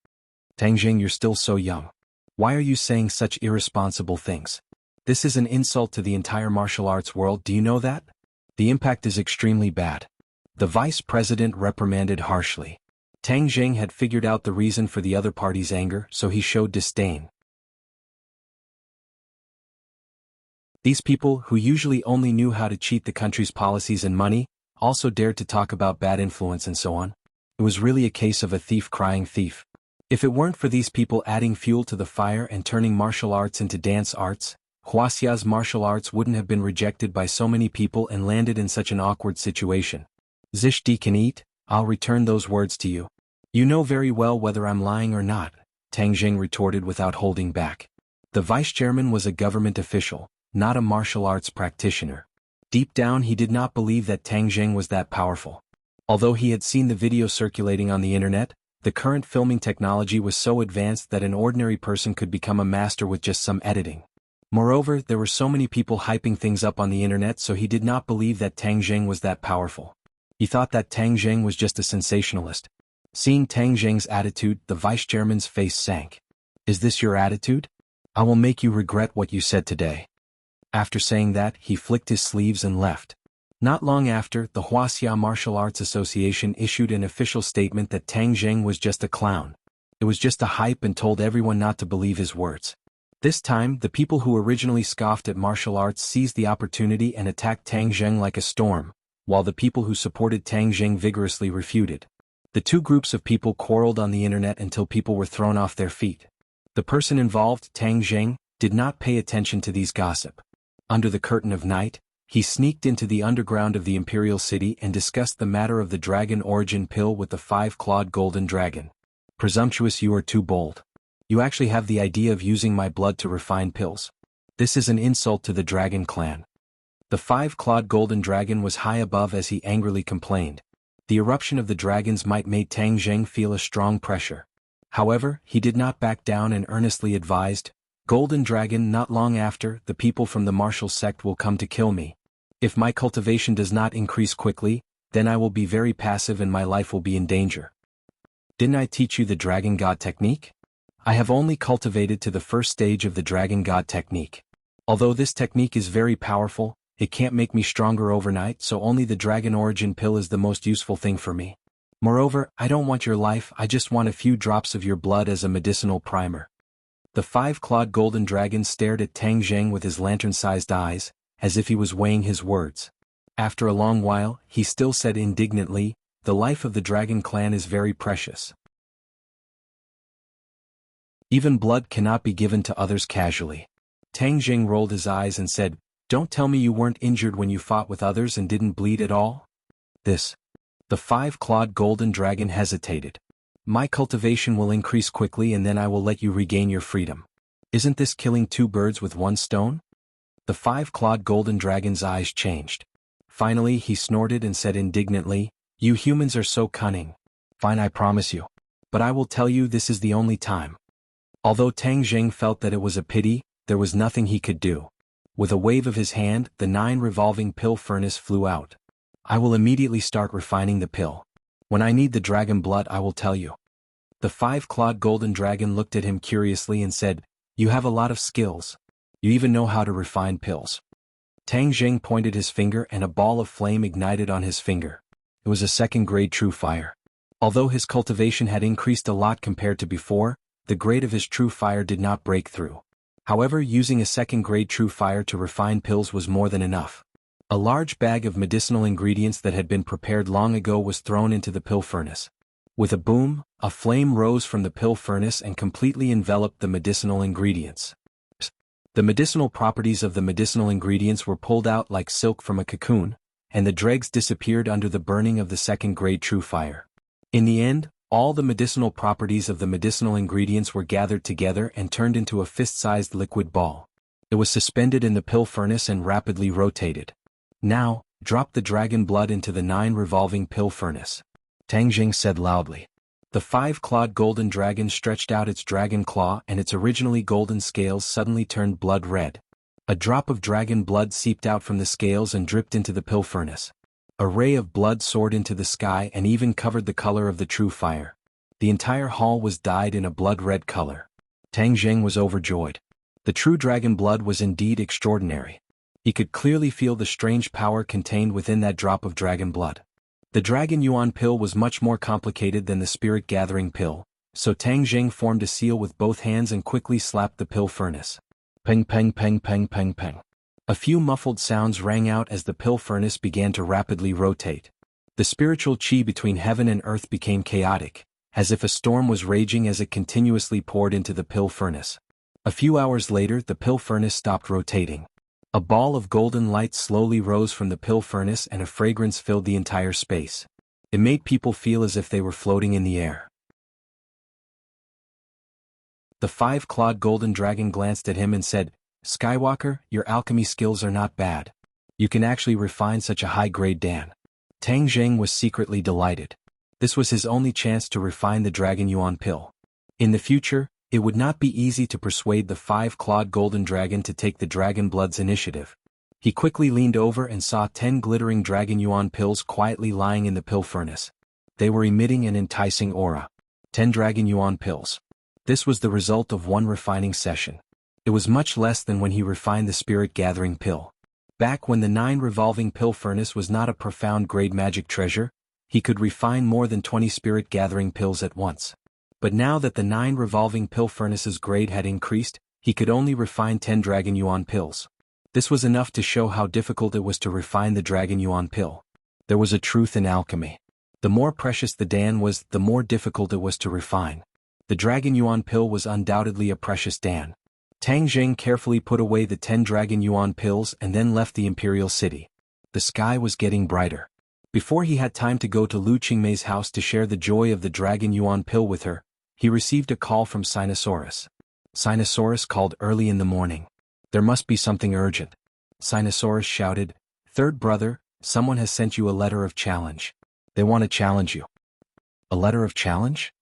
"Tang Jing, you're still so young. Why are you saying such irresponsible things? This is an insult to the entire martial arts world, do you know that? The impact is extremely bad." The vice president reprimanded harshly. Tang Jing had figured out the reason for the other party's anger, so he showed disdain. These people, who usually only knew how to cheat the country's policies and money, also dared to talk about bad influence and so on. It was really a case of a thief crying thief. If it weren't for these people adding fuel to the fire and turning martial arts into dance arts, Huaxia's martial arts wouldn't have been rejected by so many people and landed in such an awkward situation. "Zishdi can eat, I'll return those words to you. You know very well whether I'm lying or not," Tang Jing retorted without holding back. The vice-chairman was a government official, not a martial arts practitioner. Deep down he did not believe that Tang Jing was that powerful. Although he had seen the video circulating on the internet, the current filming technology was so advanced that an ordinary person could become a master with just some editing. Moreover, there were so many people hyping things up on the internet, so he did not believe that Tang Jing was that powerful. He thought that Tang Jing was just a sensationalist. Seeing Tang Jing's attitude, the vice-chairman's face sank. "Is this your attitude? I will make you regret what you said today." After saying that, he flicked his sleeves and left. Not long after, the Huaxia Martial Arts Association issued an official statement that Tang Jing was just a clown. It was just a hype and told everyone not to believe his words. This time, the people who originally scoffed at martial arts seized the opportunity and attacked Tang Jing like a storm, while the people who supported Tang Jing vigorously refuted. The two groups of people quarreled on the internet until people were thrown off their feet. The person involved, Tang Jing, did not pay attention to these gossip. Under the curtain of night, he sneaked into the underground of the imperial city and discussed the matter of the dragon origin pill with the 5-clawed golden dragon. Presumptuous, you are too bold. You actually have the idea of using my blood to refine pills. This is an insult to the dragon clan. The five-clawed golden dragon was high above as he angrily complained. The eruption of the dragons might make Tang Zheng feel a strong pressure. However, he did not back down and earnestly advised, Golden Dragon, not long after, the people from the martial sect will come to kill me. If my cultivation does not increase quickly, then I will be very passive and my life will be in danger. Didn't I teach you the Dragon God technique? I have only cultivated to the first stage of the Dragon God technique. Although this technique is very powerful, it can't make me stronger overnight, so only the Dragon Origin pill is the most useful thing for me. Moreover, I don't want your life, I just want a few drops of your blood as a medicinal primer. The five-clawed golden dragon stared at Tang Zheng with his lantern-sized eyes, as if he was weighing his words. After a long while, he still said indignantly, the life of the dragon clan is very precious. Even blood cannot be given to others casually. Tang Zheng rolled his eyes and said, Don't tell me you weren't injured when you fought with others and didn't bleed at all? The five-clawed golden dragon hesitated. My cultivation will increase quickly and then I will let you regain your freedom. Isn't this killing two birds with one stone? The five-clawed golden dragon's eyes changed. Finally he snorted and said indignantly, You humans are so cunning. Fine, I promise you. But I will tell you this is the only time. Although Tang Zheng felt that it was a pity, there was nothing he could do. With a wave of his hand, the 9 revolving pill furnace flew out. I will immediately start refining the pill. When I need the dragon blood I will tell you. The five-clawed golden dragon looked at him curiously and said, You have a lot of skills. You even know how to refine pills. Tang Zheng pointed his finger and a ball of flame ignited on his finger. It was a second-grade true fire. Although his cultivation had increased a lot compared to before, the grade of his true fire did not break through. However, using a second-grade true fire to refine pills was more than enough. A large bag of medicinal ingredients that had been prepared long ago was thrown into the pill furnace. With a boom, a flame rose from the pill furnace and completely enveloped the medicinal ingredients. The medicinal properties of the medicinal ingredients were pulled out like silk from a cocoon, and the dregs disappeared under the burning of the second-grade true fire. In the end, all the medicinal properties of the medicinal ingredients were gathered together and turned into a fist-sized liquid ball. It was suspended in the pill furnace and rapidly rotated. Now, drop the dragon blood into the 9 revolving pill furnace. Tang Zheng said loudly. The five-clawed golden dragon stretched out its dragon claw and its originally golden scales suddenly turned blood red. A drop of dragon blood seeped out from the scales and dripped into the pill furnace. A ray of blood soared into the sky and even covered the color of the true fire. The entire hall was dyed in a blood-red color. Tang Zheng was overjoyed. The true dragon blood was indeed extraordinary. He could clearly feel the strange power contained within that drop of dragon blood. The Dragon Yuan pill was much more complicated than the Spirit Gathering pill, so Tang Zheng formed a seal with both hands and quickly slapped the pill furnace. Peng peng peng peng peng peng. A few muffled sounds rang out as the pill furnace began to rapidly rotate. The spiritual qi between heaven and earth became chaotic, as if a storm was raging as it continuously poured into the pill furnace. A few hours later the pill furnace stopped rotating. A ball of golden light slowly rose from the pill furnace and a fragrance filled the entire space. It made people feel as if they were floating in the air. The five-clawed golden dragon glanced at him and said, Skywalker, your alchemy skills are not bad. You can actually refine such a high-grade Dan. Tang Zheng was secretly delighted. This was his only chance to refine the Dragon Yuan pill. In the future, it would not be easy to persuade the five-clawed golden dragon to take the dragon blood's initiative. He quickly leaned over and saw 10 glittering Dragon Yuan pills quietly lying in the pill furnace. They were emitting an enticing aura. 10 Dragon Yuan pills. This was the result of one refining session. It was much less than when he refined the Spirit Gathering pill. Back when the 9 revolving pill furnace was not a profound grade magic treasure, he could refine more than 20 Spirit Gathering pills at once. But now that the 9 revolving pill furnace's grade had increased, he could only refine 10 Dragon Yuan pills. This was enough to show how difficult it was to refine the Dragon Yuan pill. There was a truth in alchemy. The more precious the Dan was, the more difficult it was to refine. The Dragon Yuan pill was undoubtedly a precious Dan. Tang Zheng carefully put away the 10 Dragon Yuan pills and then left the imperial city. The sky was getting brighter. Before he had time to go to Lu Qingmei's house to share the joy of the Dragon Yuan pill with her, he received a call from Sinosaurus. Sinosaurus called early in the morning. There must be something urgent. Sinosaurus shouted, "Third brother, someone has sent you a letter of challenge. They want to challenge you." A letter of challenge?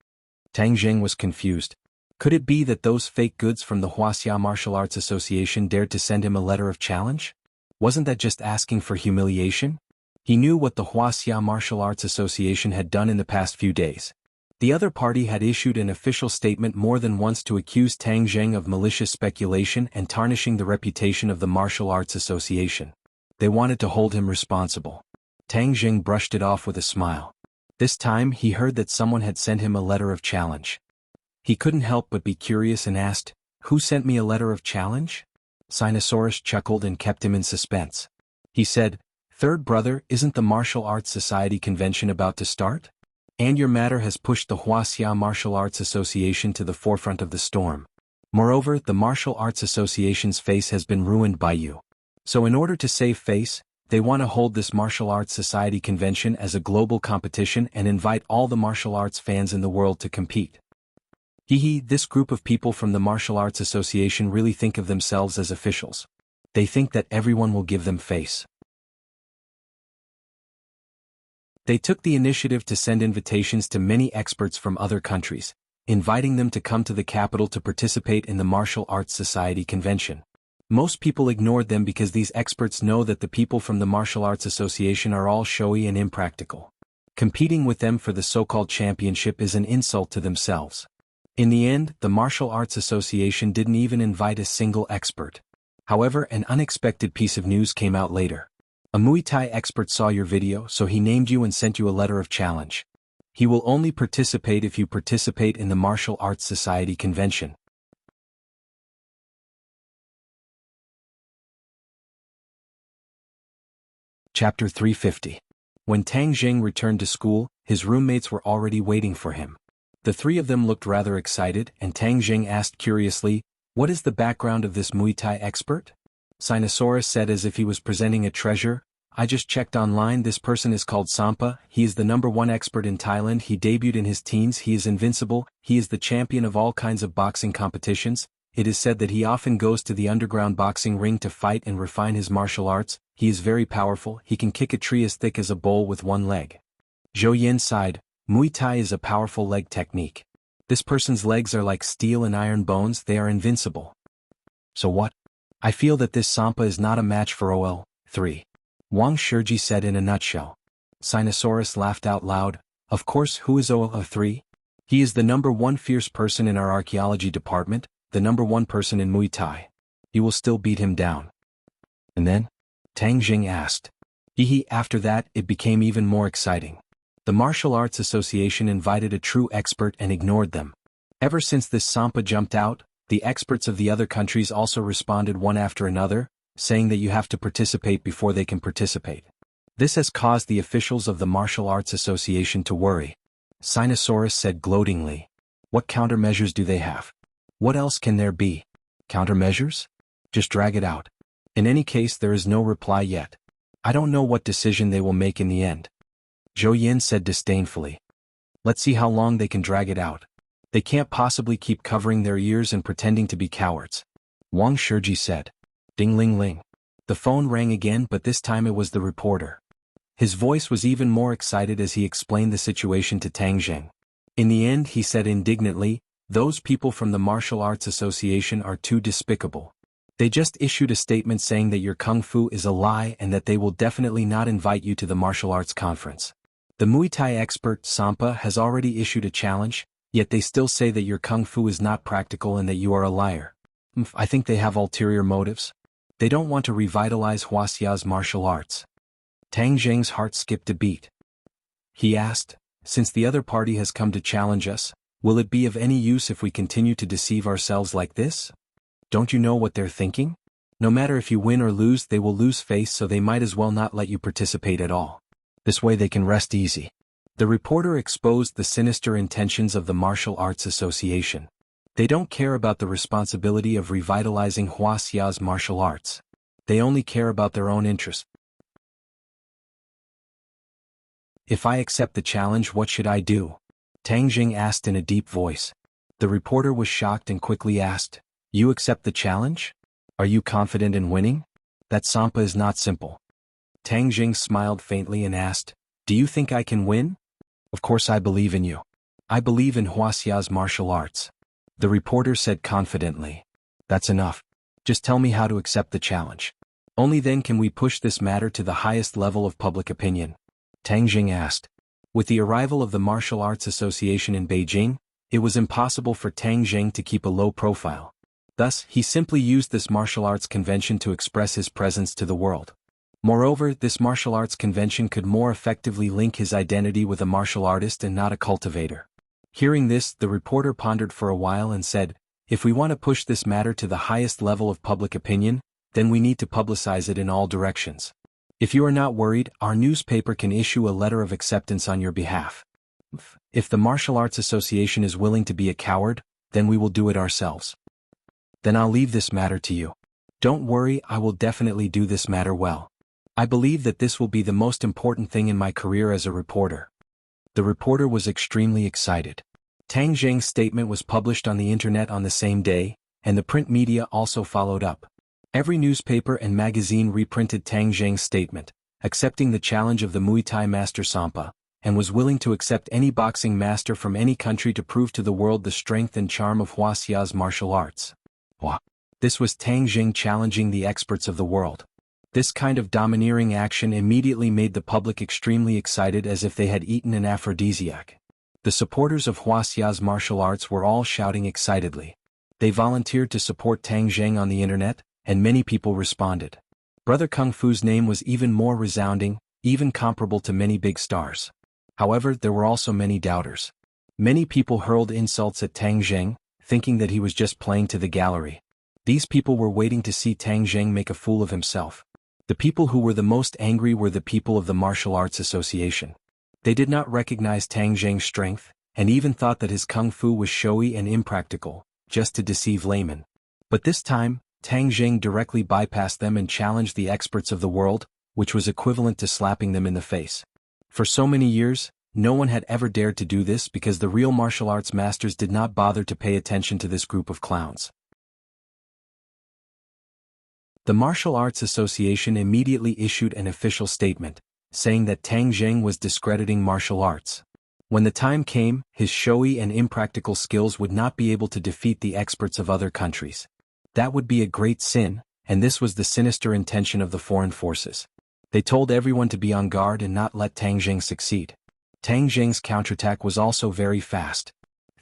Tang Jing was confused. Could it be that those fake goods from the Wuxia Martial Arts Association dared to send him a letter of challenge? Wasn't that just asking for humiliation? He knew what the Wuxia Martial Arts Association had done in the past few days. The other party had issued an official statement more than once to accuse Tang Jing of malicious speculation and tarnishing the reputation of the Martial Arts Association. They wanted to hold him responsible. Tang Jing brushed it off with a smile. This time he heard that someone had sent him a letter of challenge. He couldn't help but be curious and asked, "Who sent me a letter of challenge?" Sinosaurus chuckled and kept him in suspense. He said, "Third brother, isn't the Martial Arts Society convention about to start? And your matter has pushed the Wuxia Martial Arts Association to the forefront of the storm. Moreover, the Martial Arts Association's face has been ruined by you. So in order to save face, they want to hold this Martial Arts Society convention as a global competition and invite all the martial arts fans in the world to compete." This group of people from the Martial Arts Association really think of themselves as officials. They think that everyone will give them face. They took the initiative to send invitations to many experts from other countries, inviting them to come to the capital to participate in the Martial Arts Society convention. Most people ignored them because these experts know that the people from the Martial Arts Association are all showy and impractical. Competing with them for the so-called championship is an insult to themselves. In the end, the Martial Arts Association didn't even invite a single expert. However, an unexpected piece of news came out later. A Muay Thai expert saw your video, so he named you and sent you a letter of challenge. He will only participate if you participate in the Martial Arts Society convention. Chapter 350. When Tang Jing returned to school, his roommates were already waiting for him. The three of them looked rather excited, and Tang Jing asked curiously, "What is the background of this Muay Thai expert?" Sinosaurus said as if he was presenting a treasure, "I just checked online, this person is called Sampa, he is the #1 expert in Thailand, he debuted in his teens, he is invincible, he is the champion of all kinds of boxing competitions, it is said that he often goes to the underground boxing ring to fight and refine his martial arts, he is very powerful, he can kick a tree as thick as a bowl with one leg." Zhou Yin sighed, "Muay Thai is a powerful leg technique. This person's legs are like steel and iron bones, they are invincible." "So what? I feel that this Sampa is not a match for OL3. Wang Shiji said in a nutshell. Sinosaurus laughed out loud, "Of course, who is OL3? He is the #1 fierce person in our archaeology department, the #1 person in Muay Thai. You will still beat him down." "And then?" Tang Jing asked. After that, it became even more exciting. The Martial Arts Association invited a true expert and ignored them. Ever since this Sampa jumped out, the experts of the other countries also responded one after another, saying that you have to participate before they can participate. This has caused the officials of the Martial Arts Association to worry. Sinosaurus said gloatingly, "What countermeasures do they have? What else can there be? Countermeasures? Just drag it out. In any case, there is no reply yet. I don't know what decision they will make in the end." Zhou Yin said disdainfully. "Let's see how long they can drag it out. They can't possibly keep covering their ears and pretending to be cowards." Wang Shiji said. Ding-ling-ling. The phone rang again, but this time it was the reporter. His voice was even more excited as he explained the situation to Tang Jing. In the end, he said indignantly, "Those people from the Martial Arts Association are too despicable. They just issued a statement saying that your kung fu is a lie and that they will definitely not invite you to the martial arts conference. The Muay Thai expert, Sampa, has already issued a challenge, yet they still say that your kung fu is not practical and that you are a liar. I think they have ulterior motives. They don't want to revitalize Wuxia's martial arts." Tang Jing's heart skipped a beat. He asked, "Since the other party has come to challenge us, will it be of any use if we continue to deceive ourselves like this? Don't you know what they're thinking? No matter if you win or lose, they will lose face, so they might as well not let you participate at all. This way they can rest easy." The reporter exposed the sinister intentions of the Martial Arts Association. They don't care about the responsibility of revitalizing Wuxia's martial arts. They only care about their own interests. "If I accept the challenge, what should I do?" Tang Jing asked in a deep voice. The reporter was shocked and quickly asked, "You accept the challenge? Are you confident in winning? That sampa is not simple." Tang Jing smiled faintly and asked, "Do you think I can win?" "Of course I believe in you. I believe in Huaxia's martial arts," the reporter said confidently. "That's enough. Just tell me how to accept the challenge. Only then can we push this matter to the highest level of public opinion," Tang Jing asked. With the arrival of the Martial Arts Association in Beijing, it was impossible for Tang Jing to keep a low profile. Thus, he simply used this martial arts convention to express his presence to the world. Moreover, this martial arts convention could more effectively link his identity with a martial artist and not a cultivator. Hearing this, the reporter pondered for a while and said, "If we want to push this matter to the highest level of public opinion, then we need to publicize it in all directions. If you are not worried, our newspaper can issue a letter of acceptance on your behalf. If the Martial Arts Association is willing to be a coward, then we will do it ourselves. Then I'll leave this matter to you. Don't worry, I will definitely do this matter well. I believe that this will be the most important thing in my career as a reporter." The reporter was extremely excited. Tang Jing's statement was published on the internet on the same day, and the print media also followed up. Every newspaper and magazine reprinted Tang Jing's statement, accepting the challenge of the Muay Thai master Sampa, and was willing to accept any boxing master from any country to prove to the world the strength and charm of Huaxia's martial arts. Wow! This was Tang Jing challenging the experts of the world. This kind of domineering action immediately made the public extremely excited, as if they had eaten an aphrodisiac. The supporters of Huaxia's martial arts were all shouting excitedly. They volunteered to support Tang Jing on the internet, and many people responded. Brother Kung Fu's name was even more resounding, even comparable to many big stars. However, there were also many doubters. Many people hurled insults at Tang Jing, thinking that he was just playing to the gallery. These people were waiting to see Tang Jing make a fool of himself. The people who were the most angry were the people of the Martial Arts Association. They did not recognize Tang Jing's strength, and even thought that his kung fu was showy and impractical, just to deceive laymen. But this time, Tang Jing directly bypassed them and challenged the experts of the world, which was equivalent to slapping them in the face. For so many years, no one had ever dared to do this because the real martial arts masters did not bother to pay attention to this group of clowns. The Martial Arts Association immediately issued an official statement, saying that Tang Jing was discrediting martial arts. When the time came, his showy and impractical skills would not be able to defeat the experts of other countries. That would be a great sin, and this was the sinister intention of the foreign forces. They told everyone to be on guard and not let Tang Jing succeed. Tang Jing's counterattack was also very fast.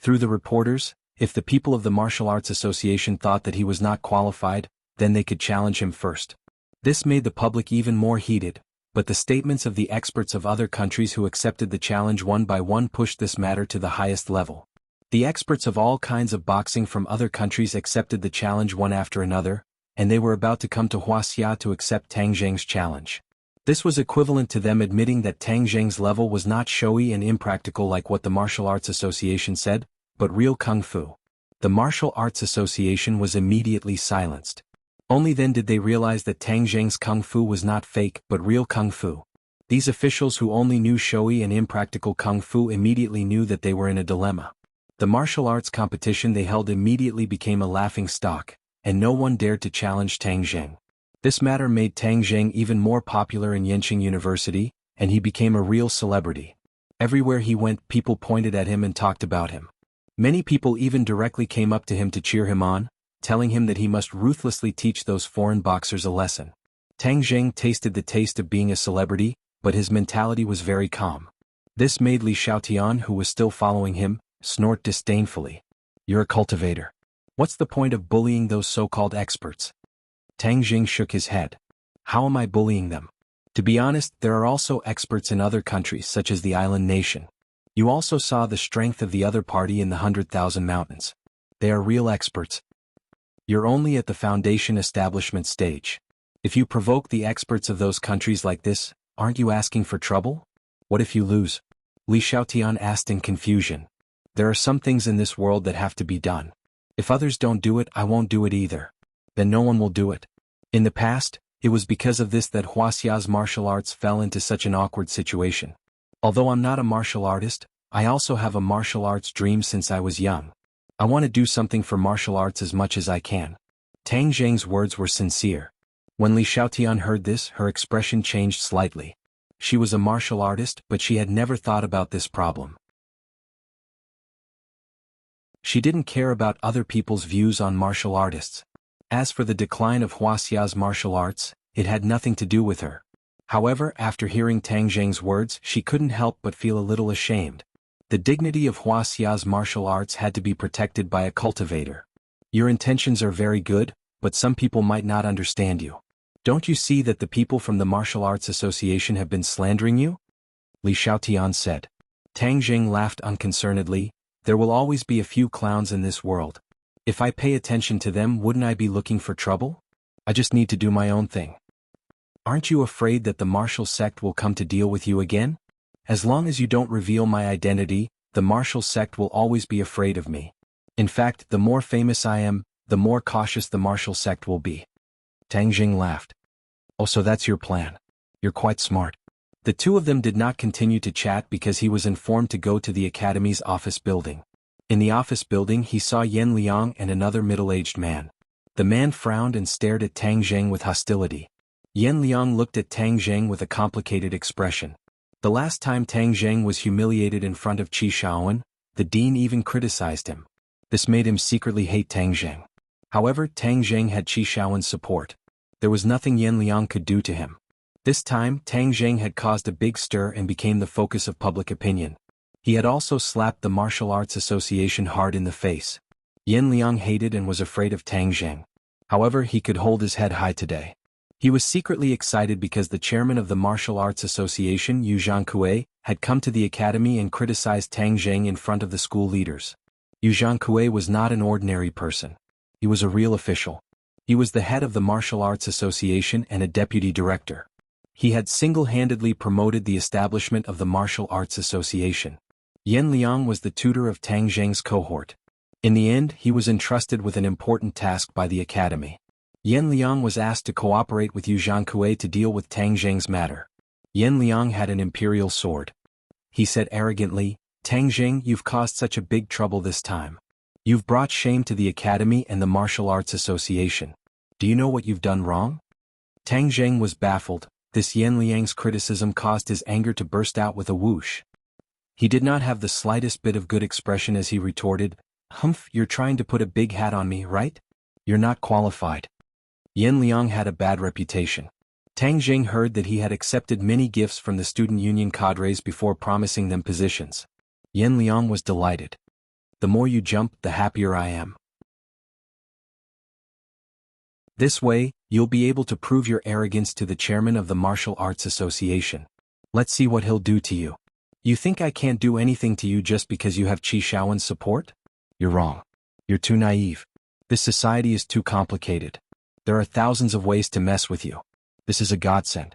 Through the reporters, if the people of the Martial Arts Association thought that he was not qualified, then they could challenge him first. This made the public even more heated, but the statements of the experts of other countries who accepted the challenge one by one pushed this matter to the highest level. The experts of all kinds of boxing from other countries accepted the challenge one after another, and they were about to come to Huaxia to accept Tang Jing's challenge. This was equivalent to them admitting that Tang Jing's level was not showy and impractical like what the Martial Arts Association said, but real kung fu. The Martial Arts Association was immediately silenced. Only then did they realize that Tang Jing's kung fu was not fake but real kung fu. These officials who only knew showy and impractical kung fu immediately knew that they were in a dilemma. The martial arts competition they held immediately became a laughing stock, and no one dared to challenge Tang Jing. This matter made Tang Jing even more popular in Yenching University, and he became a real celebrity. Everywhere he went, people pointed at him and talked about him. Many people even directly came up to him to cheer him on, telling him that he must ruthlessly teach those foreign boxers a lesson. Tang Jing tasted the taste of being a celebrity, but his mentality was very calm. This made Li Xiaotian, who was still following him, snort disdainfully. "You're a cultivator. What's the point of bullying those so-called experts?" Tang Jing shook his head. "How am I bullying them? To be honest, there are also experts in other countries such as the island nation. You also saw the strength of the other party in the 100,000 Mountains. They are real experts. You're only at the foundation establishment stage. If you provoke the experts of those countries like this, aren't you asking for trouble? What if you lose?" Li Xiaotian asked in confusion. "There are some things in this world that have to be done. If others don't do it, I won't do it either. Then no one will do it." In the past, it was because of this that Huaxia's martial arts fell into such an awkward situation. Although I'm not a martial artist, I also have a martial arts dream since I was young. I want to do something for martial arts as much as I can. Tang Zheng's words were sincere. When Li Xiaotian heard this, her expression changed slightly. She was a martial artist, but she had never thought about this problem. She didn't care about other people's views on martial artists. As for the decline of Wuxia's martial arts, it had nothing to do with her. However, after hearing Tang Zheng's words, she couldn't help but feel a little ashamed. The dignity of Wuxia's martial arts had to be protected by a cultivator. Your intentions are very good, but some people might not understand you. Don't you see that the people from the Martial Arts Association have been slandering you? Li Xiaotian said. Tang Zheng laughed unconcernedly. There will always be a few clowns in this world. If I pay attention to them, wouldn't I be looking for trouble? I just need to do my own thing. Aren't you afraid that the martial sect will come to deal with you again? As long as you don't reveal my identity, the martial sect will always be afraid of me. In fact, the more famous I am, the more cautious the martial sect will be. Tang Zheng laughed. Oh, so that's your plan. You're quite smart. The two of them did not continue to chat because he was informed to go to the academy's office building. In the office building he saw Yan Liang and another middle-aged man. The man frowned and stared at Tang Zheng with hostility. Yan Liang looked at Tang Zheng with a complicated expression. The last time Tang Zheng was humiliated in front of Qi Shaoan, the dean even criticized him. This made him secretly hate Tang Zheng. However, Tang Zheng had Qi Shaoan's support. There was nothing Yan Liang could do to him. This time, Tang Zheng had caused a big stir and became the focus of public opinion. He had also slapped the Martial Arts Association hard in the face. Yan Liang hated and was afraid of Tang Zheng. However, he could hold his head high today. He was secretly excited because the chairman of the Martial Arts Association, Yu Zhangkue, had come to the academy and criticized Tang Zheng in front of the school leaders. Yu Zhangkue was not an ordinary person. He was a real official. He was the head of the Martial Arts Association and a deputy director. He had single-handedly promoted the establishment of the Martial Arts Association. Yan Liang was the tutor of Tang Zheng's cohort. In the end, he was entrusted with an important task by the academy. Yan Liang was asked to cooperate with Yu Zhangkue to deal with Tang Zheng's matter. Yan Liang had an imperial sword. He said arrogantly, Tang Zheng, you've caused such a big trouble this time. You've brought shame to the academy and the Martial Arts Association. Do you know what you've done wrong? Tang Zheng was baffled. This Yan Liang's criticism caused his anger to burst out with a whoosh. He did not have the slightest bit of good expression as he retorted, Humph, you're trying to put a big hat on me, right? You're not qualified. Yan Liang had a bad reputation. Tang Zheng heard that he had accepted many gifts from the student union cadres before promising them positions. Yan Liang was delighted. The more you jump, the happier I am. This way, you'll be able to prove your arrogance to the chairman of the Martial Arts Association. Let's see what he'll do to you. You think I can't do anything to you just because you have Qi Shaoan's support? You're wrong. You're too naive. This society is too complicated. There are thousands of ways to mess with you. This is a godsend.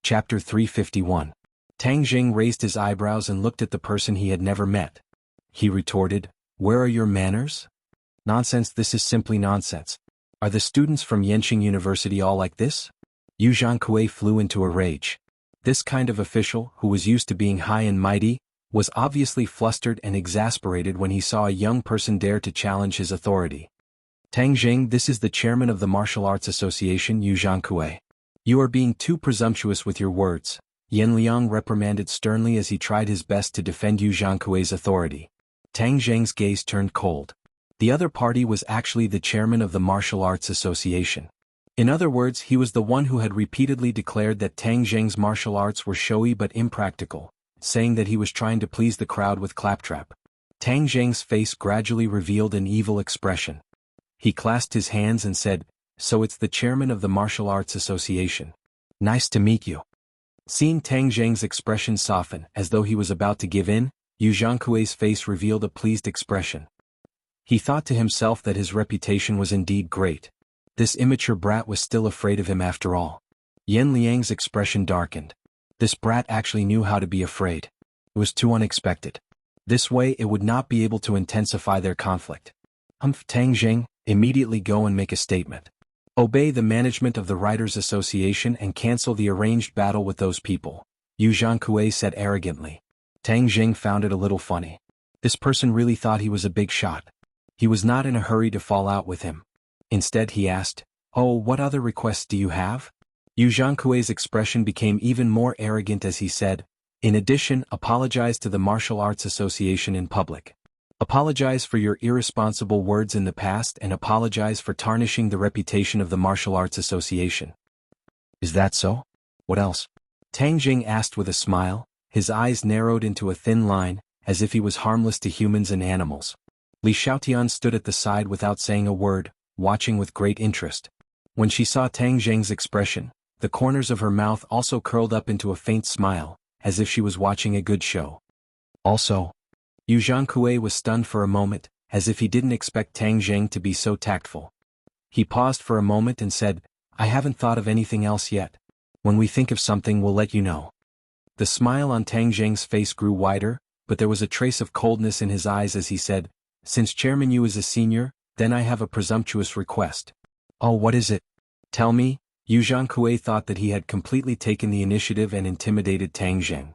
Chapter 351. Tang Zheng raised his eyebrows and looked at the person he had never met. He retorted, Where are your manners? Nonsense, this is simply nonsense. Are the students from Yenqing University all like this? Yu Zhangkue flew into a rage. This kind of official, who was used to being high and mighty, was obviously flustered and exasperated when he saw a young person dare to challenge his authority. Tang Zheng, this is the chairman of the Martial Arts Association, Yu Zhangkue. You are being too presumptuous with your words, Yan Liang reprimanded sternly as he tried his best to defend Yu Zhangkue's authority. Tang Zheng's gaze turned cold. The other party was actually the chairman of the Martial Arts Association. In other words, he was the one who had repeatedly declared that Tang Zheng's martial arts were showy but impractical, saying that he was trying to please the crowd with claptrap. Tang Zheng's face gradually revealed an evil expression. He clasped his hands and said, So it's the chairman of the Martial Arts Association. Nice to meet you. Seeing Tang Zheng's expression soften as though he was about to give in, Yu Zhangkue's face revealed a pleased expression. He thought to himself that his reputation was indeed great. This immature brat was still afraid of him after all. Yan Liang's expression darkened. This brat actually knew how to be afraid. It was too unexpected. This way it would not be able to intensify their conflict. Humph, Tang Zheng, immediately go and make a statement. Obey the management of the Writers' Association and cancel the arranged battle with those people. Yu Zhangkui said arrogantly. Tang Jing found it a little funny. This person really thought he was a big shot. He was not in a hurry to fall out with him. Instead he asked, "Oh, what other requests do you have?" Yu Zhangkui's expression became even more arrogant as he said, "In addition, apologize to the Martial Arts Association in public. Apologize for your irresponsible words in the past and apologize for tarnishing the reputation of the Martial Arts Association." "Is that so? What else?" Tang Jing asked with a smile, his eyes narrowed into a thin line, as if he was harmless to humans and animals. Li Xiaotian stood at the side without saying a word, watching with great interest. When she saw Tang Jing's expression, the corners of her mouth also curled up into a faint smile, as if she was watching a good show. Also, Yu Zhangkui was stunned for a moment, as if he didn't expect Tang Jing to be so tactful. He paused for a moment and said, "I haven't thought of anything else yet. When we think of something we'll let you know." The smile on Tang Jing's face grew wider, but there was a trace of coldness in his eyes as he said, "Since Chairman Yu is a senior, then I have a presumptuous request." "Oh, what is it?" "Tell me." Yu Zhangkui thought that he had completely taken the initiative and intimidated Tang Jing.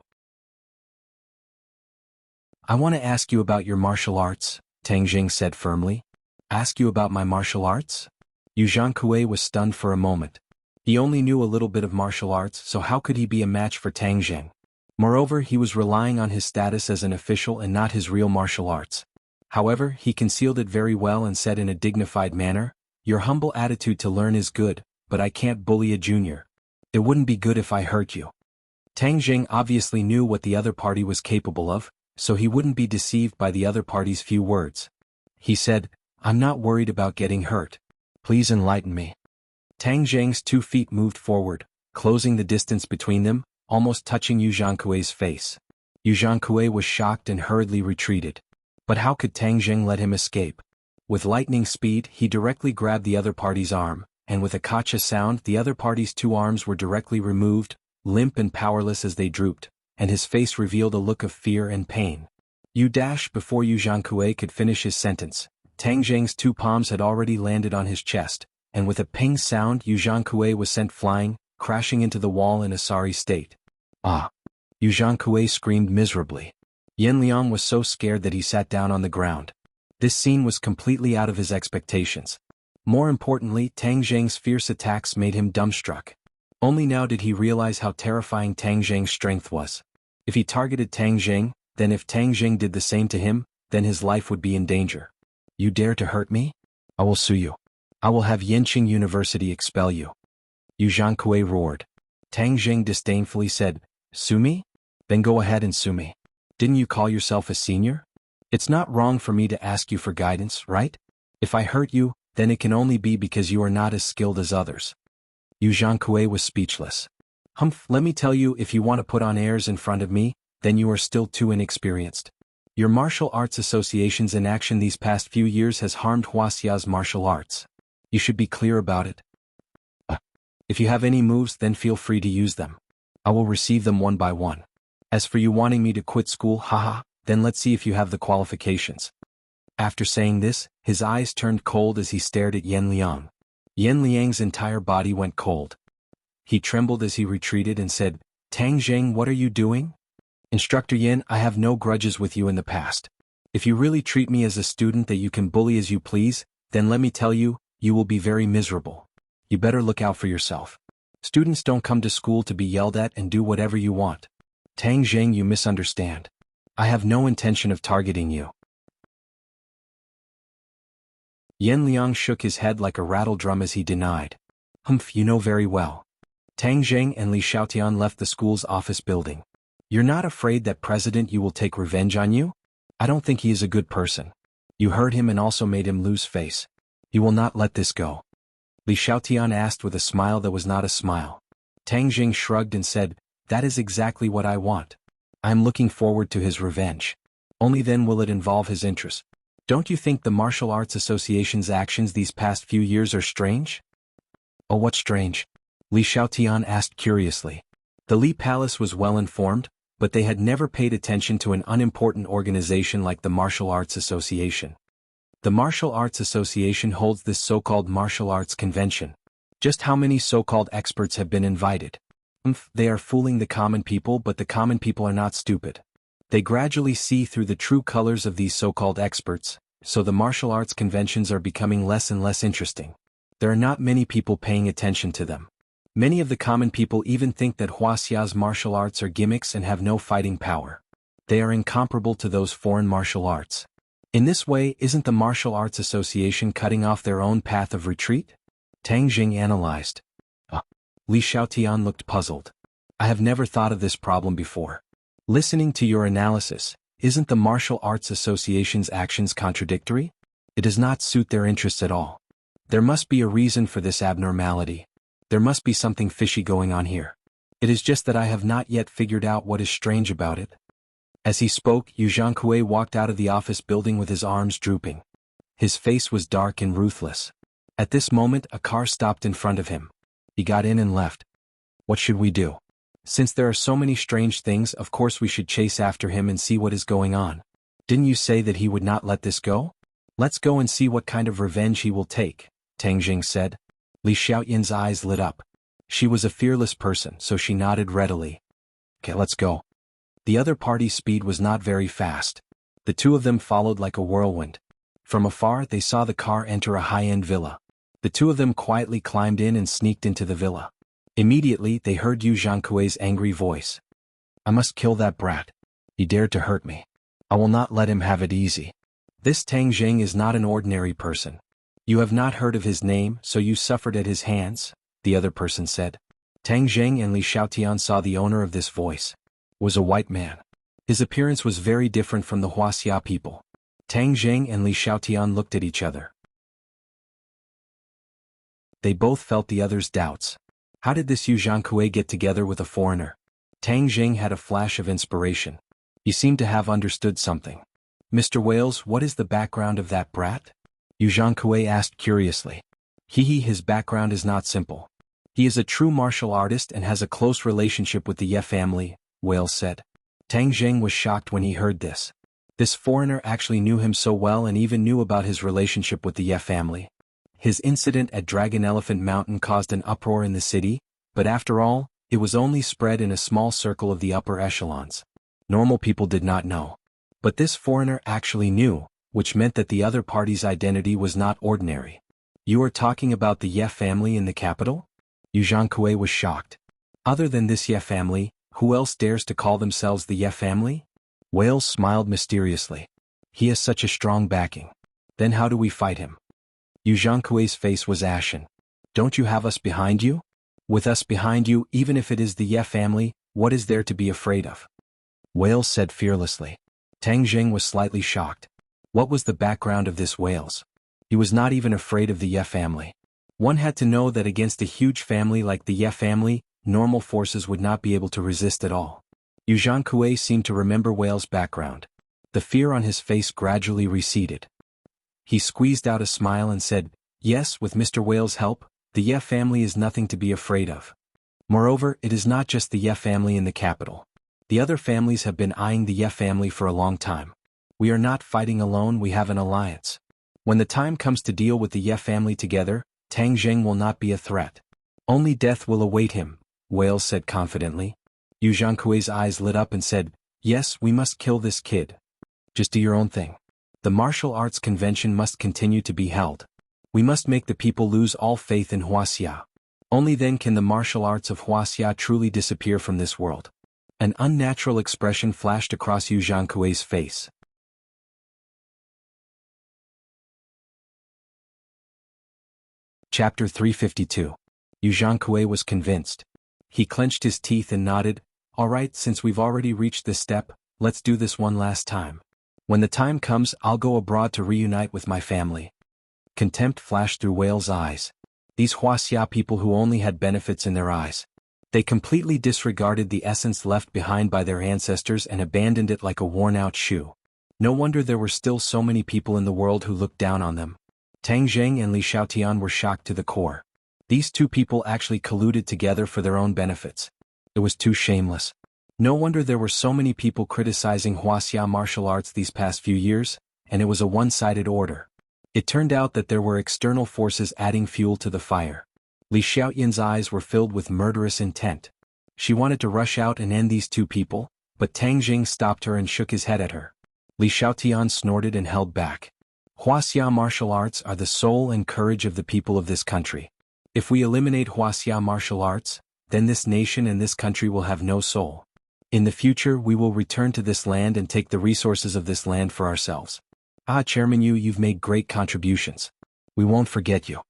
"I want to ask you about your martial arts," Tang Jing said firmly. "Ask you about my martial arts?" Yu Zhangkui was stunned for a moment. He only knew a little bit of martial arts, so how could he be a match for Tang Jing? Moreover, he was relying on his status as an official and not his real martial arts. However, he concealed it very well and said in a dignified manner, "Your humble attitude to learn is good, but I can't bully a junior. It wouldn't be good if I hurt you." Tang Jing obviously knew what the other party was capable of, so he wouldn't be deceived by the other party's few words. He said, "I'm not worried about getting hurt. Please enlighten me." Tang Jing's 2 feet moved forward, closing the distance between them, almost touching Yu Zhangkui's face. Yu Zhangkui was shocked and hurriedly retreated. But how could Tang Jing let him escape? With lightning speed, he directly grabbed the other party's arm, and with a kacha sound the other party's 2 arms were directly removed, limp and powerless as they drooped, and his face revealed a look of fear and pain. Before Yu Zhangkui could finish his sentence, Tang Jing's 2 palms had already landed on his chest, and with a ping sound Yu Zhangkui was sent flying, crashing into the wall in a sorry state. "Ah!" Yu Zhangkui screamed miserably. Yan Liang was so scared that he sat down on the ground. This scene was completely out of his expectations. More importantly, Tang Jing's fierce attacks made him dumbstruck. Only now did he realize how terrifying Tang Jing's strength was. If he targeted Tang Jing, then if Tang Jing did the same to him, then his life would be in danger. "You dare to hurt me? I will sue you. I will have Yenqing University expel you." Yu Zhangkui roared. Tang Jing disdainfully said, "Sue me? Then go ahead and sue me. Didn't you call yourself a senior? It's not wrong for me to ask you for guidance, right? If I hurt you, then it can only be because you are not as skilled as others." Yu Zhangkui was speechless. Let me tell you, if you want to put on airs in front of me, then you are still too inexperienced. Your martial arts association's inaction these past few years has harmed Huaxia's martial arts. You should be clear about it. If you have any moves, then feel free to use them. I will receive them one by one. As for you wanting me to quit school, haha, then let's see if you have the qualifications." After saying this, his eyes turned cold as he stared at Yan Liang. Yan Liang's entire body went cold. He trembled as he retreated and said, "Tang Jing, what are you doing?" "Instructor Yan, I have no grudges with you in the past. If you really treat me as a student that you can bully as you please, then let me tell you, you will be very miserable. You better look out for yourself. Students don't come to school to be yelled at and do whatever you want. Tang Jing, you misunderstand. I have no intention of targeting you." Yan Liang shook his head like a rattle drum as he denied. You know very well." Tang Jing and Li Xiaotian left the school's office building. "You're not afraid that President Yu will take revenge on you? I don't think he is a good person. You hurt him and also made him lose face. He will not let this go." Li Xiaotian asked with a smile that was not a smile. Tang Jing shrugged and said, "That is exactly what I want. I am looking forward to his revenge. Only then will it involve his interests. Don't you think the Martial Arts Association's actions these past few years are strange?" "Oh, what's strange?" Li Xiaotian asked curiously. The Li Palace was well informed, but they had never paid attention to an unimportant organization like the Martial Arts Association. The Martial Arts Association holds this so-called martial arts convention. Just how many so-called experts have been invited? They are fooling the common people, but the common people are not stupid. They gradually see through the true colors of these so-called experts, so the martial arts conventions are becoming less and less interesting. There are not many people paying attention to them. Many of the common people even think that Wuxia's martial arts are gimmicks and have no fighting power. They are incomparable to those foreign martial arts. In this way, isn't the Martial Arts Association cutting off their own path of retreat? Tang Jing analyzed. Li Xiaotian looked puzzled. I have never thought of this problem before. Listening to your analysis, isn't the Martial Arts Association's actions contradictory? It does not suit their interests at all. There must be a reason for this abnormality. There must be something fishy going on here. It is just that I have not yet figured out what is strange about it. As he spoke, Yu Zhangkui walked out of the office building with his arms drooping. His face was dark and ruthless. At this moment, a car stopped in front of him. He got in and left. What should we do? Since there are so many strange things, of course we should chase after him and see what is going on. Didn't you say that he would not let this go? Let's go and see what kind of revenge he will take, Tang Jing said. Li Xiaoyan's eyes lit up. She was a fearless person, so she nodded readily. Okay, let's go. The other party's speed was not very fast. The two of them followed like a whirlwind. From afar they saw the car enter a high-end villa. The two of them quietly climbed in and sneaked into the villa. Immediately they heard Yu Zhangkui's angry voice. I must kill that brat. He dared to hurt me. I will not let him have it easy. This Tang Jing is not an ordinary person. You have not heard of his name, so you suffered at his hands, the other person said. Tang Jing and Li Xiaotian saw the owner of this voice. Was a white man. His appearance was very different from the Wuxia people. Tang Jing and Li Xiaotian looked at each other. They both felt the other's doubts. How did this Yu Zhangkui get together with a foreigner? Tang Jing had a flash of inspiration. He seemed to have understood something. Mr. Wales, what is the background of that brat? Yu Zhangkui asked curiously. His background is not simple. He is a true martial artist and has a close relationship with the Ye family, Wales said. Tang Jing was shocked when he heard this. This foreigner actually knew him so well and even knew about his relationship with the Ye family. His incident at Dragon Elephant Mountain caused an uproar in the city, but after all, it was only spread in a small circle of the upper echelons. Normal people did not know. But this foreigner actually knew, which meant that the other party's identity was not ordinary. You are talking about the Ye family in the capital? Yu Zhangkui was shocked. Other than this Ye family, who else dares to call themselves the Ye family? Wales smiled mysteriously. He has such a strong backing. Then how do we fight him? Yu Zhangkui's face was ashen. Don't you have us behind you? With us behind you, even if it is the Ye family, what is there to be afraid of? Wales said fearlessly. Tang Jing was slightly shocked. What was the background of this Wales? He was not even afraid of the Ye family. One had to know that against a huge family like the Ye family, normal forces would not be able to resist at all. Yu Zhangkui seemed to remember Wales' background. The fear on his face gradually receded. He squeezed out a smile and said, yes, with Mr. Wales' help, the Ye family is nothing to be afraid of. Moreover, it is not just the Ye family in the capital. The other families have been eyeing the Ye family for a long time. We are not fighting alone, we have an alliance. When the time comes to deal with the Ye family together, Tang Jing will not be a threat. Only death will await him, Wales said confidently. Yu Zhangkui's eyes lit up and said, yes, we must kill this kid. Just do your own thing. The martial arts convention must continue to be held. We must make the people lose all faith in Wuxia. Only then can the martial arts of Wuxia truly disappear from this world. An unnatural expression flashed across Yu Zhangkui's face. Chapter 352. Yu Zhangkui was convinced. He clenched his teeth and nodded. All right, since we've already reached this step, let's do this one last time. When the time comes, I'll go abroad to reunite with my family. Contempt flashed through Wales' eyes. These Wuxia people who only had benefits in their eyes. They completely disregarded the essence left behind by their ancestors and abandoned it like a worn-out shoe. No wonder there were still so many people in the world who looked down on them. Tang Jing and Li Xiaotian were shocked to the core. These two people actually colluded together for their own benefits. It was too shameless. No wonder there were so many people criticizing Wuxia martial arts these past few years, and it was a one-sided order. It turned out that there were external forces adding fuel to the fire. Li Xiaoyan's eyes were filled with murderous intent. She wanted to rush out and end these two people, but Tang Jing stopped her and shook his head at her. Li Xiaotian snorted and held back. Wuxia martial arts are the soul and courage of the people of this country. If we eliminate Wuxia martial arts, then this nation and this country will have no soul. In the future we will return to this land and take the resources of this land for ourselves. Ah, Chairman Yu, you've made great contributions. We won't forget you.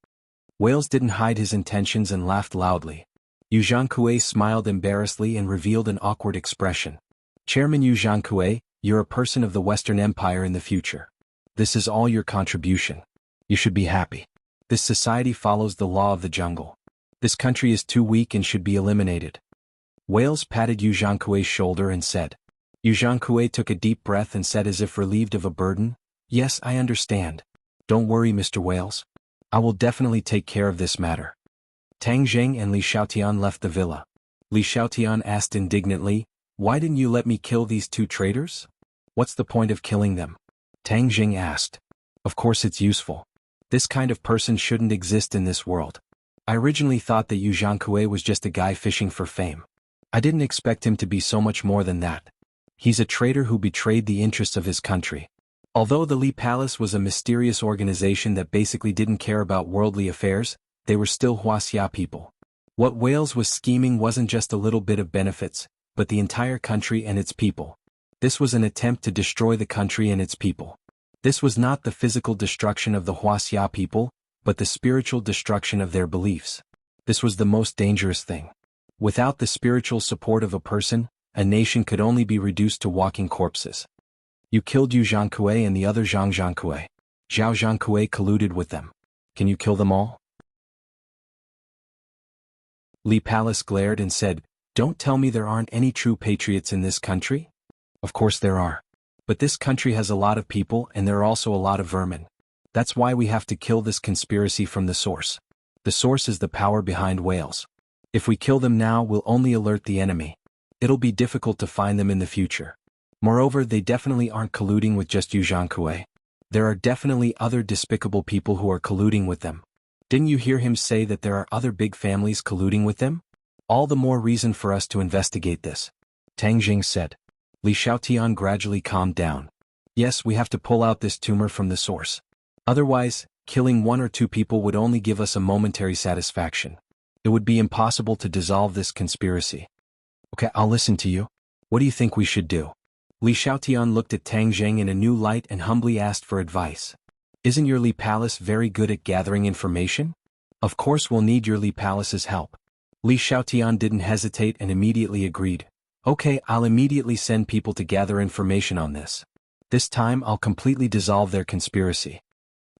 Wales didn't hide his intentions and laughed loudly. Yu Zhangkue smiled embarrassedly and revealed an awkward expression. Chairman Yu Zhangkue, you're a person of the Western Empire in the future. This is all your contribution. You should be happy. This society follows the law of the jungle. This country is too weak and should be eliminated. Wales patted Yu Zhangkue's shoulder and said. Yu Zhangkue took a deep breath and said as if relieved of a burden, Yes, I understand. Don't worry, Mr. Wales. I will definitely take care of this matter. Tang Jing and Li Xiaotian left the villa. Li Xiaotian asked indignantly, Why didn't you let me kill these two traitors? What's the point of killing them? Tang Jing asked. Of course it's useful. This kind of person shouldn't exist in this world. I originally thought that Yu Zhangkue was just a guy fishing for fame. I didn't expect him to be so much more than that. He's a traitor who betrayed the interests of his country. Although the Li Palace was a mysterious organization that basically didn't care about worldly affairs, they were still Wuxia people. What Wales was scheming wasn't just a little bit of benefits, but the entire country and its people. This was an attempt to destroy the country and its people. This was not the physical destruction of the Wuxia people, but the spiritual destruction of their beliefs. This was the most dangerous thing. Without the spiritual support of a person, a nation could only be reduced to walking corpses. You killed Yu Zhangkue and the other Zhang Zhangkue. Zhao Zhangkue colluded with them. Can you kill them all? Li Palace glared and said, Don't tell me there aren't any true patriots in this country? Of course there are. But this country has a lot of people and there are also a lot of vermin. That's why we have to kill this conspiracy from the source. The source is the power behind Wales. If we kill them now, we'll only alert the enemy. It'll be difficult to find them in the future. Moreover, they definitely aren't colluding with just Yu Zhangkue. There are definitely other despicable people who are colluding with them. Didn't you hear him say that there are other big families colluding with them? All the more reason for us to investigate this. Tang Jing said. Li Xiaotian gradually calmed down. Yes, we have to pull out this tumor from the source. Otherwise, killing one or two people would only give us a momentary satisfaction. It would be impossible to dissolve this conspiracy. Okay, I'll listen to you. What do you think we should do? Li Xiaotian looked at Tang Jing in a new light and humbly asked for advice. Isn't your Li Palace very good at gathering information? Of course we'll need your Li Palace's help. Li Xiaotian didn't hesitate and immediately agreed. Okay, I'll immediately send people to gather information on this. This time I'll completely dissolve their conspiracy.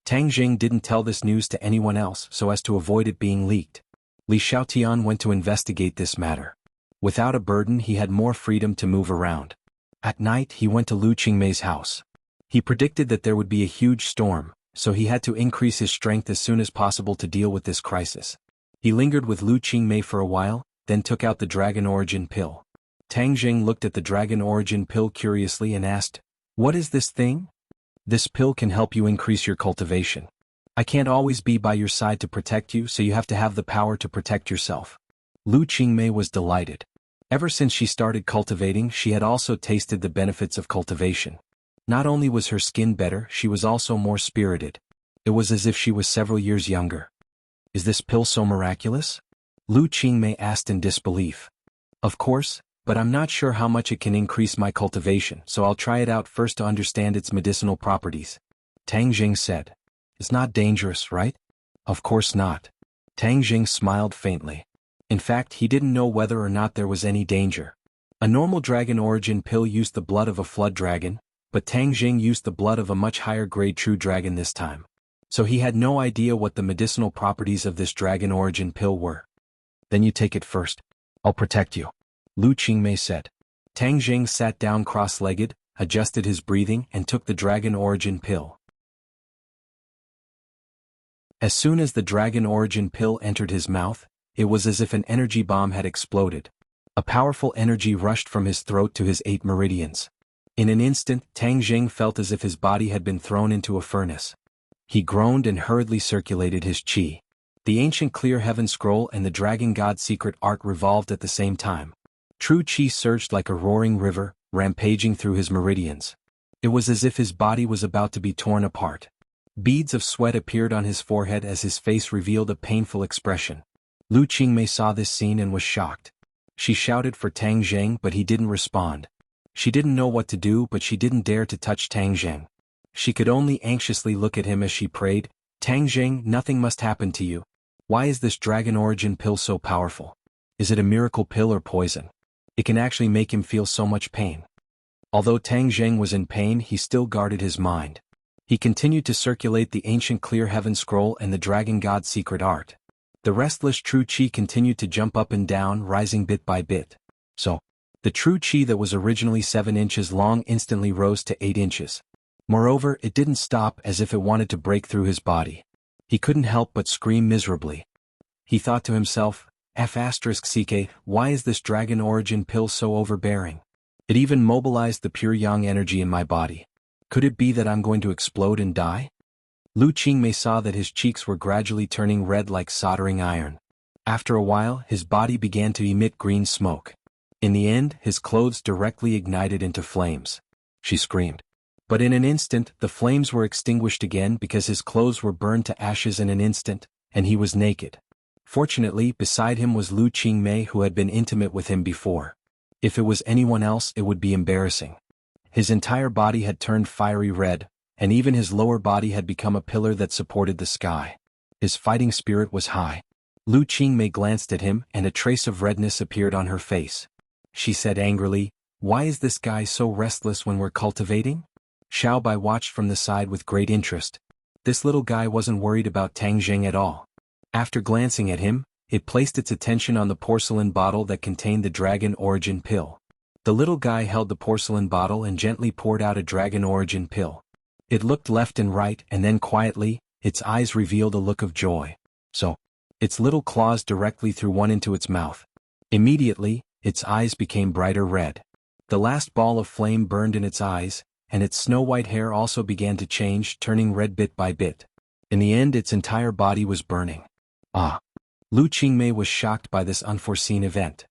Tang Jing didn't tell this news to anyone else so as to avoid it being leaked. Li Xiaotian went to investigate this matter. Without a burden, he had more freedom to move around. At night, he went to Lu Qingmei's house. He predicted that there would be a huge storm, so he had to increase his strength as soon as possible to deal with this crisis. He lingered with Lu Qingmei for a while, then took out the dragon origin pill. Tang Jing looked at the dragon origin pill curiously and asked, What is this thing? This pill can help you increase your cultivation. I can't always be by your side to protect you, so you have to have the power to protect yourself. Lu Qingmei was delighted. Ever since she started cultivating, she had also tasted the benefits of cultivation. Not only was her skin better, she was also more spirited. It was as if she was several years younger. Is this pill so miraculous? Lu Qingmei asked in disbelief. Of course, but I'm not sure how much it can increase my cultivation, so I'll try it out first to understand its medicinal properties. Tang Jing said. It's not dangerous, right? Of course not. Tang Jing smiled faintly. In fact, he didn't know whether or not there was any danger. A normal dragon origin pill used the blood of a flood dragon, but Tang Jing used the blood of a much higher grade true dragon this time. So he had no idea what the medicinal properties of this dragon origin pill were. Then you take it first. I'll protect you. Lu Qingmei said. Tang Jing sat down cross-legged, adjusted his breathing and took the dragon origin pill. As soon as the dragon origin pill entered his mouth, it was as if an energy bomb had exploded. A powerful energy rushed from his throat to his 8 meridians. In an instant, Tang Jing felt as if his body had been thrown into a furnace. He groaned and hurriedly circulated his qi. The ancient clear heaven scroll and the dragon god secret art revolved at the same time. True qi surged like a roaring river, rampaging through his meridians. It was as if his body was about to be torn apart. Beads of sweat appeared on his forehead as his face revealed a painful expression. Lu Qingmei saw this scene and was shocked. She shouted for Tang Zheng, but he didn't respond. She didn't know what to do, but she didn't dare to touch Tang Zheng. She could only anxiously look at him as she prayed, "Tang Zheng, nothing must happen to you. Why is this dragon origin pill so powerful? Is it a miracle pill or poison? It can actually make him feel so much pain." Although Tang Zheng was in pain, he still guarded his mind. He continued to circulate the ancient Clear Heaven Scroll and the Dragon God's secret art. The restless true qi continued to jump up and down, rising bit by bit. So, the true qi that was originally 7 inches long instantly rose to 8 inches. Moreover, it didn't stop, as if it wanted to break through his body. He couldn't help but scream miserably. He thought to himself, F***ck, why is this dragon origin pill so overbearing? It even mobilized the pure yang energy in my body. Could it be that I'm going to explode and die? Lu Qingmei saw that his cheeks were gradually turning red like soldering iron. After a while, his body began to emit green smoke. In the end, his clothes directly ignited into flames. She screamed. But in an instant, the flames were extinguished again because his clothes were burned to ashes in an instant, and he was naked. Fortunately, beside him was Lu Qingmei, who had been intimate with him before. If it was anyone else, it would be embarrassing. His entire body had turned fiery red, and even his lower body had become a pillar that supported the sky. His fighting spirit was high. Lu Qingmei glanced at him, and a trace of redness appeared on her face. She said angrily, "Why is this guy so restless when we're cultivating?" Xiao Bai watched from the side with great interest. This little guy wasn't worried about Tang Zheng at all. After glancing at him, it placed its attention on the porcelain bottle that contained the dragon origin pill. The little guy held the porcelain bottle and gently poured out a dragon origin pill. It looked left and right, and then quietly, its eyes revealed a look of joy. So, its little claws directly threw one into its mouth. Immediately, its eyes became brighter red. The last ball of flame burned in its eyes, and its snow-white hair also began to change, turning red bit by bit. In the end, its entire body was burning. Ah! Lu Qingmei was shocked by this unforeseen event.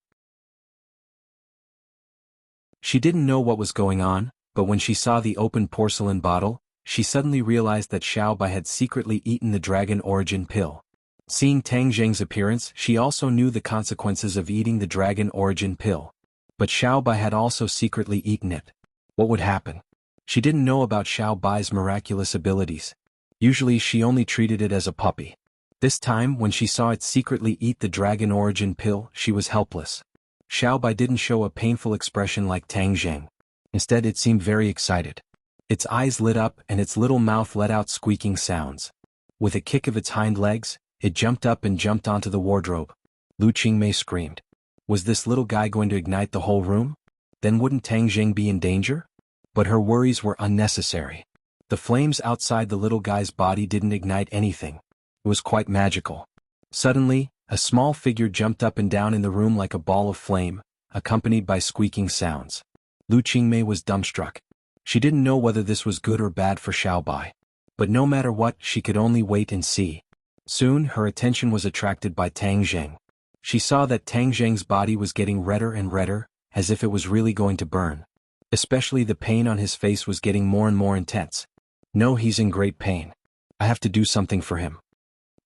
She didn't know what was going on, but when she saw the open porcelain bottle, she suddenly realized that Xiao Bai had secretly eaten the dragon origin pill. Seeing Tang Zheng's appearance, she also knew the consequences of eating the dragon origin pill. But Xiao Bai had also secretly eaten it. What would happen? She didn't know about Xiao Bai's miraculous abilities. Usually she only treated it as a puppy. This time, when she saw it secretly eat the dragon origin pill, she was helpless. Xiao Bai didn't show a painful expression like Tang Zheng. Instead, it seemed very excited. Its eyes lit up and its little mouth let out squeaking sounds. With a kick of its hind legs, it jumped up and jumped onto the wardrobe. Lu Qingmei screamed. Was this little guy going to ignite the whole room? Then wouldn't Tang Zheng be in danger? But her worries were unnecessary. The flames outside the little guy's body didn't ignite anything. It was quite magical. Suddenly, a small figure jumped up and down in the room like a ball of flame, accompanied by squeaking sounds. Lu Qingmei was dumbstruck. She didn't know whether this was good or bad for Xiao Bai. But no matter what, she could only wait and see. Soon, her attention was attracted by Tang Zheng. She saw that Tang Zheng's body was getting redder and redder, as if it was really going to burn. Especially the pain on his face was getting more and more intense. No, he's in great pain. I have to do something for him.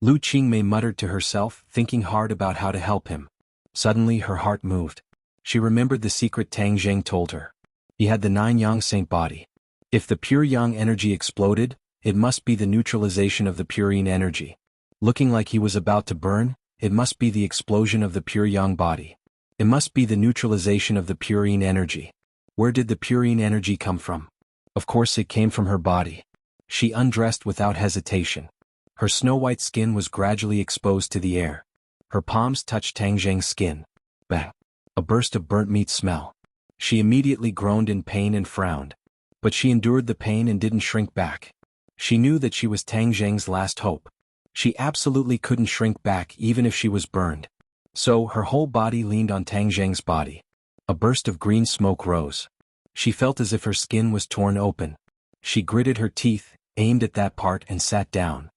Lu Qingmei muttered to herself, thinking hard about how to help him. Suddenly her heart moved. She remembered the secret Tang Zheng told her. He had the 9 yang saint body. If the pure yang energy exploded, it must be the neutralization of the pure yin energy. Looking like he was about to burn, it must be the explosion of the pure yang body. It must be the neutralization of the pure yin energy. Where did the pure yin energy come from? Of course it came from her body. She undressed without hesitation. Her snow-white skin was gradually exposed to the air. Her palms touched Tang Zheng's skin. Bang! A burst of burnt meat smell. She immediately groaned in pain and frowned. But she endured the pain and didn't shrink back. She knew that she was Tang Zheng's last hope. She absolutely couldn't shrink back even if she was burned. So her whole body leaned on Tang Zheng's body. A burst of green smoke rose. She felt as if her skin was torn open. She gritted her teeth, aimed at that part and sat down.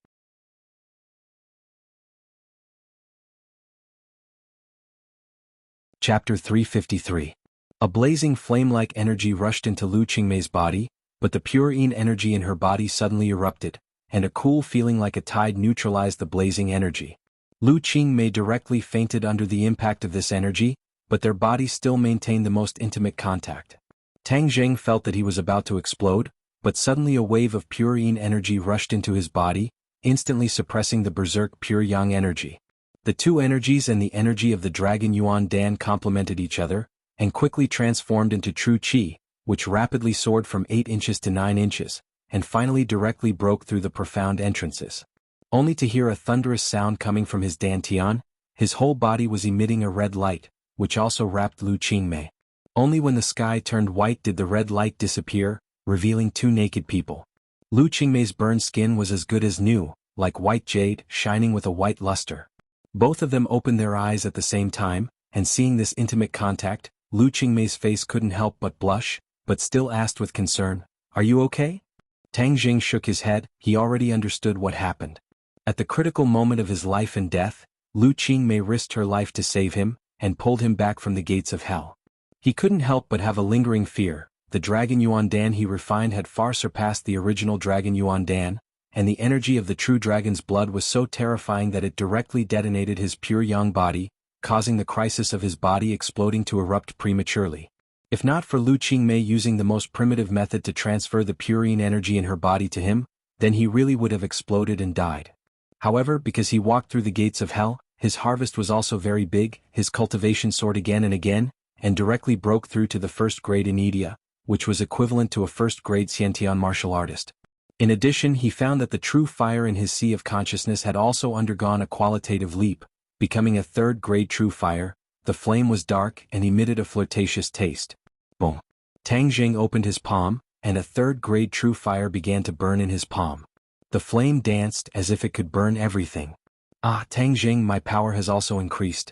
Chapter 353. A blazing flame-like energy rushed into Lu Qingmei's body, but the pure yin energy in her body suddenly erupted, and a cool feeling like a tide neutralized the blazing energy. Lu Qingmei directly fainted under the impact of this energy, but their bodies still maintained the most intimate contact. Tang Jing felt that he was about to explode, but suddenly a wave of pure yin energy rushed into his body, instantly suppressing the berserk pure yang energy. The two energies and the energy of the Dragon Yuan Dan complemented each other, and quickly transformed into true qi, which rapidly soared from 8 inches to 9 inches, and finally directly broke through the profound entrances. Only to hear a thunderous sound coming from his dantian, his whole body was emitting a red light, which also wrapped Lu Qingmei. Only when the sky turned white did the red light disappear, revealing two naked people. Lu Qingmei's burned skin was as good as new, like white jade, shining with a white luster. Both of them opened their eyes at the same time, and seeing this intimate contact, Lu Qingmei's face couldn't help but blush, but still asked with concern, "Are you okay?" Tang Jing shook his head. He already understood what happened. At the critical moment of his life and death, Lu Qingmei risked her life to save him, and pulled him back from the gates of hell. He couldn't help but have a lingering fear. The Dragon Yuan Dan he refined had far surpassed the original Dragon Yuan Dan, and the energy of the true dragon's blood was so terrifying that it directly detonated his pure yang body, causing the crisis of his body exploding to erupt prematurely. If not for Lu Qingmei using the most primitive method to transfer the pure yin energy in her body to him, then he really would have exploded and died. However, because he walked through the gates of hell, his harvest was also very big. His cultivation soared again and again, and directly broke through to the first grade in Idia, which was equivalent to a first-grade Xiantian martial artist. In addition, he found that the true fire in his sea of consciousness had also undergone a qualitative leap, becoming a third-grade true fire. The flame was dark and emitted a flirtatious taste. Boom. Tang Jing opened his palm, and a third-grade true fire began to burn in his palm. The flame danced as if it could burn everything. "Ah, Tang Jing, my power has also increased."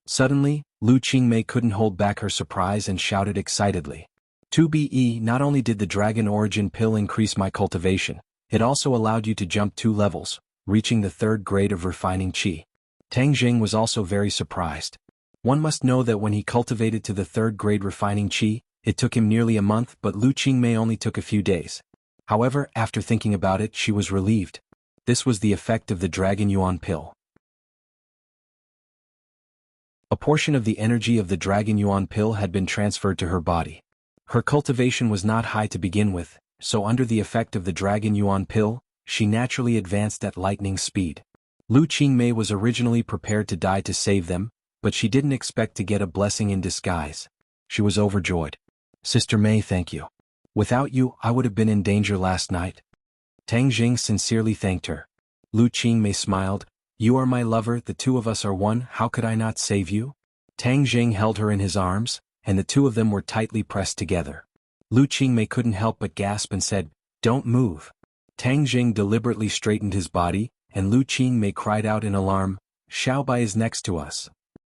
Suddenly, Lu Qingmei couldn't hold back her surprise and shouted excitedly. 2BE, not only did the Dragon Origin Pill increase my cultivation, it also allowed you to jump 2 levels, reaching the 3rd grade of refining qi. Tang Jing was also very surprised. One must know that when he cultivated to the 3rd grade refining qi, it took him nearly a month, but Lu Qingmei only took a few days. However, after thinking about it, she was relieved. This was the effect of the Dragon Yuan Pill. A portion of the energy of the Dragon Yuan Pill had been transferred to her body. Her cultivation was not high to begin with, so under the effect of the Dragon Yuan Pill, she naturally advanced at lightning speed. Lu Qingmei was originally prepared to die to save them, but she didn't expect to get a blessing in disguise. She was overjoyed. "Sister Mei, thank you. Without you, I would have been in danger last night." Tang Jing sincerely thanked her. Lu Qingmei smiled. "You are my lover, the two of us are one, how could I not save you?" Tang Jing held her in his arms, and the two of them were tightly pressed together. Lu Qingmei couldn't help but gasp and said, "Don't move." Tang Jing deliberately straightened his body, and Lu Qingmei cried out in alarm, "Xiaobai is next to us."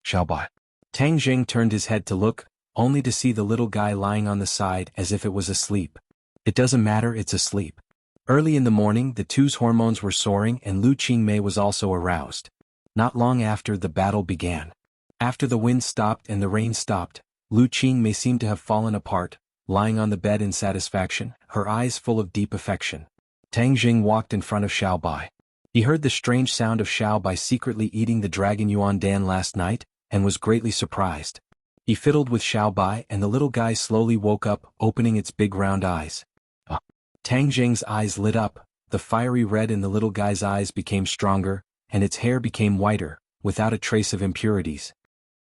"Xiaobai." Tang Jing turned his head to look, only to see the little guy lying on the side as if it was asleep. "It doesn't matter, it's asleep." Early in the morning, the two's hormones were soaring and Lu Qingmei was also aroused. Not long after, the battle began. After the wind stopped and the rain stopped, Lu Qingmei seemed to have fallen apart, lying on the bed in satisfaction, her eyes full of deep affection. Tang Jing walked in front of Xiaobai. He heard the strange sound of Xiaobai secretly eating the Dragon Yuan Dan last night, and was greatly surprised. He fiddled with Xiaobai and the little guy slowly woke up, opening its big round eyes. Tang Jing's eyes lit up, the fiery red in the little guy's eyes became stronger, and its hair became whiter, without a trace of impurities.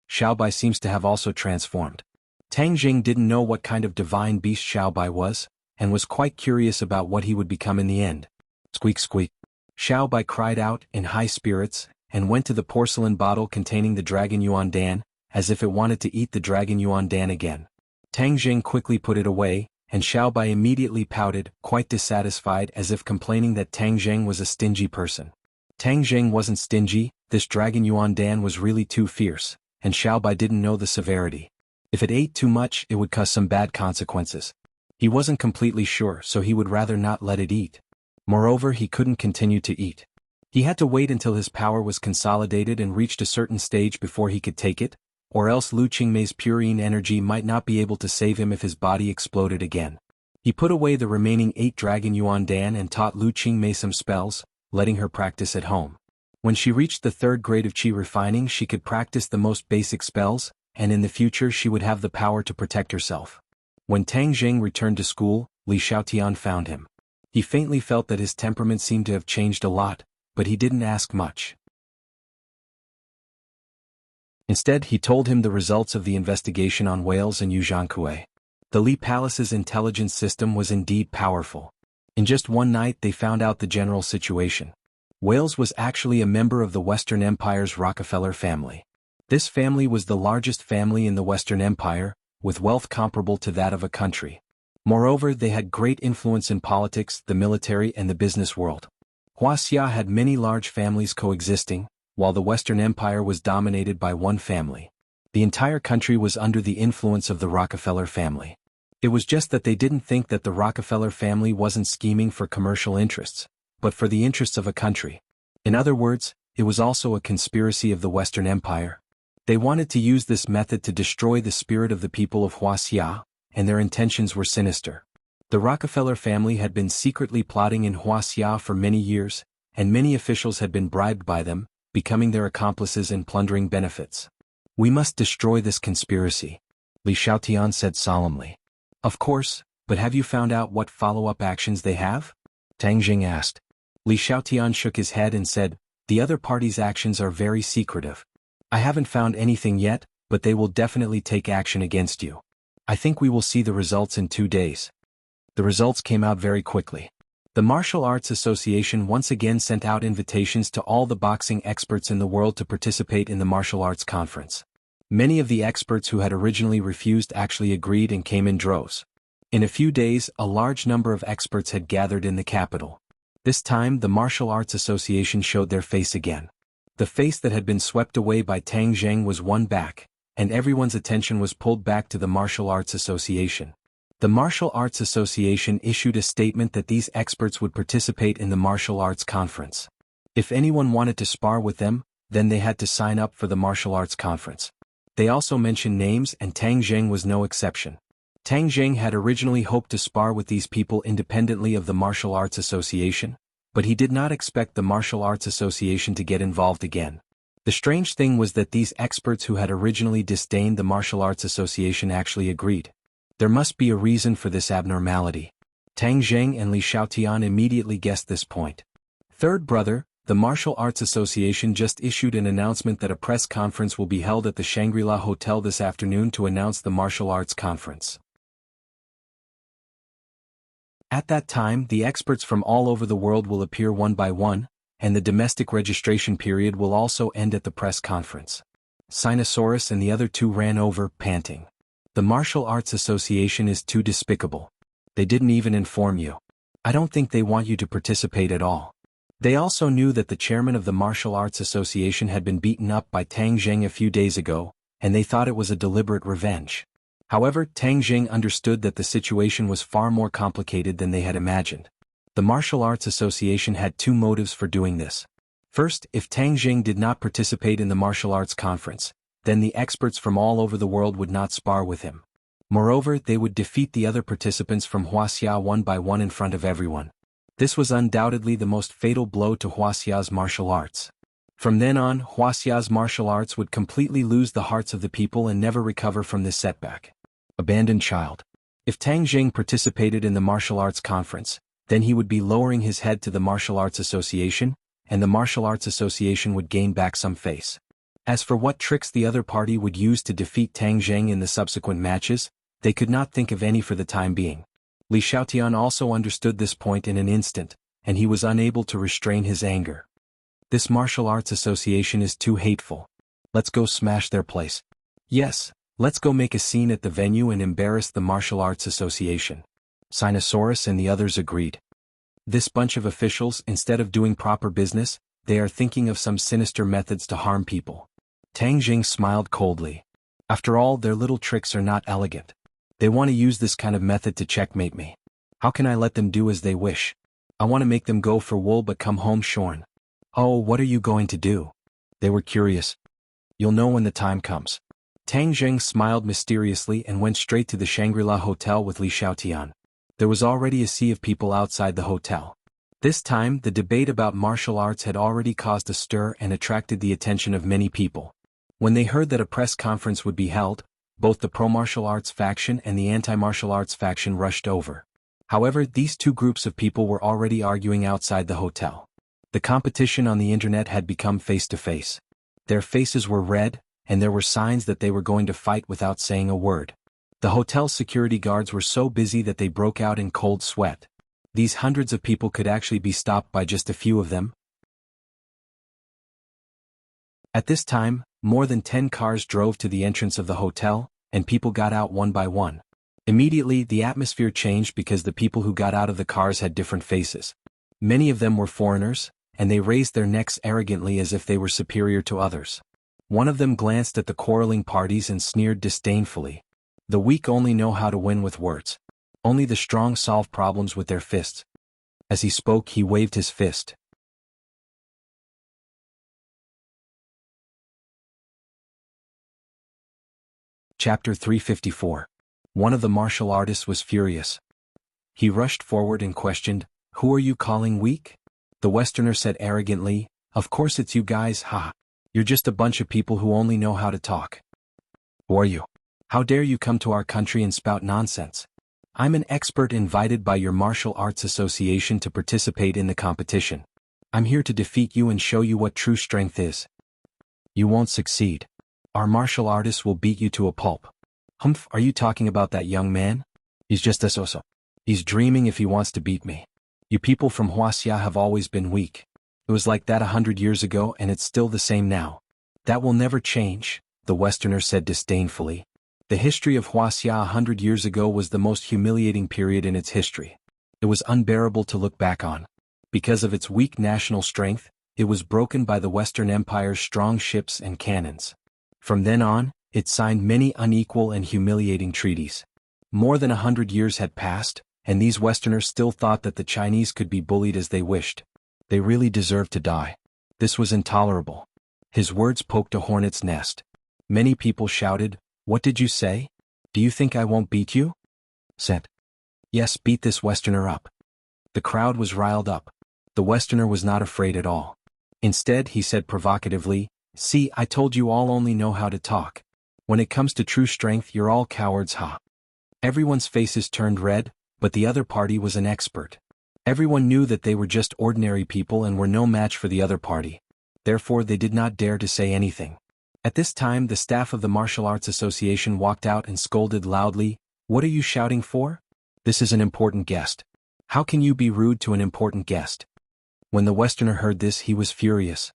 Xiaobai seems to have also transformed. Tang Jing didn't know what kind of divine beast Xiaobai was, and was quite curious about what he would become in the end. Squeak squeak. Xiaobai cried out, in high spirits, and went to the porcelain bottle containing the Dragon Yuan Dan, as if it wanted to eat the Dragon Yuan Dan again. Tang Jing quickly put it away, and Xiaobai immediately pouted, quite dissatisfied, as if complaining that Tang Jing was a stingy person. Tang Jing wasn't stingy, this Dragon Yuan Dan was really too fierce, and Xiaobai didn't know the severity. If it ate too much, it would cause some bad consequences. He wasn't completely sure, so he would rather not let it eat. Moreover, he couldn't continue to eat. He had to wait until his power was consolidated and reached a certain stage before he could take it, or else Lu Qingmei's purine energy might not be able to save him if his body exploded again. He put away the remaining 8 Dragon Yuan Dan and taught Lu Qingmei some spells, letting her practice at home. When she reached the 3rd grade of Qi refining, she could practice the most basic spells, and in the future she would have the power to protect herself. When Tang Jing returned to school, Li Xiaotian found him. He faintly felt that his temperament seemed to have changed a lot, but he didn't ask much. Instead, he told him the results of the investigation on whales and Yuzhankue. The Li Palace's intelligence system was indeed powerful. In just one night they found out the general situation. Wales was actually a member of the Western Empire's Rockefeller family. This family was the largest family in the Western Empire, with wealth comparable to that of a country. Moreover, they had great influence in politics, the military, and the business world. Wuxia had many large families coexisting, while the Western Empire was dominated by one family. The entire country was under the influence of the Rockefeller family. It was just that they didn't think that the Rockefeller family wasn't scheming for commercial interests, but for the interests of a country. In other words, it was also a conspiracy of the Western Empire. They wanted to use this method to destroy the spirit of the people of Wuxia, and their intentions were sinister. The Rockefeller family had been secretly plotting in Wuxia for many years, and many officials had been bribed by them, becoming their accomplices in plundering benefits. "We must destroy this conspiracy," Li Xiaotian said solemnly. "Of course, but have you found out what follow-up actions they have?" Tang Jing asked. Li Xiaotian shook his head and said, "The other party's actions are very secretive. I haven't found anything yet, but they will definitely take action against you. I think we will see the results in 2 days." The results came out very quickly. The Martial Arts Association once again sent out invitations to all the boxing experts in the world to participate in the martial arts conference. Many of the experts who had originally refused actually agreed and came in droves. In a few days, a large number of experts had gathered in the capital. This time, the Martial Arts Association showed their face again. The face that had been swept away by Tang Zheng was won back, and everyone's attention was pulled back to the Martial Arts Association. The Martial Arts Association issued a statement that these experts would participate in the martial arts conference. If anyone wanted to spar with them, then they had to sign up for the martial arts conference. They also mentioned names, and Tang Zheng was no exception. Tang Zheng had originally hoped to spar with these people independently of the Martial Arts Association, but he did not expect the Martial Arts Association to get involved again. The strange thing was that these experts who had originally disdained the Martial Arts Association actually agreed. There must be a reason for this abnormality. Tang Zheng and Li Xiaotian immediately guessed this point. Third brother, the Martial Arts Association just issued an announcement that a press conference will be held at the Shangri-La Hotel this afternoon to announce the martial arts conference. At that time, the experts from all over the world will appear one by one, and the domestic registration period will also end at the press conference. Sinosaurus and the other two ran over, panting. The Martial Arts Association is too despicable. They didn't even inform you. I don't think they want you to participate at all. They also knew that the chairman of the Martial Arts Association had been beaten up by Tang Zheng a few days ago, and they thought it was a deliberate revenge. However, Tang Zheng understood that the situation was far more complicated than they had imagined. The Martial Arts Association had 2 motives for doing this. First, if Tang Zheng did not participate in the martial arts conference, then the experts from all over the world would not spar with him. Moreover, they would defeat the other participants from Wuxia one by one in front of everyone. This was undoubtedly the most fatal blow to Wuxia's martial arts. From then on, Wuxia's martial arts would completely lose the hearts of the people and never recover from this setback. Abandoned child. If Tang Zheng participated in the martial arts conference, then he would be lowering his head to the Martial Arts Association, and the Martial Arts Association would gain back some face. As for what tricks the other party would use to defeat Tang Zheng in the subsequent matches, they could not think of any for the time being. Li Xiaotian also understood this point in an instant, and he was unable to restrain his anger. This Martial Arts Association is too hateful. Let's go smash their place. Yes, let's go make a scene at the venue and embarrass the Martial Arts Association. Sinosaurus and the others agreed. This bunch of officials, instead of doing proper business, they are thinking of some sinister methods to harm people. Tang Zheng smiled coldly. After all, their little tricks are not elegant. They want to use this kind of method to checkmate me. How can I let them do as they wish? I want to make them go for wool but come home shorn. Oh, what are you going to do? They were curious. You'll know when the time comes. Tang Zheng smiled mysteriously and went straight to the Shangri-La Hotel with Li Xiaotian. There was already a sea of people outside the hotel. This time, the debate about martial arts had already caused a stir and attracted the attention of many people. When they heard that a press conference would be held, both the pro-martial arts faction and the anti-martial arts faction rushed over. However, these two groups of people were already arguing outside the hotel. The competition on the internet had become face-to-face. Their faces were red, and there were signs that they were going to fight without saying a word. The hotel's security guards were so busy that they broke out in cold sweat. These hundreds of people could actually be stopped by just a few of them. At this time, more than 10 cars drove to the entrance of the hotel, and people got out one by one. Immediately, the atmosphere changed because the people who got out of the cars had different faces. Many of them were foreigners, and they raised their necks arrogantly as if they were superior to others. One of them glanced at the quarreling parties and sneered disdainfully. The weak only know how to win with words. Only the strong solve problems with their fists. As he spoke, he waved his fist. Chapter 354. One of the martial artists was furious. He rushed forward and questioned, "Who are you calling weak?" The Westerner said arrogantly, "Of course it's you guys, ha. You're just a bunch of people who only know how to talk. Who are you? How dare you come to our country and spout nonsense? I'm an expert invited by your martial arts association to participate in the competition. I'm here to defeat you and show you what true strength is. You won't succeed. Our martial artists will beat you to a pulp." "Humph, are you talking about that young man? He's just a so-so. He's dreaming if he wants to beat me. You people from Wuxia have always been weak. It was like that 100 years ago and it's still the same now. That will never change," the Westerner said disdainfully. The history of Wuxia 100 years ago was the most humiliating period in its history. It was unbearable to look back on. Because of its weak national strength, it was broken by the Western Empire's strong ships and cannons. From then on, it signed many unequal and humiliating treaties. More than 100 years had passed, and these Westerners still thought that the Chinese could be bullied as they wished. They really deserved to die. This was intolerable. His words poked a hornet's nest. Many people shouted, "What did you say? Do you think I won't beat you?" Said. "Yes, beat this Westerner up." The crowd was riled up. The Westerner was not afraid at all. Instead, he said provocatively, "See, I told you all only know how to talk. When it comes to true strength, you're all cowards, ha." Everyone's faces turned red, but the other party was an expert. Everyone knew that they were just ordinary people and were no match for the other party. Therefore, they did not dare to say anything. At this time, the staff of the Martial Arts Association walked out and scolded loudly, "What are you shouting for? This is an important guest. How can you be rude to an important guest?" When the Westerner heard this, he was furious.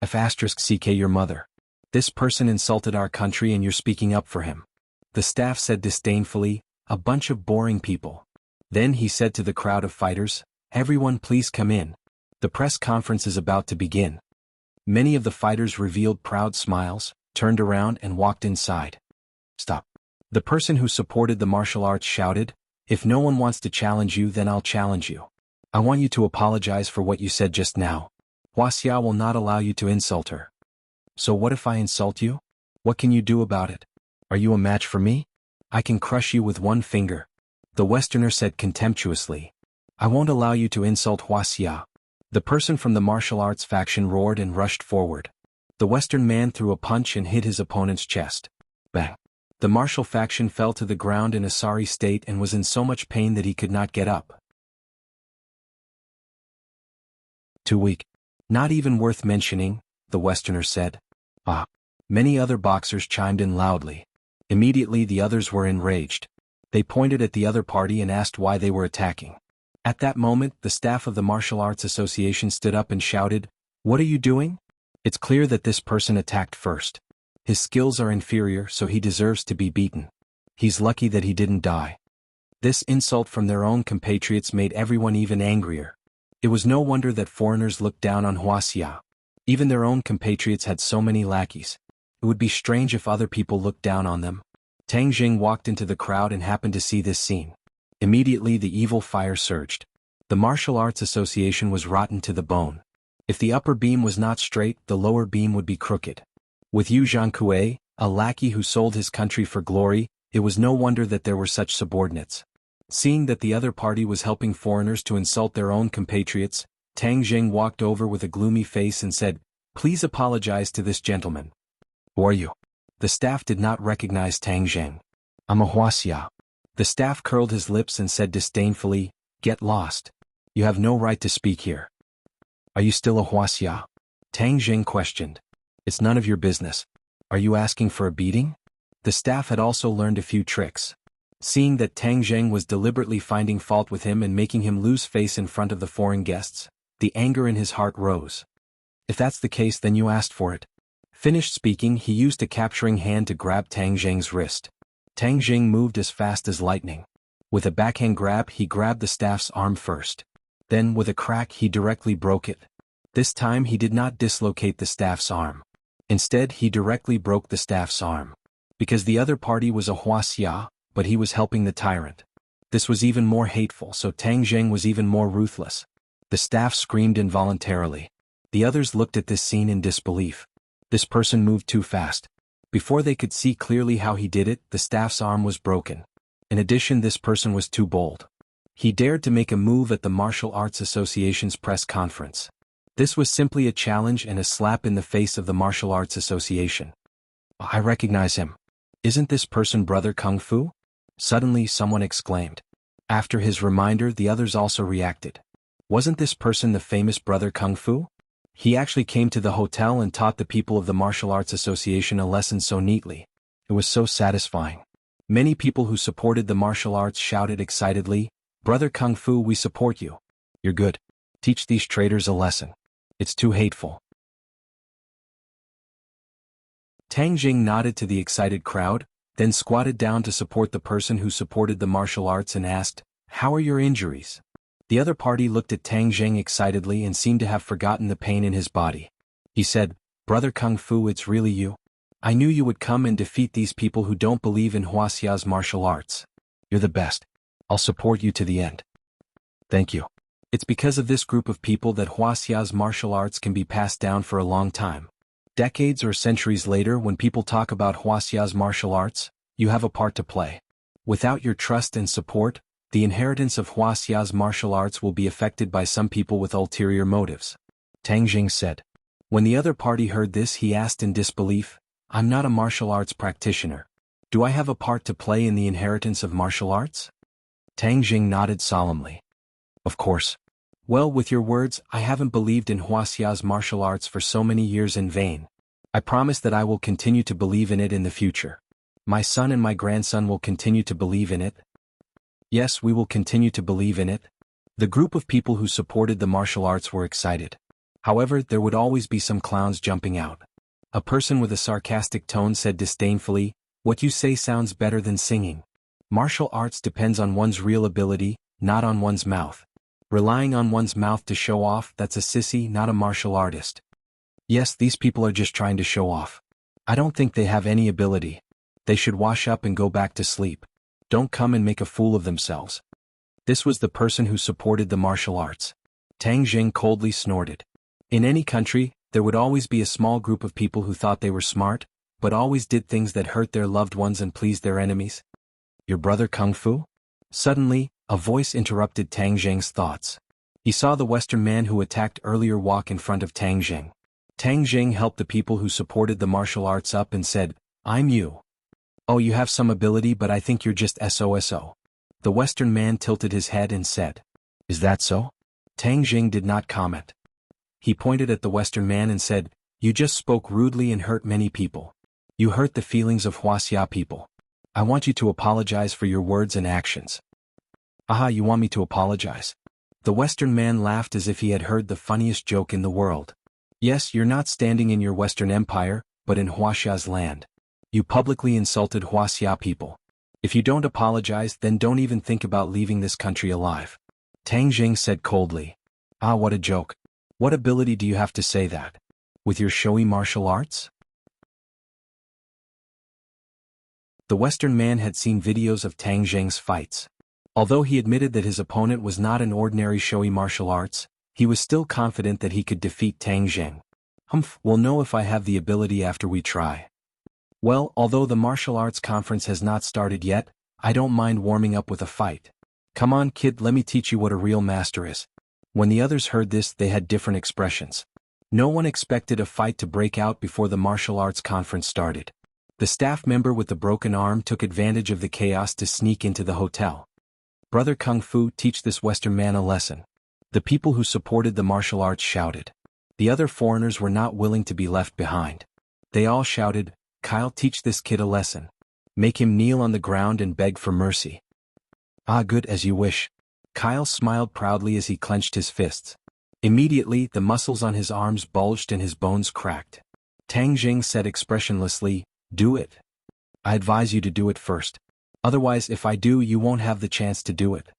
"F***ck your mother. This person insulted our country and you're speaking up for him." The staff said disdainfully, "A bunch of boring people." Then he said to the crowd of fighters, "Everyone please come in. The press conference is about to begin." Many of the fighters revealed proud smiles, turned around and walked inside. "Stop." The person who supported the martial arts shouted, "If no one wants to challenge you, then I'll challenge you. I want you to apologize for what you said just now. Wuxia will not allow you to insult her." "So what if I insult you? What can you do about it? Are you a match for me? I can crush you with one finger." The Westerner said contemptuously, "I won't allow you to insult Wuxia." The person from the martial arts faction roared and rushed forward. The Western man threw a punch and hit his opponent's chest. Bang! The martial faction fell to the ground in a sorry state and was in so much pain that he could not get up. "Too weak. Not even worth mentioning," the Westerner said. "Ah." Many other boxers chimed in loudly. Immediately the others were enraged. They pointed at the other party and asked why they were attacking. At that moment, the staff of the Martial Arts Association stood up and shouted, "What are you doing? It's clear that this person attacked first. His skills are inferior, so he deserves to be beaten. He's lucky that he didn't die." This insult from their own compatriots made everyone even angrier. It was no wonder that foreigners looked down on Wuxia. Even their own compatriots had so many lackeys. It would be strange if other people looked down on them. Tang Jing walked into the crowd and happened to see this scene. Immediately the evil fire surged. The Martial Arts Association was rotten to the bone. If the upper beam was not straight, the lower beam would be crooked. With Yu Zhankue, a lackey who sold his country for glory. It was no wonder that there were such subordinates. Seeing that the other party was helping foreigners to insult their own compatriots, Tang Jing walked over with a gloomy face and said, "Please apologize to this gentleman." "Who are you?" The staff did not recognize Tang Jing. "I'm a Wuxia." The staff curled his lips and said disdainfully, "Get lost. You have no right to speak here." "Are you still a Wuxia?" Tang Jing questioned. "It's none of your business. Are you asking for a beating?" The staff had also learned a few tricks. Seeing that Tang Jing was deliberately finding fault with him and making him lose face in front of the foreign guests, the anger in his heart rose. "If that's the case, then you asked for it." Finished speaking, he used a capturing hand to grab Tang Jing's wrist. Tang Jing moved as fast as lightning. With a backhand grab, he grabbed the staff's arm first. Then, with a crack, he directly broke it. This time he did not dislocate the staff's arm. Instead, he directly broke the staff's arm. Because the other party was a Wuxia, but he was helping the tyrant. This was even more hateful, so Tang Jing was even more ruthless. The staff screamed involuntarily. The others looked at this scene in disbelief. This person moved too fast. Before they could see clearly how he did it, the staff's arm was broken. In addition, this person was too bold. He dared to make a move at the Martial Arts Association's press conference. This was simply a challenge and a slap in the face of the Martial Arts Association. "I recognize him. Isn't this person Brother Kung Fu?" Suddenly someone exclaimed. After his reminder, the others also reacted. Wasn't this person the famous Brother Kung Fu? He actually came to the hotel and taught the people of the Martial Arts Association a lesson so neatly. It was so satisfying. Many people who supported the martial arts shouted excitedly, "Brother Kung Fu, we support you. You're good. Teach these traitors a lesson. It's too hateful." Tang Jing nodded to the excited crowd, then squatted down to support the person who supported the martial arts and asked, "How are your injuries?" The other party looked at Tang Jing excitedly and seemed to have forgotten the pain in his body. He said, "Brother Kung Fu, it's really you. I knew you would come and defeat these people who don't believe in Wuxia's martial arts. You're the best. I'll support you to the end." "Thank you. It's because of this group of people that Wuxia's martial arts can be passed down for a long time. Decades or centuries later, when people talk about Wuxia's martial arts, you have a part to play. Without your trust and support, the inheritance of Wuxia's martial arts will be affected by some people with ulterior motives," Tang Jing said. When the other party heard this, he asked in disbelief, "I'm not a martial arts practitioner. Do I have a part to play in the inheritance of martial arts?" Tang Jing nodded solemnly. "Of course. Well, with your words, I haven't believed in Wuxia's martial arts for so many years in vain. I promise that I will continue to believe in it in the future. My son and my grandson will continue to believe in it." "Yes, we will continue to believe in it." The group of people who supported the martial arts were excited. However, there would always be some clowns jumping out. A person with a sarcastic tone said disdainfully, "What you say sounds better than singing. Martial arts depends on one's real ability, not on one's mouth. Relying on one's mouth to show off, that's a sissy, not a martial artist." Yes, these people are just trying to show off. I don't think they have any ability. They should wash up and go back to sleep. Don't come and make a fool of themselves. This was the person who supported the martial arts. Tang Jing coldly snorted. In any country, there would always be a small group of people who thought they were smart, but always did things that hurt their loved ones and pleased their enemies. "Your brother Kung Fu?" Suddenly, a voice interrupted Tang Jing's thoughts. He saw the Western man who attacked earlier walk in front of Tang Jing. Tang Jing helped the people who supported the martial arts up and said, "I'm you. Oh, you have some ability, but I think you're just SOSO. The Western man tilted his head and said, "Is that so?" Tang Jing did not comment. He pointed at the Western man and said, "You just spoke rudely and hurt many people. You hurt the feelings of Wuxia people. I want you to apologize for your words and actions." "Aha, you want me to apologize?" The Western man laughed as if he had heard the funniest joke in the world. "Yes, you're not standing in your Western Empire, but in Wuxia's land. You publicly insulted Wuxia people. If you don't apologize, then don't even think about leaving this country alive." Tang Jing said coldly. "Ah, what a joke. What ability do you have to say that? With your showy martial arts?" The Western man had seen videos of Tang Jing's fights. Although he admitted that his opponent was not an ordinary showy martial arts, he was still confident that he could defeat Tang Jing. "We'll know if I have the ability after we try." Well, although the martial arts conference has not started yet, I don't mind warming up with a fight. Come on, kid, let me teach you what a real master is. When the others heard this, they had different expressions. No one expected a fight to break out before the martial arts conference started. The staff member with the broken arm took advantage of the chaos to sneak into the hotel. Brother Kung Fu, teach this Western man a lesson. The people who supported the martial arts shouted. The other foreigners were not willing to be left behind. They all shouted, Kyle, teach this kid a lesson. Make him kneel on the ground and beg for mercy. Ah, good, as you wish. Kyle smiled proudly as he clenched his fists. Immediately, the muscles on his arms bulged and his bones cracked. Tang Jing said expressionlessly, do it. I advise you to do it first. Otherwise, if I do, you won't have the chance to do it.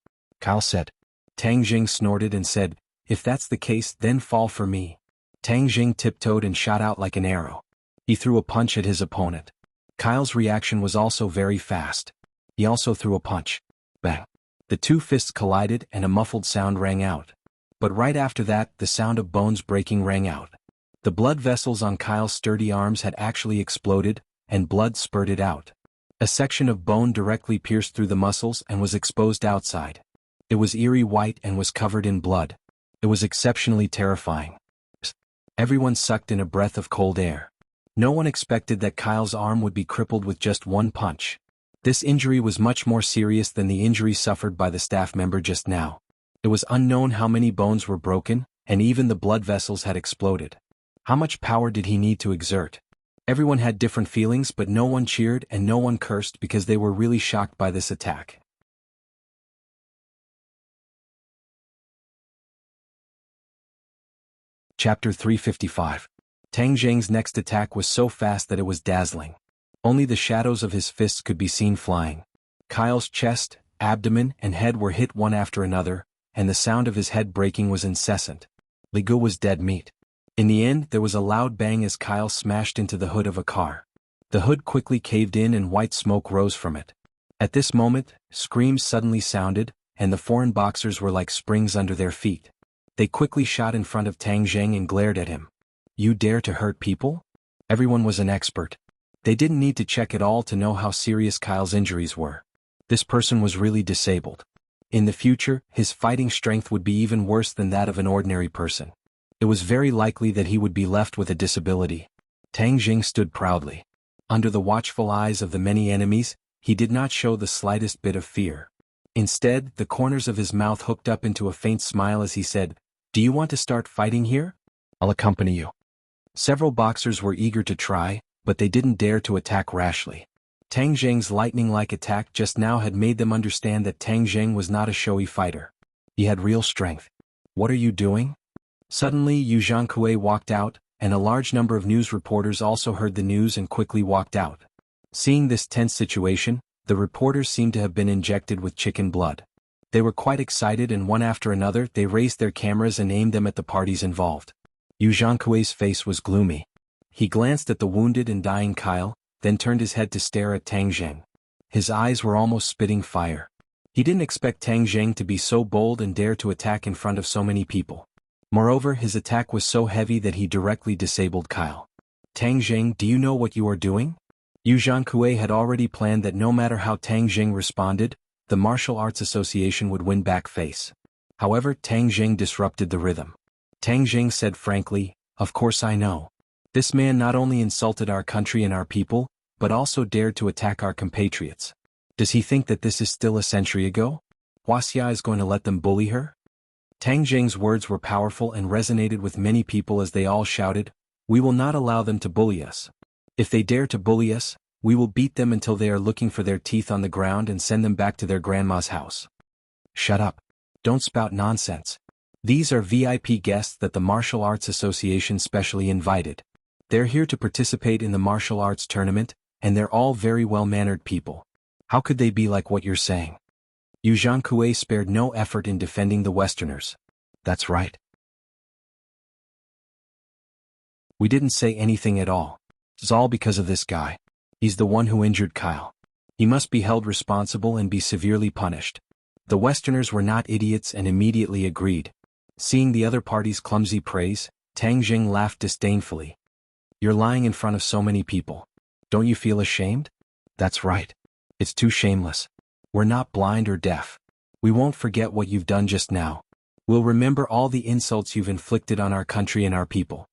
Kyle said. Tang Jing snorted and said, if that's the case, then fall for me. Tang Jing tiptoed and shot out like an arrow. He threw a punch at his opponent. Kyle's reaction was also very fast. He also threw a punch. Bang. The two fists collided and a muffled sound rang out. But right after that, the sound of bones breaking rang out. The blood vessels on Kyle's sturdy arms had actually exploded, and blood spurted out. A section of bone directly pierced through the muscles and was exposed outside. It was eerie white and was covered in blood. It was exceptionally terrifying. Everyone sucked in a breath of cold air. No one expected that Kyle's arm would be crippled with just one punch. This injury was much more serious than the injury suffered by the staff member just now. It was unknown how many bones were broken, and even the blood vessels had exploded. How much power did he need to exert? Everyone had different feelings, but no one cheered and no one cursed because they were really shocked by this attack. Chapter 355. Tang Jing's next attack was so fast that it was dazzling. Only the shadows of his fists could be seen flying. Kyle's chest, abdomen, and head were hit one after another, and the sound of his head breaking was incessant. Li Gu was dead meat. In the end, there was a loud bang as Kyle smashed into the hood of a car. The hood quickly caved in and white smoke rose from it. At this moment, screams suddenly sounded, and the foreign boxers were like springs under their feet. They quickly shot in front of Tang Jing and glared at him. You dare to hurt people? Everyone was an expert. They didn't need to check at all to know how serious Kyle's injuries were. This person was really disabled. In the future, his fighting strength would be even worse than that of an ordinary person. It was very likely that he would be left with a disability. Tang Jing stood proudly. Under the watchful eyes of the many enemies, he did not show the slightest bit of fear. Instead, the corners of his mouth hooked up into a faint smile as he said, Do you want to start fighting here? I'll accompany you. Several boxers were eager to try, but they didn't dare to attack rashly. Tang Jing's lightning-like attack just now had made them understand that Tang Jing was not a showy fighter. He had real strength. What are you doing? Suddenly Yu Zhangkue walked out, and a large number of news reporters also heard the news and quickly walked out. Seeing this tense situation, the reporters seemed to have been injected with chicken blood. They were quite excited and one after another they raised their cameras and aimed them at the parties involved. Yu Zhangkue's face was gloomy. He glanced at the wounded and dying Kyle, then turned his head to stare at Tang Jing. His eyes were almost spitting fire. He didn't expect Tang Jing to be so bold and dare to attack in front of so many people. Moreover, his attack was so heavy that he directly disabled Kyle. Tang Jing, do you know what you are doing? Yu Zhangkue had already planned that no matter how Tang Jing responded, the Martial Arts Association would win back face. However, Tang Jing disrupted the rhythm. Tang Jing said frankly, Of course I know. This man not only insulted our country and our people, but also dared to attack our compatriots. Does he think that this is still a century ago? Wuxia is going to let them bully her? Tang Jing's words were powerful and resonated with many people as they all shouted, We will not allow them to bully us. If they dare to bully us, we will beat them until they are looking for their teeth on the ground and send them back to their grandma's house. Shut up. Don't spout nonsense. These are VIP guests that the Martial Arts Association specially invited. They're here to participate in the martial arts tournament, and they're all very well-mannered people. How could they be like what you're saying? Yu Zhangkue spared no effort in defending the Westerners. That's right. We didn't say anything at all. It's all because of this guy. He's the one who injured Kyle. He must be held responsible and be severely punished. The Westerners were not idiots and immediately agreed. Seeing the other party's clumsy praise, Tang Jing laughed disdainfully. You're lying in front of so many people. Don't you feel ashamed? That's right. It's too shameless. We're not blind or deaf. We won't forget what you've done just now. We'll remember all the insults you've inflicted on our country and our people.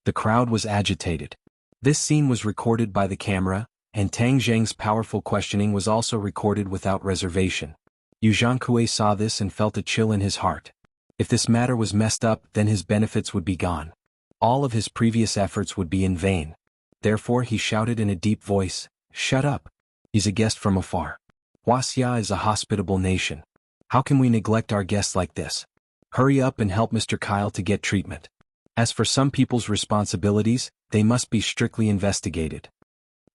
The crowd was agitated. This scene was recorded by the camera, and Tang Zheng's powerful questioning was also recorded without reservation. Yu Zhankui saw this and felt a chill in his heart. If this matter was messed up, then his benefits would be gone. All of his previous efforts would be in vain. Therefore he shouted in a deep voice, "Shut up! He's a guest from afar. Wuxia is a hospitable nation. How can we neglect our guests like this? Hurry up and help Mr. Kyle to get treatment. As for some people's responsibilities, they must be strictly investigated."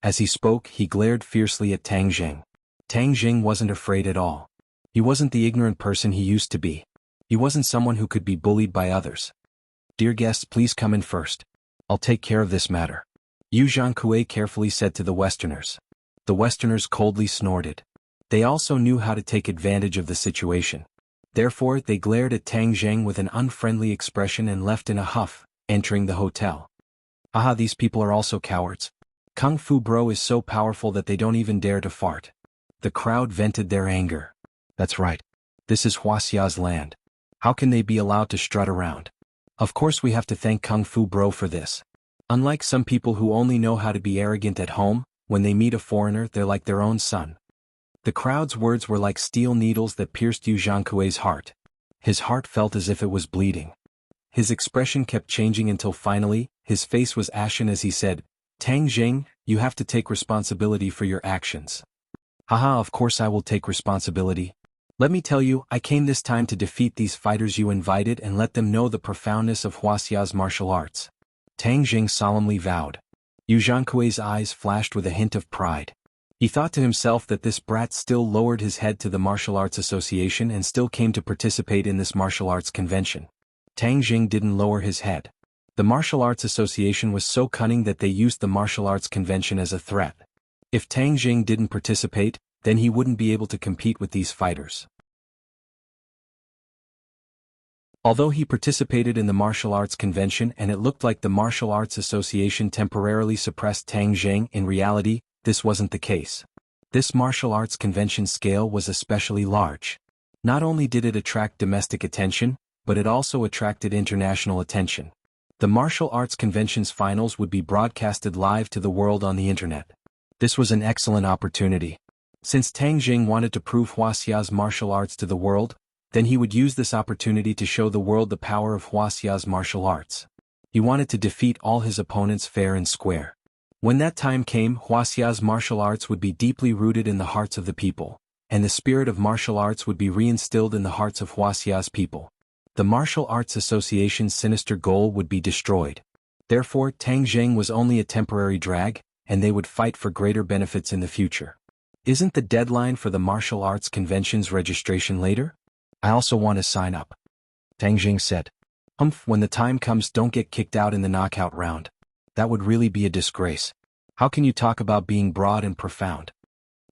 As he spoke, he glared fiercely at Tang Zheng. Tang Zheng wasn't afraid at all. He wasn't the ignorant person he used to be. He wasn't someone who could be bullied by others. "Dear guests, please come in first. I'll take care of this matter," Yu Zhankui carefully said to the Westerners. The Westerners coldly snorted. They also knew how to take advantage of the situation. Therefore, they glared at Tang Zheng with an unfriendly expression and left in a huff, entering the hotel. Aha, these people are also cowards. Kung Fu Bro is so powerful that they don't even dare to fart. The crowd vented their anger. That's right. This is Huaxia's land. How can they be allowed to strut around? Of course we have to thank Kung Fu Bro for this. Unlike some people who only know how to be arrogant at home, when they meet a foreigner they're like their own son. The crowd's words were like steel needles that pierced Yu Zhankui's heart. His heart felt as if it was bleeding. His expression kept changing until finally, his face was ashen as he said, "Tang Zheng, you have to take responsibility for your actions." "Haha, of course I will take responsibility. Let me tell you, I came this time to defeat these fighters you invited and let them know the profoundness of Huaxia's martial arts." Tang Zheng solemnly vowed. Yu Zhankui's eyes flashed with a hint of pride. He thought to himself that this brat still lowered his head to the Martial Arts Association and still came to participate in this martial arts convention. Tang Zheng didn't lower his head. The Martial Arts Association was so cunning that they used the Martial Arts Convention as a threat. If Tang Zheng didn't participate, then he wouldn't be able to compete with these fighters. Although he participated in the Martial Arts Convention and it looked like the Martial Arts Association temporarily suppressed Tang Zheng, in reality, this wasn't the case. This Martial Arts Convention scale was especially large. Not only did it attract domestic attention, but it also attracted international attention. The Martial Arts Convention's finals would be broadcasted live to the world on the internet. This was an excellent opportunity. Since Tang Zheng wanted to prove Huaxia's martial arts to the world, then he would use this opportunity to show the world the power of Huaxia's martial arts. He wanted to defeat all his opponents fair and square. When that time came, Huaxia's martial arts would be deeply rooted in the hearts of the people, and the spirit of martial arts would be reinstilled in the hearts of Huaxia's people. The Martial Arts Association's sinister goal would be destroyed. Therefore, Tang Zheng was only a temporary drag, and they would fight for greater benefits in the future. Isn't the deadline for the Martial Arts Convention's registration later? I also want to sign up. Tang Zheng said. When the time comes, don't get kicked out in the knockout round. That would really be a disgrace. How can you talk about being broad and profound?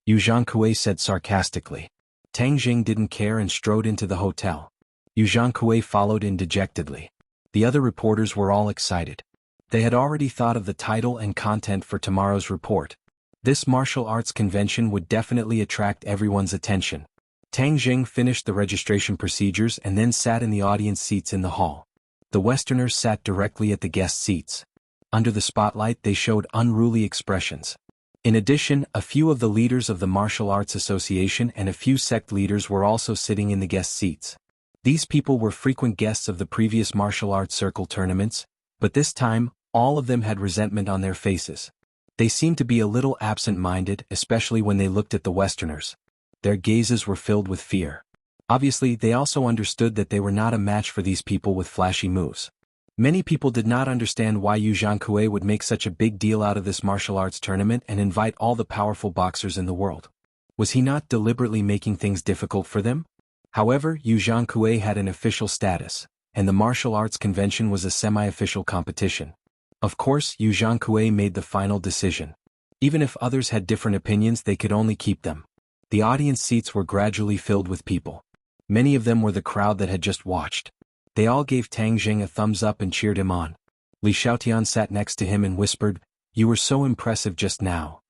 Yu Zhankui said sarcastically. Tang Zheng didn't care and strode into the hotel. Yu Zhankui followed in dejectedly. The other reporters were all excited. They had already thought of the title and content for tomorrow's report. This martial arts convention would definitely attract everyone's attention. Tang Zheng finished the registration procedures and then sat in the audience seats in the hall. The Westerners sat directly at the guest seats. Under the spotlight they showed unruly expressions. In addition, a few of the leaders of the Martial Arts Association and a few sect leaders were also sitting in the guest seats. These people were frequent guests of the previous martial arts circle tournaments, but this time, all of them had resentment on their faces. They seemed to be a little absent-minded, especially when they looked at the Westerners. Their gazes were filled with fear. Obviously, they also understood that they were not a match for these people with flashy moves. Many people did not understand why Yu Zhankui would make such a big deal out of this martial arts tournament and invite all the powerful boxers in the world. Was he not deliberately making things difficult for them? However, Yu Zhankui had an official status, and the martial arts convention was a semi-official competition. Of course, Yu Zhankui made the final decision. Even if others had different opinions, they could only keep them. The audience seats were gradually filled with people. Many of them were the crowd that had just watched. They all gave Tang Zheng a thumbs up and cheered him on. Li Xiaotian sat next to him and whispered, You were so impressive just now.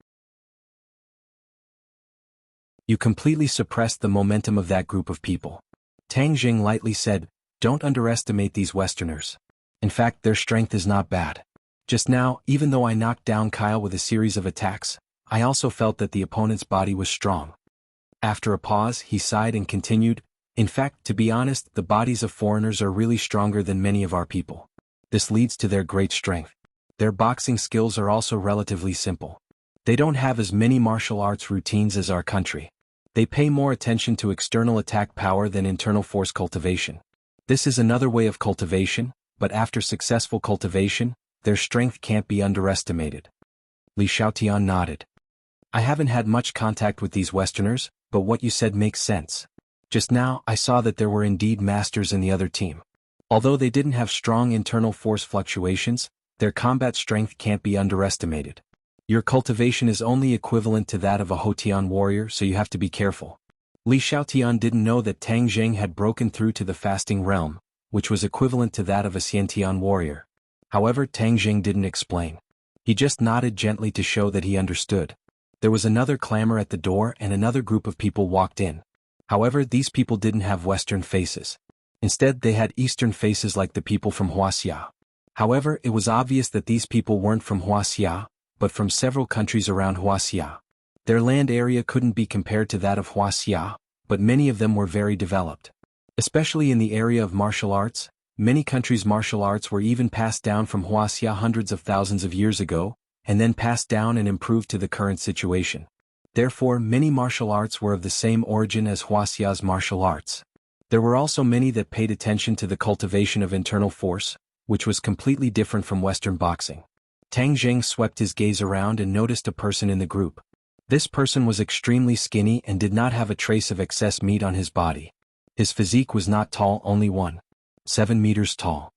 You completely suppressed the momentum of that group of people. Tang Jing lightly said, don't underestimate these Westerners. In fact, their strength is not bad. Just now, even though I knocked down Kyle with a series of attacks, I also felt that the opponent's body was strong. After a pause, he sighed and continued, in fact, to be honest, the bodies of foreigners are really stronger than many of our people. This leads to their great strength. Their boxing skills are also relatively simple. They don't have as many martial arts routines as our country. They pay more attention to external attack power than internal force cultivation. This is another way of cultivation, but after successful cultivation, their strength can't be underestimated. Li Xiaotian nodded. I haven't had much contact with these Westerners, but what you said makes sense. Just now, I saw that there were indeed masters in the other team. Although they didn't have strong internal force fluctuations, their combat strength can't be underestimated. Your cultivation is only equivalent to that of a Hotian warrior, so you have to be careful. Li Xiaotian didn't know that Tang Jing had broken through to the fasting realm, which was equivalent to that of a Xiantian warrior. However, Tang Jing didn't explain. He just nodded gently to show that he understood. There was another clamor at the door and another group of people walked in. However, these people didn't have Western faces. Instead, they had Eastern faces like the people from Wuxia. However, it was obvious that these people weren't from Wuxia, but from several countries around Wuxia. Their land area couldn't be compared to that of Wuxia, but many of them were very developed. Especially in the area of martial arts, many countries' martial arts were even passed down from Wuxia hundreds of thousands of years ago, and then passed down and improved to the current situation. Therefore, many martial arts were of the same origin as Wuxia's martial arts. There were also many that paid attention to the cultivation of internal force, which was completely different from Western boxing. Tang Jing swept his gaze around and noticed a person in the group. This person was extremely skinny and did not have a trace of excess meat on his body. His physique was not tall, only 1.7 meters tall.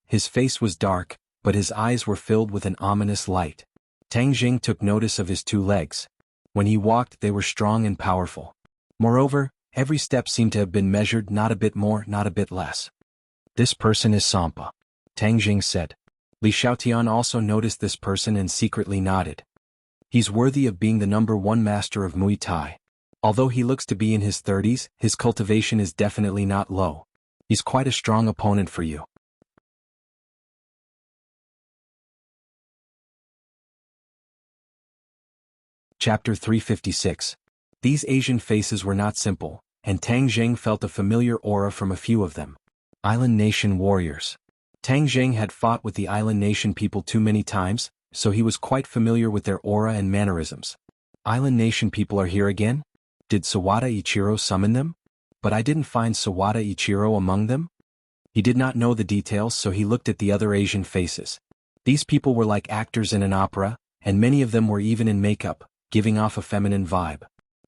His face was dark, but his eyes were filled with an ominous light. Tang Jing took notice of his 2 legs. When he walked, they were strong and powerful. Moreover, every step seemed to have been measured, not a bit more, not a bit less. This person is Sampa, Tang Jing said. Li Xiaotian also noticed this person and secretly nodded. He's worthy of being the #1 master of Muay Thai. Although he looks to be in his 30s, his cultivation is definitely not low. He's quite a strong opponent for you. Chapter 356. These Asian faces were not simple, and Tang Jing felt a familiar aura from a few of them. Island Nation warriors. Tang Jing had fought with the Island Nation people too many times, so he was quite familiar with their aura and mannerisms. Island Nation people are here again? Did Sawada Ichiro summon them? But I didn't find Sawada Ichiro among them? He did not know the details, so he looked at the other Asian faces. These people were like actors in an opera, and many of them were even in makeup, giving off a feminine vibe.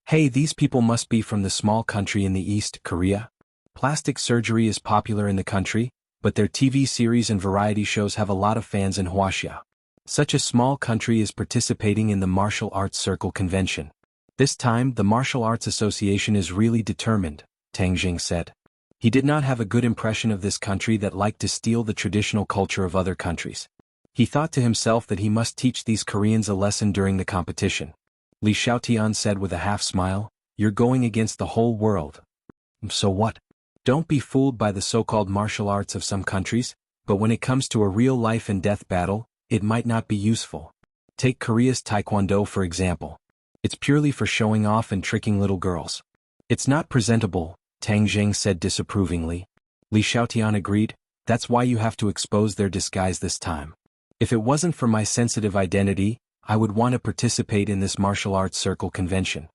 Hey, these people must be from the small country in the East, Korea. Plastic surgery is popular in the country, but their TV series and variety shows have a lot of fans in Wuxia. Such a small country is participating in the Martial Arts Circle Convention. This time, the Martial Arts Association is really determined, Tang Jing said. He did not have a good impression of this country that liked to steal the traditional culture of other countries. He thought to himself that he must teach these Koreans a lesson during the competition. Li Xiaotian said with a half-smile, "You're going against the whole world. So what? Don't be fooled by the so-called martial arts of some countries, but when it comes to a real life and death battle, it might not be useful. Take Korea's Taekwondo for example. It's purely for showing off and tricking little girls. It's not presentable," Tang Jing said disapprovingly. Li Xiaotian agreed, "That's why you have to expose their disguise this time. If it wasn't for my sensitive identity, I would want to participate in this martial arts circle convention."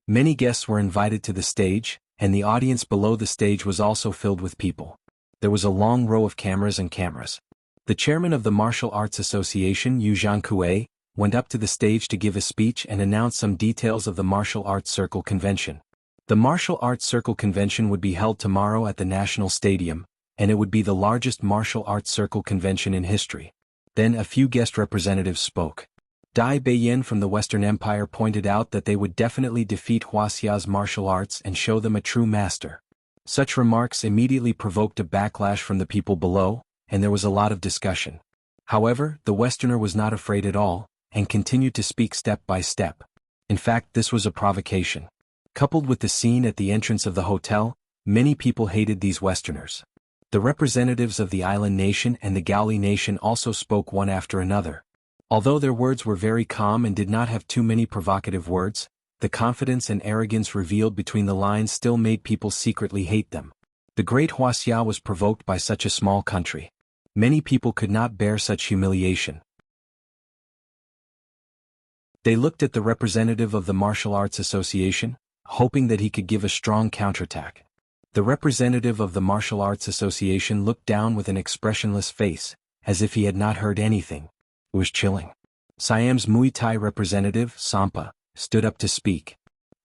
Many guests were invited to the stage, and the audience below the stage was also filled with people. There was a long row of cameras and cameras. The chairman of the Martial Arts Association, Yu Zhangkue, went up to the stage to give a speech and announce some details of the Martial Arts Circle Convention. The Martial Arts Circle Convention would be held tomorrow at the National Stadium, and it would be the largest martial arts circle convention in history. Then a few guest representatives spoke. Dai Beiyin from the Western Empire pointed out that they would definitely defeat Huaxia's martial arts and show them a true master. Such remarks immediately provoked a backlash from the people below, and there was a lot of discussion. However, the Westerner was not afraid at all, and continued to speak step by step. In fact, this was a provocation. Coupled with the scene at the entrance of the hotel, many people hated these Westerners. The representatives of the island nation and the Gaoli nation also spoke one after another. Although their words were very calm and did not have too many provocative words, the confidence and arrogance revealed between the lines still made people secretly hate them. The great Wuxia was provoked by such a small country. Many people could not bear such humiliation. They looked at the representative of the Martial Arts Association, hoping that he could give a strong counterattack. The representative of the Martial Arts Association looked down with an expressionless face, as if he had not heard anything. It was chilling. Siam's Muay Thai representative, Sampa, stood up to speak.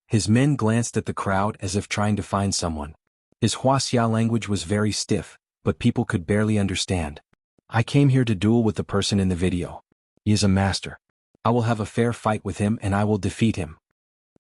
His men glanced at the crowd as if trying to find someone. His Wuxia language was very stiff, but people could barely understand. I came here to duel with the person in the video. He is a master. I will have a fair fight with him and I will defeat him.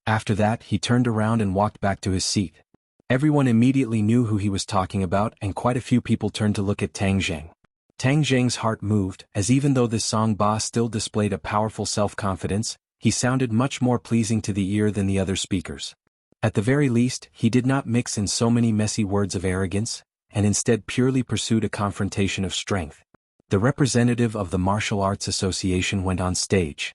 After that, he turned around and walked back to his seat. Everyone immediately knew who he was talking about, and quite a few people turned to look at Tang Zheng. Tang Zheng's heart moved, as even though this Song Ba still displayed a powerful self-confidence, he sounded much more pleasing to the ear than the other speakers. At the very least, he did not mix in so many messy words of arrogance, and instead purely pursued a confrontation of strength. The representative of the Martial Arts Association went on stage.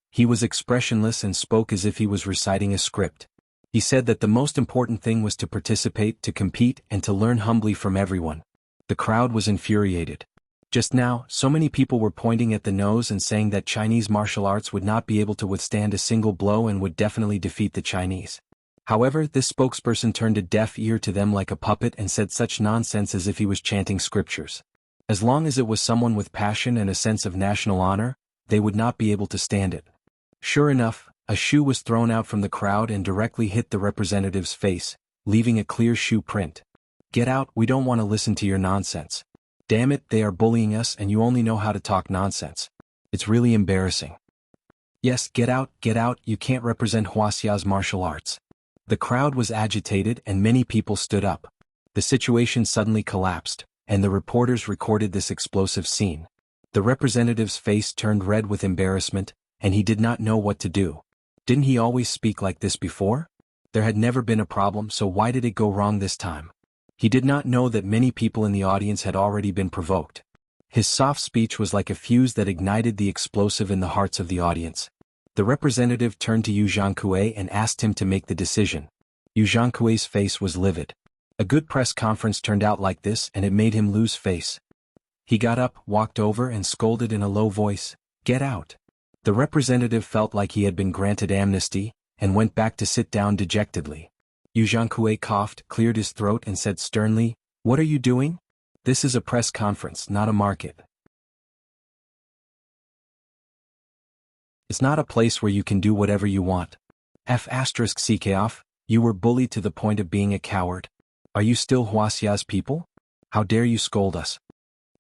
He was expressionless and spoke as if he was reciting a script. He said that the most important thing was to participate, to compete, and to learn humbly from everyone. The crowd was infuriated. Just now, so many people were pointing at the nose and saying that Chinese martial arts would not be able to withstand a single blow and would definitely defeat the Chinese. However, this spokesperson turned a deaf ear to them like a puppet and said such nonsense as if he was chanting scriptures. As long as it was someone with passion and a sense of national honor, they would not be able to stand it. Sure enough, a shoe was thrown out from the crowd and directly hit the representative's face, leaving a clear shoe print. Get out, we don't want to listen to your nonsense. Damn it, they are bullying us and you only know how to talk nonsense. It's really embarrassing. Yes, get out, you can't represent Wuxia's martial arts. The crowd was agitated and many people stood up. The situation suddenly collapsed, and the reporters recorded this explosive scene. The representative's face turned red with embarrassment, and he did not know what to do. Didn't he always speak like this before? There had never been a problem, so why did it go wrong this time? He did not know that many people in the audience had already been provoked. His soft speech was like a fuse that ignited the explosive in the hearts of the audience. The representative turned to Yu Zhangkue and asked him to make the decision. Yu Zhangkue's face was livid. A good press conference turned out like this and it made him lose face. He got up, walked over and scolded in a low voice, "Get out." The representative felt like he had been granted amnesty, and went back to sit down dejectedly. Yu Zhangkue coughed, cleared his throat and said sternly, "What are you doing? This is a press conference, not a market. It's not a place where you can do whatever you want. *CKoff, you were bullied to the point of being a coward. Are you still Wuxia's people? How dare you scold us?"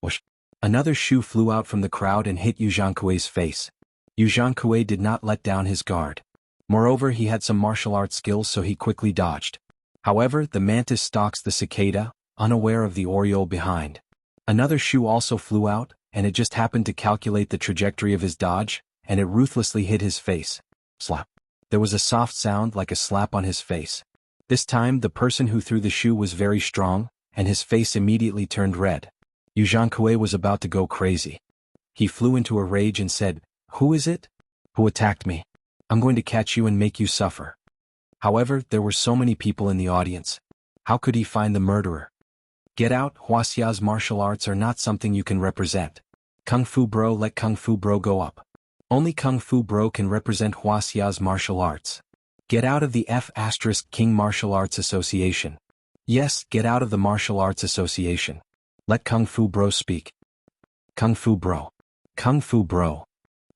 Whoosh. Another shoe flew out from the crowd and hit Yu Zhangkue's face. Yu Zhangkue did not let down his guard. Moreover, he had some martial arts skills, so he quickly dodged. However, the mantis stalks the cicada, unaware of the oriole behind. Another shoe also flew out, and it just happened to calculate the trajectory of his dodge, and it ruthlessly hit his face. Slap. There was a soft sound like a slap on his face. This time the person who threw the shoe was very strong, and his face immediately turned red. Yu Zhangkue was about to go crazy. He flew into a rage and said, "Who is it? Who attacked me? I'm going to catch you and make you suffer." However, there were so many people in the audience. How could he find the murderer? "Get out, Wuxia's martial arts are not something you can represent. Kung Fu Bro, let Kung Fu Bro go up. Only Kung Fu Bro can represent Wuxia's martial arts. Get out of the King Martial Arts Association. Yes, get out of the Martial Arts Association. Let Kung Fu Bro speak. Kung Fu Bro. Kung Fu Bro."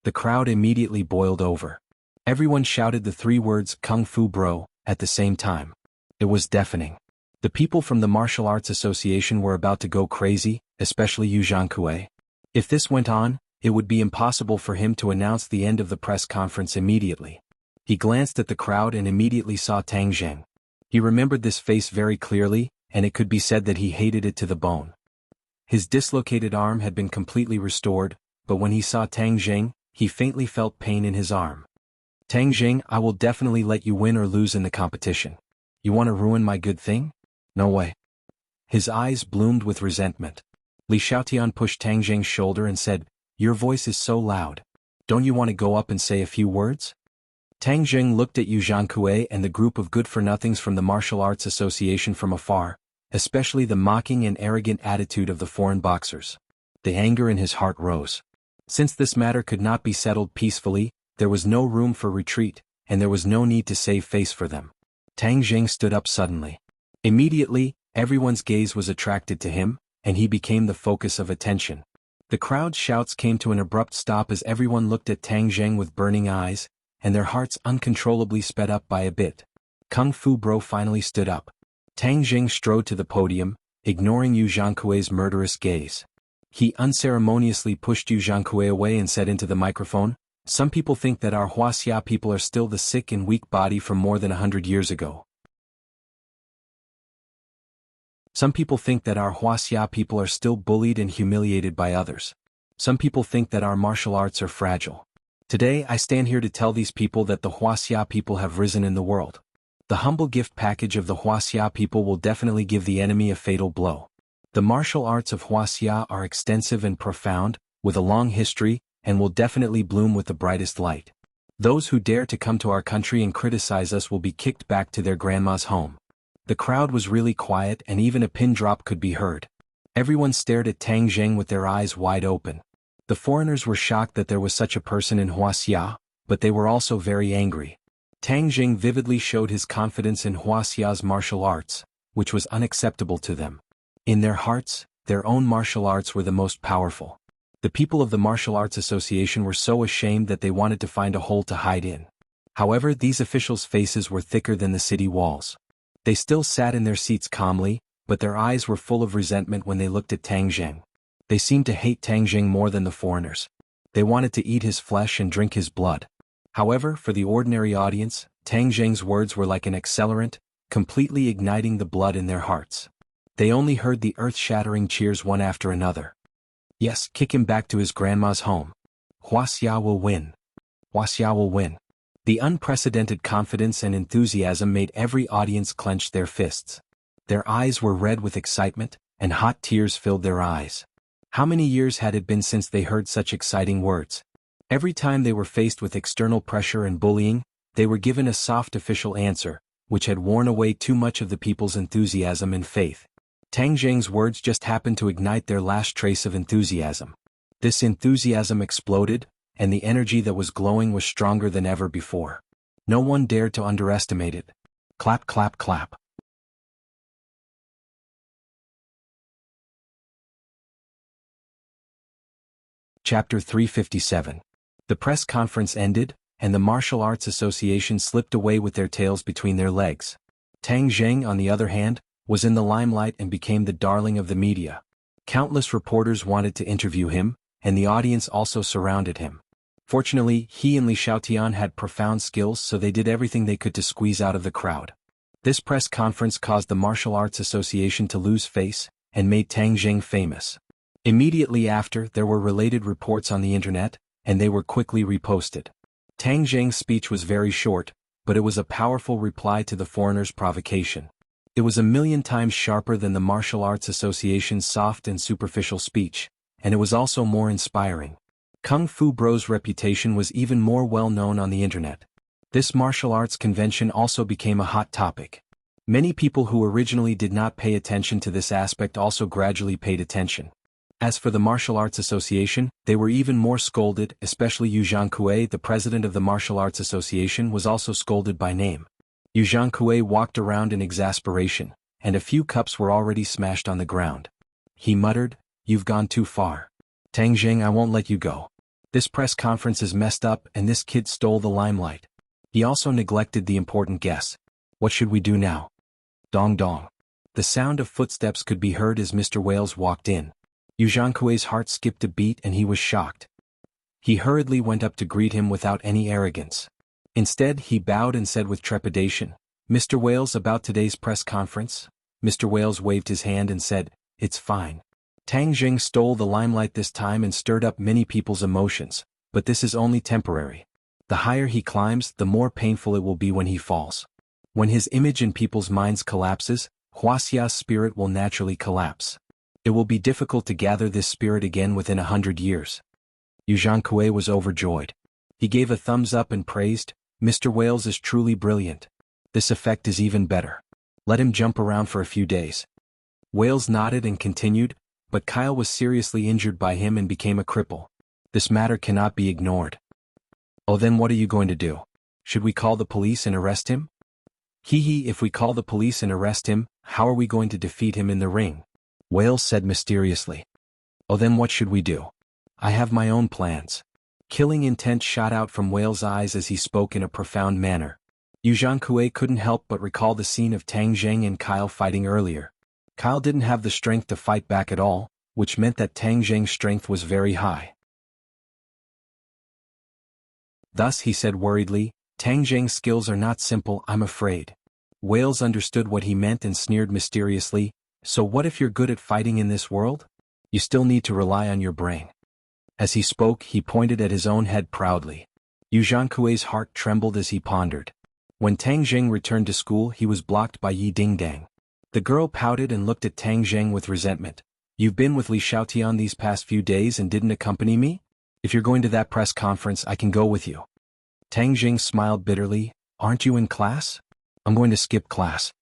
The crowd immediately boiled over. Everyone shouted the three words Kung Fu Bro at the same time. It was deafening. The people from the Martial Arts Association were about to go crazy, especially Yu Zhangkue. If this went on, it would be impossible for him to announce the end of the press conference immediately. He glanced at the crowd and immediately saw Tang Zheng. He remembered this face very clearly, and it could be said that he hated it to the bone. His dislocated arm had been completely restored, but when he saw Tang Zheng, he faintly felt pain in his arm. Tang Jing, I will definitely let you win or lose in the competition. You want to ruin my good thing? No way. His eyes bloomed with resentment. Li Xiaotian pushed Tang Jing's shoulder and said, Your voice is so loud. Don't you want to go up and say a few words? Tang Jing looked at Yu Zhankui and the group of good-for-nothings from the Martial Arts Association from afar, especially the mocking and arrogant attitude of the foreign boxers. The anger in his heart rose. Since this matter could not be settled peacefully, there was no room for retreat, and there was no need to save face for them. Tang Jing stood up suddenly. Immediately, everyone's gaze was attracted to him, and he became the focus of attention. The crowd's shouts came to an abrupt stop as everyone looked at Tang Jing with burning eyes, and their hearts uncontrollably sped up by a bit. Kung Fu Bro finally stood up. Tang Jing strode to the podium, ignoring Yu Zhankui's murderous gaze. He unceremoniously pushed Yu Zhankui away and said into the microphone, Some people think that our Wuxia people are still the sick and weak body from more than 100 years ago. Some people think that our Wuxia people are still bullied and humiliated by others. Some people think that our martial arts are fragile. Today I stand here to tell these people that the Wuxia people have risen in the world. The humble gift package of the Wuxia people will definitely give the enemy a fatal blow. The martial arts of Wuxia are extensive and profound, with a long history, and will definitely bloom with the brightest light. Those who dare to come to our country and criticize us will be kicked back to their grandma's home. The crowd was really quiet and even a pin drop could be heard. Everyone stared at Tang Jing with their eyes wide open. The foreigners were shocked that there was such a person in Wuxia, but they were also very angry. Tang Jing vividly showed his confidence in Wuxia's martial arts, which was unacceptable to them. In their hearts, their own martial arts were the most powerful. The people of the Martial Arts Association were so ashamed that they wanted to find a hole to hide in. However, these officials' faces were thicker than the city walls. They still sat in their seats calmly, but their eyes were full of resentment when they looked at Tang Jing. They seemed to hate Tang Jing more than the foreigners. They wanted to eat his flesh and drink his blood. However, for the ordinary audience, Tang Jing's words were like an accelerant, completely igniting the blood in their hearts. They only heard the earth-shattering cheers one after another. Yes, kick him back to his grandma's home. Wuxia will win. Wuxia will win. The unprecedented confidence and enthusiasm made every audience clench their fists. Their eyes were red with excitement, and hot tears filled their eyes. How many years had it been since they heard such exciting words? Every time they were faced with external pressure and bullying, they were given a soft official answer, which had worn away too much of the people's enthusiasm and faith. Tang Jing's words just happened to ignite their last trace of enthusiasm. This enthusiasm exploded, and the energy that was glowing was stronger than ever before. No one dared to underestimate it. Clap, clap, clap. Chapter 357. The press conference ended, and the Martial Arts Association slipped away with their tails between their legs. Tang Jing, on the other hand, was in the limelight and became the darling of the media. Countless reporters wanted to interview him, and the audience also surrounded him. Fortunately, he and Li Xiaotian had profound skills, so they did everything they could to squeeze out of the crowd. This press conference caused the Martial Arts Association to lose face, and made Tang Jing famous. Immediately after, there were related reports on the internet, and they were quickly reposted. Tang Jing's speech was very short, but it was a powerful reply to the foreigners' provocation. It was 1,000,000 times sharper than the Martial Arts Association's soft and superficial speech, and it was also more inspiring. Kung Fu Bro's reputation was even more well known on the internet. This martial arts convention also became a hot topic. Many people who originally did not pay attention to this aspect also gradually paid attention. As for the Martial Arts Association, they were even more scolded, especially Yu Zhankui, the president of the Martial Arts Association, was also scolded by name. Yu Zhankui walked around in exasperation, and a few cups were already smashed on the ground. He muttered, "You've gone too far. Tang Jing, I won't let you go. This press conference is messed up and this kid stole the limelight. He also neglected the important guests. What should we do now?" Dong dong. The sound of footsteps could be heard as Mr. Wales walked in. Yu Zhankui's heart skipped a beat and he was shocked. He hurriedly went up to greet him without any arrogance. Instead, he bowed and said with trepidation, "Mr. Wales, about today's press conference?" Mr. Wales waved his hand and said, "It's fine. Tang Jing stole the limelight this time and stirred up many people's emotions, but this is only temporary. The higher he climbs, the more painful it will be when he falls. When his image in people's minds collapses, Wuxia's spirit will naturally collapse. It will be difficult to gather this spirit again within 100 years. Yu Zhankui was overjoyed. He gave a thumbs up and praised, "Mr. Wales is truly brilliant. This effect is even better. Let him jump around for a few days." Wales nodded and continued, "But Kyle was seriously injured by him and became a cripple. This matter cannot be ignored." "Oh, then what are you going to do? Should we call the police and arrest him?" "Hee, if we call the police and arrest him, how are we going to defeat him in the ring?" Wales said mysteriously. "Oh, then what should we do? I have my own plans." Killing intent shot out from Wales' eyes as he spoke in a profound manner. Yu Zhankui couldn't help but recall the scene of Tang Zheng and Kyle fighting earlier. Kyle didn't have the strength to fight back at all, which meant that Tang Zheng's strength was very high. Thus he said worriedly, "Tang Zheng's skills are not simple, I'm afraid." Wales understood what he meant and sneered mysteriously, "So what if you're good at fighting in this world? You still need to rely on your brain." As he spoke, he pointed at his own head proudly. Yu Zhankui's heart trembled as he pondered. When Tang Zheng returned to school, he was blocked by Yi Dingdang. The girl pouted and looked at Tang Zheng with resentment. "You've been with Li Xiaotian these past few days and didn't accompany me? If you're going to that press conference, I can go with you." Tang Zheng smiled bitterly, "Aren't you in class?" "I'm going to skip class."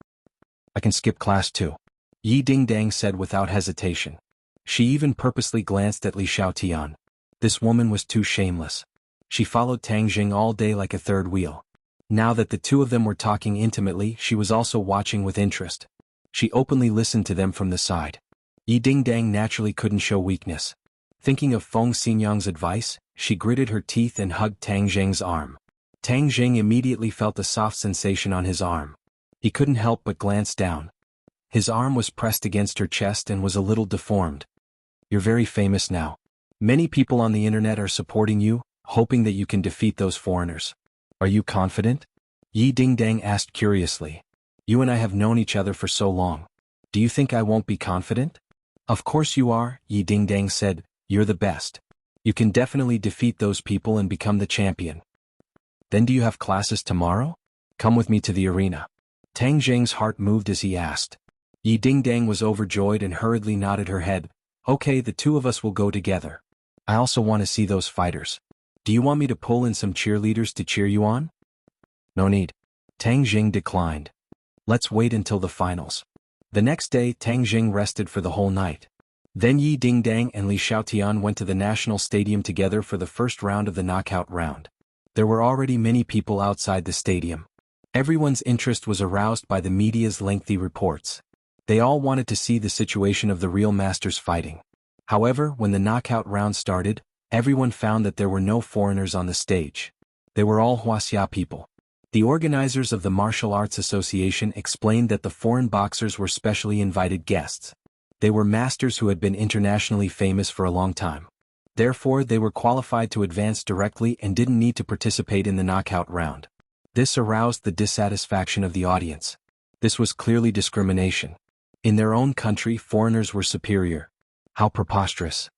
"I can skip class too," Yi Dingdang said without hesitation. She even purposely glanced at Li Xiaotian. This woman was too shameless. She followed Tang Zheng all day like a third wheel. Now that the two of them were talking intimately, she was also watching with interest. She openly listened to them from the side. Yi Dingdang naturally couldn't show weakness. Thinking of Feng Xinyang's advice, she gritted her teeth and hugged Tang Zheng's arm. Tang Zheng immediately felt a soft sensation on his arm. He couldn't help but glance down. His arm was pressed against her chest and was a little deformed. "You're very famous now. Many people on the internet are supporting you, hoping that you can defeat those foreigners. Are you confident?" Yi Dingdang asked curiously. "You and I have known each other for so long. Do you think I won't be confident?" "Of course you are," Yi Dingdang said. "You're the best. You can definitely defeat those people and become the champion." "Then do you have classes tomorrow? Come with me to the arena." Tang Zheng's heart moved as he asked. Yi Dingdang was overjoyed and hurriedly nodded her head. "Okay, the two of us will go together. I also want to see those fighters. Do you want me to pull in some cheerleaders to cheer you on?" "No need." Tang Zheng declined. "Let's wait until the finals." The next day, Tang Zheng rested for the whole night. Then Yi Dingdang and Li Xiaotian went to the national stadium together for the first round of the knockout round. There were already many people outside the stadium. Everyone's interest was aroused by the media's lengthy reports. They all wanted to see the situation of the real masters fighting. However, when the knockout round started, everyone found that there were no foreigners on the stage. They were all Wuxia people. The organizers of the Martial Arts Association explained that the foreign boxers were specially invited guests. They were masters who had been internationally famous for a long time. Therefore, they were qualified to advance directly and didn't need to participate in the knockout round. This aroused the dissatisfaction of the audience. This was clearly discrimination. In their own country, foreigners were superior. How preposterous.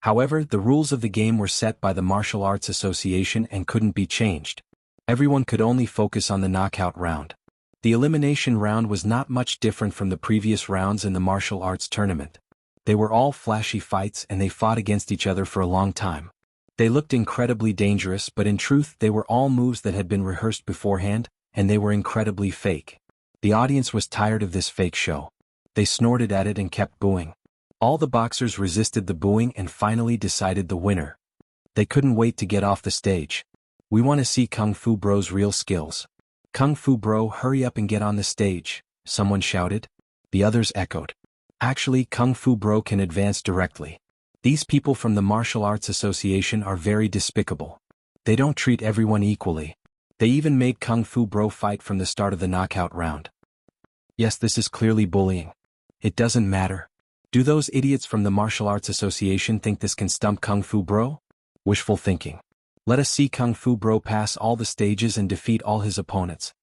However, the rules of the game were set by the Martial Arts Association and couldn't be changed. Everyone could only focus on the knockout round. The elimination round was not much different from the previous rounds in the martial arts tournament. They were all flashy fights and they fought against each other for a long time. They looked incredibly dangerous, but in truth they were all moves that had been rehearsed beforehand, and they were incredibly fake. The audience was tired of this fake show. They snorted at it and kept booing. All the boxers resisted the booing and finally decided the winner. They couldn't wait to get off the stage. "We want to see Kung Fu Bro's real skills. Kung Fu Bro, hurry up and get on the stage," someone shouted. The others echoed. "Actually, Kung Fu Bro can advance directly. These people from the Martial Arts Association are very despicable. They don't treat everyone equally. They even made Kung Fu Bro fight from the start of the knockout round." "Yes, this is clearly bullying. It doesn't matter. Do those idiots from the Martial Arts Association think this can stump Kung Fu Bro? Wishful thinking. Let us see Kung Fu Bro pass all the stages and defeat all his opponents."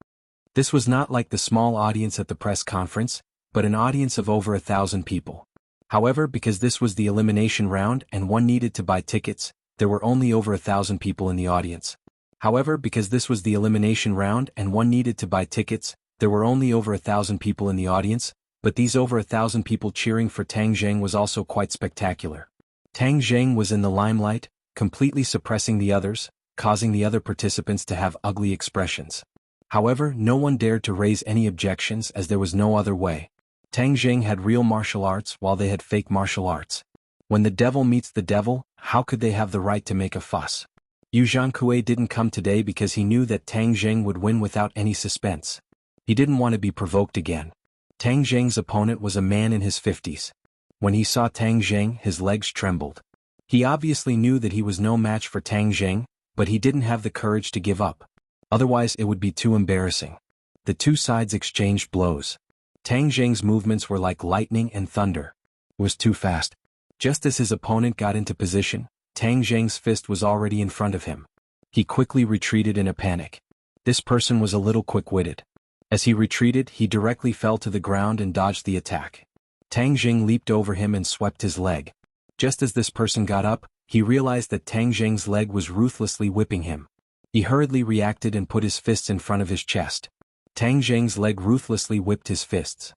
This was not like the small audience at the press conference, but an audience of over 1,000 people. However, because this was the elimination round and one needed to buy tickets, there were only over 1,000 people in the audience. However, because this was the elimination round and one needed to buy tickets, there were only over 1,000 people in the audience, but these over 1,000 people cheering for Tang Zheng was also quite spectacular. Tang Zheng was in the limelight, completely suppressing the others, causing the other participants to have ugly expressions. However, no one dared to raise any objections as there was no other way. Tang Zheng had real martial arts while they had fake martial arts. When the devil meets the devil, how could they have the right to make a fuss? Yu Zhankue didn't come today because he knew that Tang Zheng would win without any suspense. He didn't want to be provoked again. Tang Zheng's opponent was a man in his 50s. When he saw Tang Zheng, his legs trembled. He obviously knew that he was no match for Tang Zheng, but he didn't have the courage to give up. Otherwise it would be too embarrassing. The two sides exchanged blows. Tang Zheng's movements were like lightning and thunder. It was too fast. Just as his opponent got into position, Tang Zheng's fist was already in front of him. He quickly retreated in a panic. This person was a little quick-witted. As he retreated, he directly fell to the ground and dodged the attack. Tang Zheng leaped over him and swept his leg. Just as this person got up, he realized that Tang Zheng's leg was ruthlessly whipping him. He hurriedly reacted and put his fists in front of his chest. Tang Zheng's leg ruthlessly whipped his fists.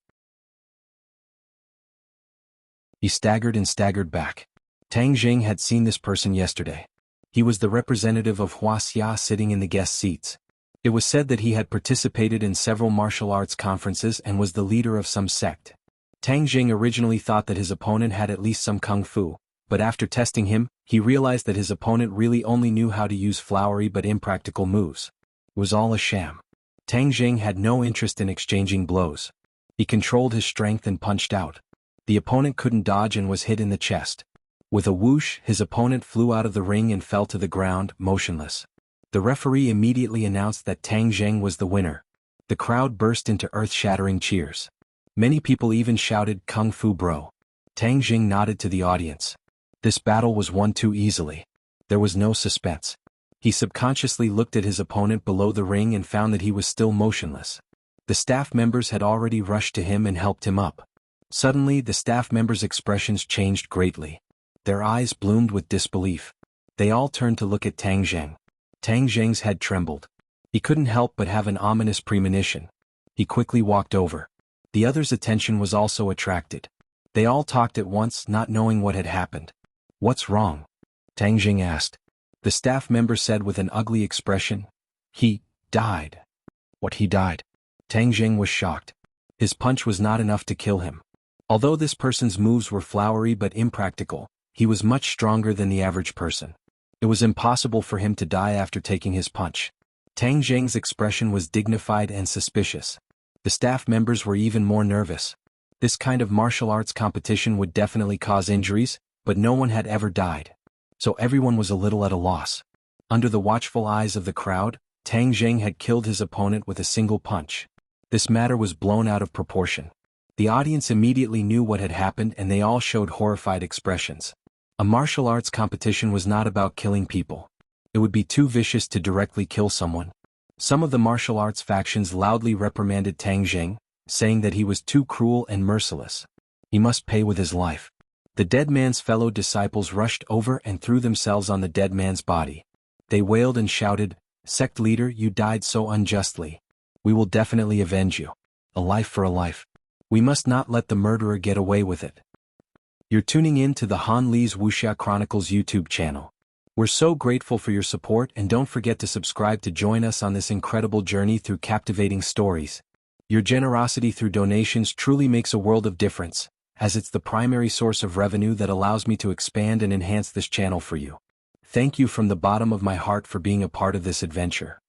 He staggered and staggered back. Tang Zheng had seen this person yesterday. He was the representative of Wuxia sitting in the guest seats. It was said that he had participated in several martial arts conferences and was the leader of some sect. Tang Zheng originally thought that his opponent had at least some kung fu, but after testing him, he realized that his opponent really only knew how to use flowery but impractical moves. It was all a sham. Tang Zheng had no interest in exchanging blows. He controlled his strength and punched out. The opponent couldn't dodge and was hit in the chest. With a whoosh, his opponent flew out of the ring and fell to the ground, motionless. The referee immediately announced that Tang Zheng was the winner. The crowd burst into earth-shattering cheers. Many people even shouted, "Kung Fu Bro." Tang Zheng nodded to the audience. This battle was won too easily. There was no suspense. He subconsciously looked at his opponent below the ring and found that he was still motionless. The staff members had already rushed to him and helped him up. Suddenly, the staff members' expressions changed greatly. Their eyes bloomed with disbelief. They all turned to look at Tang Zheng. Tang Zheng's head trembled. He couldn't help but have an ominous premonition. He quickly walked over. The others' attention was also attracted. They all talked at once, not knowing what had happened. "What's wrong?" Tang Zheng asked. The staff member said with an ugly expression, "He died." "What, he died?" Tang Zheng was shocked. His punch was not enough to kill him. Although this person's moves were flowery but impractical, he was much stronger than the average person. It was impossible for him to die after taking his punch. Tang Zheng's expression was dignified and suspicious. The staff members were even more nervous. This kind of martial arts competition would definitely cause injuries, but no one had ever died. So everyone was a little at a loss. Under the watchful eyes of the crowd, Tang Zheng had killed his opponent with a single punch. This matter was blown out of proportion. The audience immediately knew what had happened and they all showed horrified expressions. A martial arts competition was not about killing people. It would be too vicious to directly kill someone. Some of the martial arts factions loudly reprimanded Tang Zheng, saying that he was too cruel and merciless. He must pay with his life. The dead man's fellow disciples rushed over and threw themselves on the dead man's body. They wailed and shouted, "Sect leader, you died so unjustly. We will definitely avenge you. A life for a life. We must not let the murderer get away with it." You're tuning in to the Han Li's Wuxia Chronicles YouTube channel. We're so grateful for your support and don't forget to subscribe to join us on this incredible journey through captivating stories. Your generosity through donations truly makes a world of difference, as it's the primary source of revenue that allows me to expand and enhance this channel for you. Thank you from the bottom of my heart for being a part of this adventure.